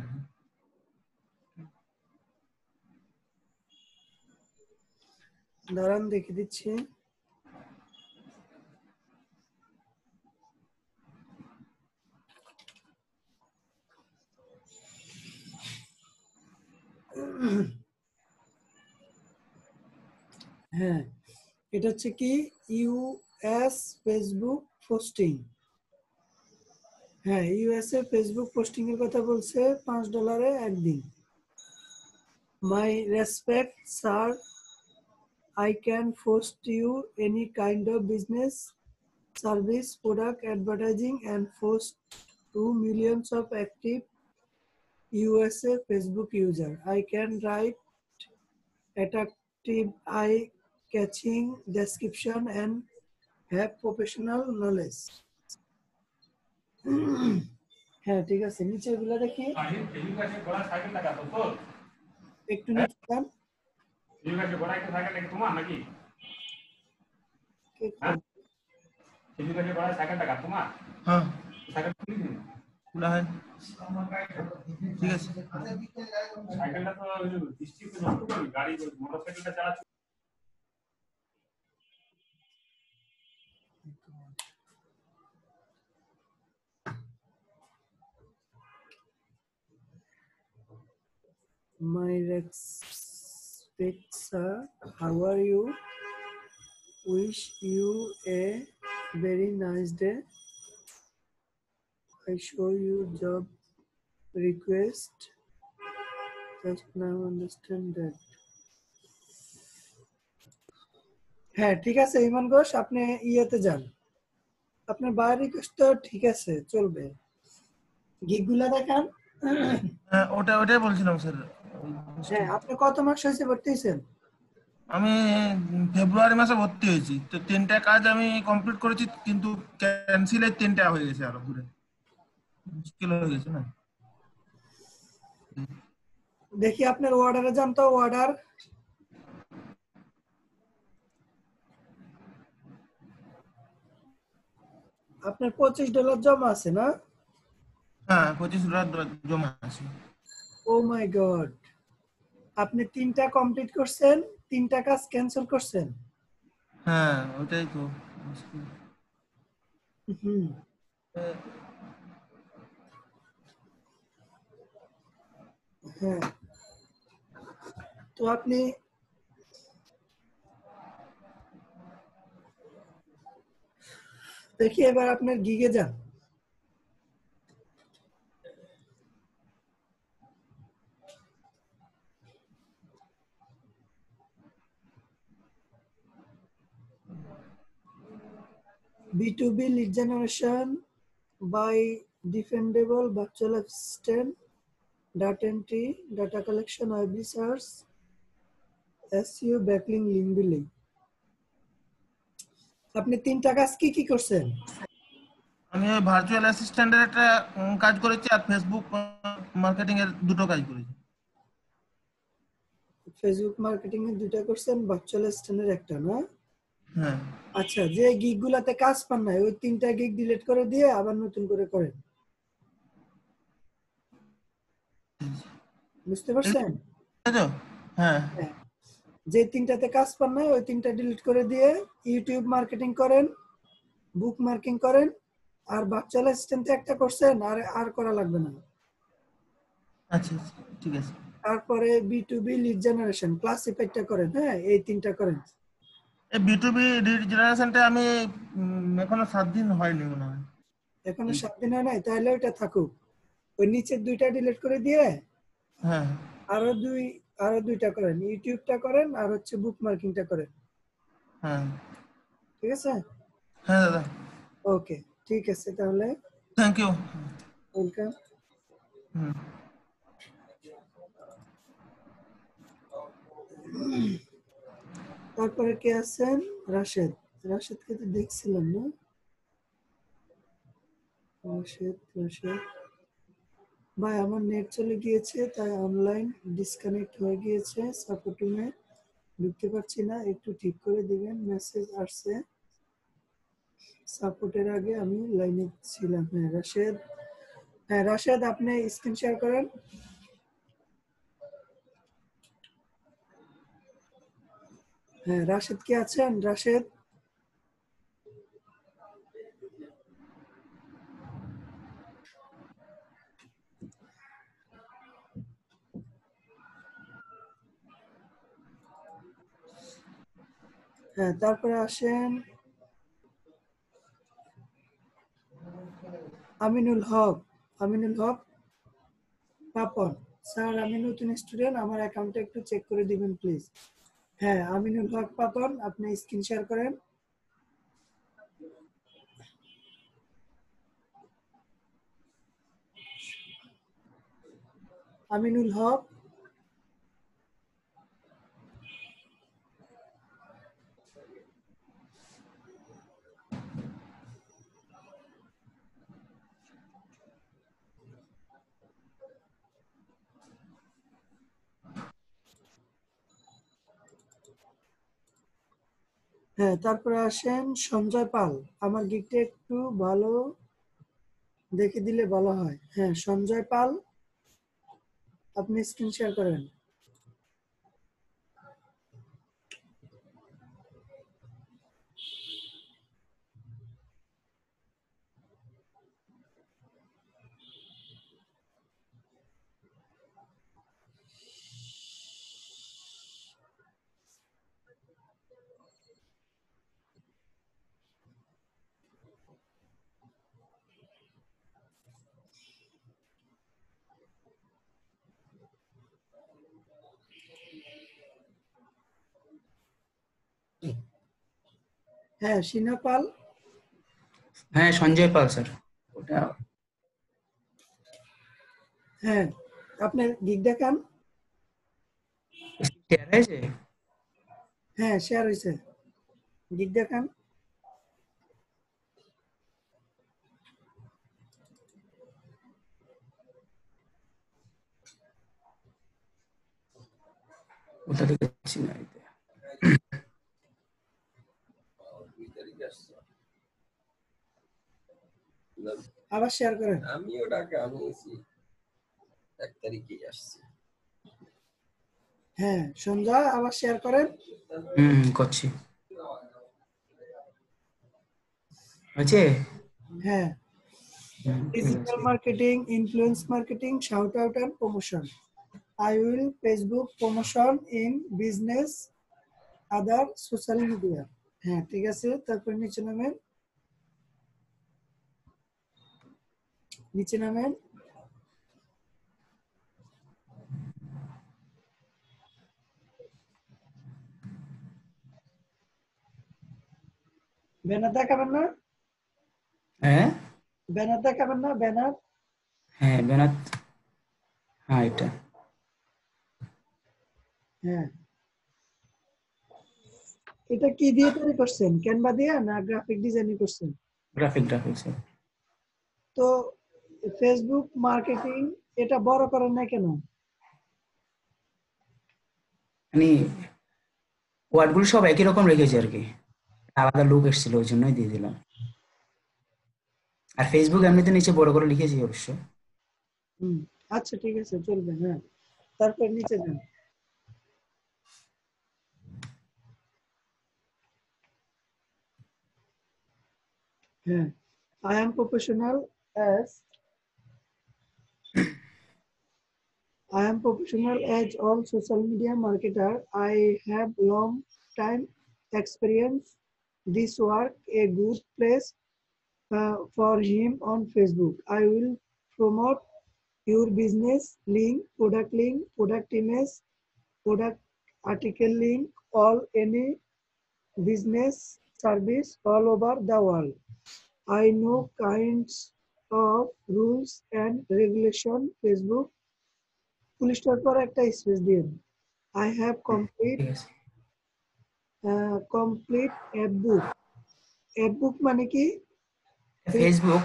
দাঁড়ান দেখে দিচ্ছি। হ্যাঁ, এটা হচ্ছে কি ইউএস ফেসবুক পোস্টিং। হ্যাঁ, ইউএসএ ফেসবুক পোস্টিং এর কথা বলছে, $5 একদিন। মাই respect sir, I can post you any kind of business, service, product, advertising, and post to millions of active USA Facebook user. I can write attractive, eye-catching description and have professional knowledge. হ্যাঁ ঠিক আছে, নিচের গুলো দেখি একটু নিচে যান। ঠিক আছে। My respect sir, how are you? Wish you a very nice day. I show you job request. Just now understand that. হ্যাঁ ঠিক আছে ইমান ঘোষ, আপনি ইয়েতে যান। আপনার বাইরের রিকোয়েস্ট তো ঠিক আছে, চলবে। গিগগুলা দেখান। ওটাই বলছিলাম স্যার। হ্যাঁ, আপনি কত মাস হয়েছে ভর্তি হয়েছেন? আমি ফেব্রুয়ারি মাসে ভর্তি হয়েছি, তো 3টা কাজ আমি কমপ্লিট করেছি, কিন্তু ক্যান্সেলের 3টা হয়ে গেছে, আরো ঘুরে মুশকিল হয়ে গেছে না। দেখি আপনার অর্ডারে যান তো, অর্ডার। আপনার $25 জমা আছে না? হ্যাঁ, $25 জমা আছে। ও মাই গড, আপনি 3টা কমপ্লিট করছেন, 3টা কাজ ক্যান্সেল করছেন। হ্যাঁ ওটাই তো মুশকিল। হ্যাঁ, তো আপনি দেখি এবার আপনার গিগে যান। B2B lead generation by defendable virtual assistant, data entry, data collection, web research, SEO, backlink, link building. আপনি 3টা কাজ কি কি করছেন? আমি ভার্চুয়াল অ্যাসিস্ট্যান্টের একটা কাজ করেছি, আর ফেসবুক মার্কেটিং এর 2টো কাজ করেছি। ফেসবুক মার্কেটিং এর 2টা করছেন, ভার্চুয়াল অ্যাসিস্ট্যান্টের একটা না? হ্যাঁ। আচ্ছা, যে গিগ গুলাতে কাজ পান নাই ওই 3টা গিগ ডিলিট করে দিয়ে আবার নতুন করে করেন। বুঝতে পারছেন? হ্যাঁ। যে তিনটাতে কাজ পান না ওই তিনটা ডিলিট করে দিয়ে ইউটিউব মার্কেটিং করেন, বুক মার্কিং করেন, আর ভার্চুয়াল অ্যাসিস্ট্যান্টে একটা করছেন, আর করা লাগবে না। আচ্ছা আচ্ছা, ঠিক আছে। তারপরে B2B লিড জেনারেশন ক্লাসিফাইডটা করেন। হ্যাঁ, এই তিনটা করেন। এই B2B লিড জেনারেশনটা আমি এখনো 7 দিন হয়নি মনে হয়। এখনো 7 দিন হয় নাই, তাহলে ওইটা থাকুক। ওই নিচের দুইটা ডিলিট করে দিয়ে হ্যাঁ আরো দুইটা করেন, ইউটিউবটা করেন আর হচ্ছে বুক মার্কিংটা করেন। হ্যাঁ ঠিক আছে? হ্যাঁ দাদা। ওকে, ঠিক আছে তাহলে। Thank you. ওয়েলকাম। তারপরে কে আছেন? রাশেদ। রাশেদকে তো দেখছিলাম না। রাশেদ ভাই, আমার নেট চলে গিয়েছে তাই অনলাইন ডিসকানেক্ট হয়ে গিয়েছে, সাপোর্ট রুমে ঢুকতে পারছি না, একটু ঠিক করে দিবেন। মেসেজ আসছে সাপোর্টের আগে আমি লাইনে ছিলাম। হ্যাঁ রাশেদ, আপনি স্ক্রিন শেয়ার করেন। হ্যাঁ রাশেদ কে আছেন? রাশেদ হ্যাঁ, তারপরে আসেন আমিনুল হক পাপন। স্যার, আমি নতুন স্টুডেন্ট, আমার অ্যাকাউন্টে একটু চেক করে দিবেন প্লিজ। হ্যাঁ, আমিনুল হক পাপন, আপনি স্ক্রিন শেয়ার করেন। আমিনুল হক। হ্যাঁ, তারপরে আসেন সঞ্জয় পাল। আমার গিকটা একটু ভালো দেখে দিলে ভালো হয়। হ্যাঁ সঞ্জয় পাল, আপনি স্ক্রিন শেয়ার করেন। হ্যাঁ সিনা পাল। হ্যাঁ সঞ্জয় পাল স্যার। ওটা হ্যাঁ, আপনার গিক দেখান। শেয়ার হয়েছে? হ্যাঁ শেয়ার হয়েছে, গিক দেখান। ওটা দেখছি না। আবার শেয়ার করেন। আমি ওটাকে আনিয়েছি 1 তারিখে আসছে। হ্যাঁ সঞ্জয়, আবার শেয়ার করেন। করছি। আছে? হ্যাঁ, digital marketing, influence marketing, shout out and promotion. I will Facebook promotion in business other social media. হ্যাঁ ঠিক আছে, তারপর নিচে নামেন। ব্যানার দেখাবেন না? হ্যাঁ ব্যানার দেখাবেন না? ব্যানার। হ্যাঁ ব্যানার। হ্যাঁ এটা। হ্যাঁ, এটা কি দিয়ে তৈরি করছেন? ক্যানভা দিয়ে না গ্রাফিক ডিজাইনিং করছেন? Graphic sir. তো ফেসবুক মার্কেটিং এটা বড় করেন না কেন? মানে ওয়ার্ডগুলো সব একই রকম রেখেছি আর কি, আলাদা লুক এসেছিল ওই জন্যই দিয়ে দিলাম। আর ফেসবুক এমনিতে নিচে বড় করে লিখেছি অবশ্য। আচ্ছা ঠিক আছে, চলবে। হ্যাঁ, তারপর নিচে যান। Yeah. I am professional as all social media marketer. I have long time experience. This work a good place for him on Facebook. I will promote your business link, product image, product article link, all any business service all over the world. I know kinds of rules and regulation. Facebook পুলিশটার পর একটা স্পেস দিন। I have complete app book. App book মানে কি? ফেসবুক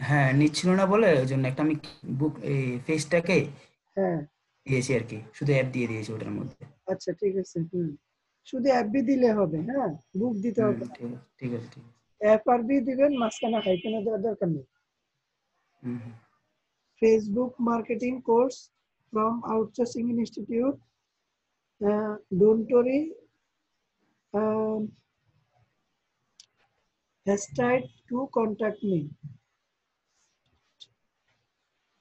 হ্যাঁ নিচ্ছিল না বলে ওই জন্য একটা আমি বুক এই ফেসটাকে হ্যাঁ দিয়েছি আর কি, শুধু অ্যাপ দিয়ে দিয়েছি ওটার মধ্যে। আচ্ছা ঠিক আছে, শুধু অ্যাপ বি দিলে হবে, হ্যাঁ বুক দিতে হবে না। ঠিক আছে ঠিক আছে ঠিক আছে। অ্যাপ আর বি দিবেন, মাঝখানে হাইফেন দেওয়ার দরকার নেই। Facebook marketing course from Outsourcing Institute. Don't worry. Has tried to contact me.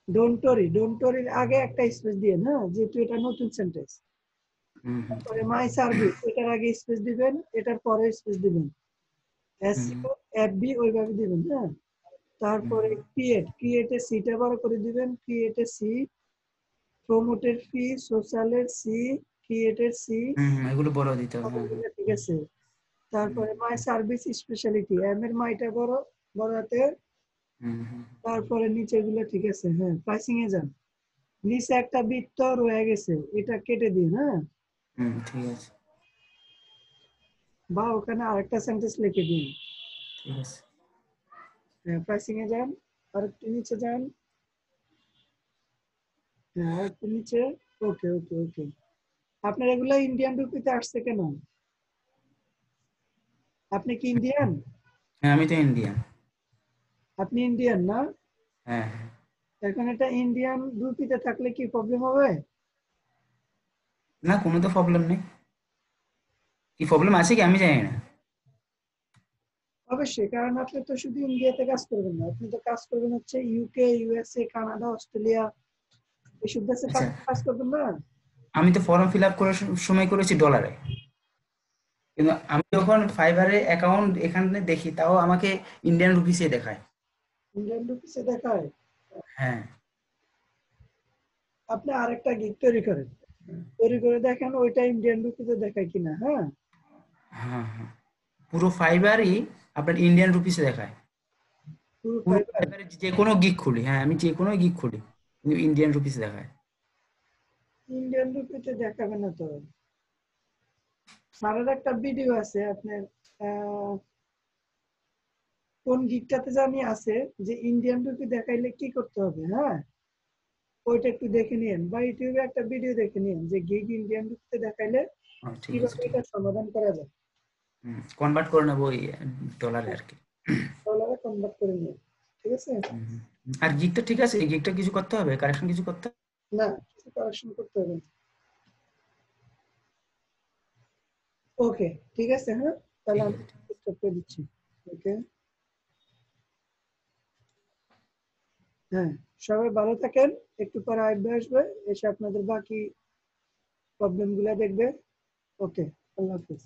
Don't worry আগে একটা স্পেস দিয়ে না, যেহেতু এটা নতুন সেন্টেন্স। তারপরে মাই সার্ভিস এটার আগে স্পেস দিবেন, এটার পরে স্পেস দিবেন। এসইও এফবি ওইভাবে দিবেন, হ্যাঁ। তারপরে ক্রিয়েটে সিটা বড় করে দিবেন, ক্রিয়েটে সি, প্রমোটের ফি, সোশ্যালের সি, ক্রিয়েটের সি, এগুলো বড় দিতে হবে। ঠিক আছে। তারপরে মাই সার্ভিস স্পেশালিটি, এম এর মাইটা বড় হাতে, তারপরে নিচে গুলো ঠিক আছে। হ্যাঁ প্রাইসিং এ যান, নিচে একটা বৃত্ত রয়ে গেছে, এটা কেটে দিন। হ্যাঁ ঠিক আছে। বা ওখানে আরেকটা সেন্টেন্স লিখে দিন। ঠিক আছে। হ্যাঁ প্রাইসিং এ যান, আরেকটু নিচে যান, হ্যাঁ আরেকটু নিচে। ওকে ওকে ওকে। আপনার এগুলা ইন্ডিয়ান রুপিতে আসছে কেন? আপনি কি ইন্ডিয়ান? হ্যাঁ আমি তো ইন্ডিয়ান। আপনি ইন্ডিয়ান না? হ্যাঁ। এখন এটা ইন্ডিয়ান রুপিতে থাকলে কি প্রবলেম হবে? না কোনো তো প্রবলেম নেই। কি প্রবলেম আছে কি আমি জানি না। অবশ্যই, কারণ আপনি তো শুধু ইন্ডিয়াতে কাজ করবেন না, আপনি তো কাজ করবেন হচ্ছে ইউকে, ইউএসএ, কানাডা, অস্ট্রেলিয়া, এইসব দেশে কাজ করবেন না? আমি তো ফর্ম ফিল আপ করার সময় করেছি ডলারে, কিন্তু আমি যখন ফাইবারে অ্যাকাউন্ট এখানে দেখি তাও আমাকে ইন্ডিয়ান রুপিসে দেখায়। ইন্ডিয়ান রুপিসে দেখায়? হ্যাঁ। আপনি আরেকটা গিগ তৈরি করে দেখেন ওইটা ইন্ডিয়ান রুপিতে দেখায় কিনা। হ্যাঁ হ্যাঁ হ্যাঁ পুরো ফাইবারই আপনার ইন্ডিয়ান রুপিসে দেখায়। পুরো ফাইবারে যে কোনো গিগ খুলি, হ্যাঁ আমি যে কোনো গিগ খুলি কিন্তু ইন্ডিয়ান রুপিসে দেখায়। ইন্ডিয়ান রুপিতে দেখাবে না তো। স্যারের একটা ভিডিও আছে আপনার কোন গিগটাতে জানি আছে যে ইন্ডিয়ান রুপি দেখাইলে কি করতে হবে। হ্যাঁ ওইটা একটু দেখে নিন, বা ইউটিউবে একটা ভিডিও দেখে নিন যে গিগ ইন্ডিয়ান রুপিতে দেখাইলে কিভাবে এটা সমাধান করা যায়। কনভার্ট করে নেবো ওই ডলারে আর কি। ডলারে কনভার্ট করে নিন, ঠিক আছে। আর গিগটা ঠিক আছে, এই গিগটা কিছু করতে হবে, কারেকশন কিছু করতে হবে না, কিছু কারেকশন করতে হবে। ওকে ঠিক আছে। হ্যাঁ তাহলে আমি স্টপ করে দিচ্ছি। ওকে হ্যাঁ সবাই ভালো থাকেন, একটু পরে আইবে আসবে, এসে আপনাদের বাকি প্রবলেম গুলা দেখবে। ওকে আল্লাহ হাফেজ।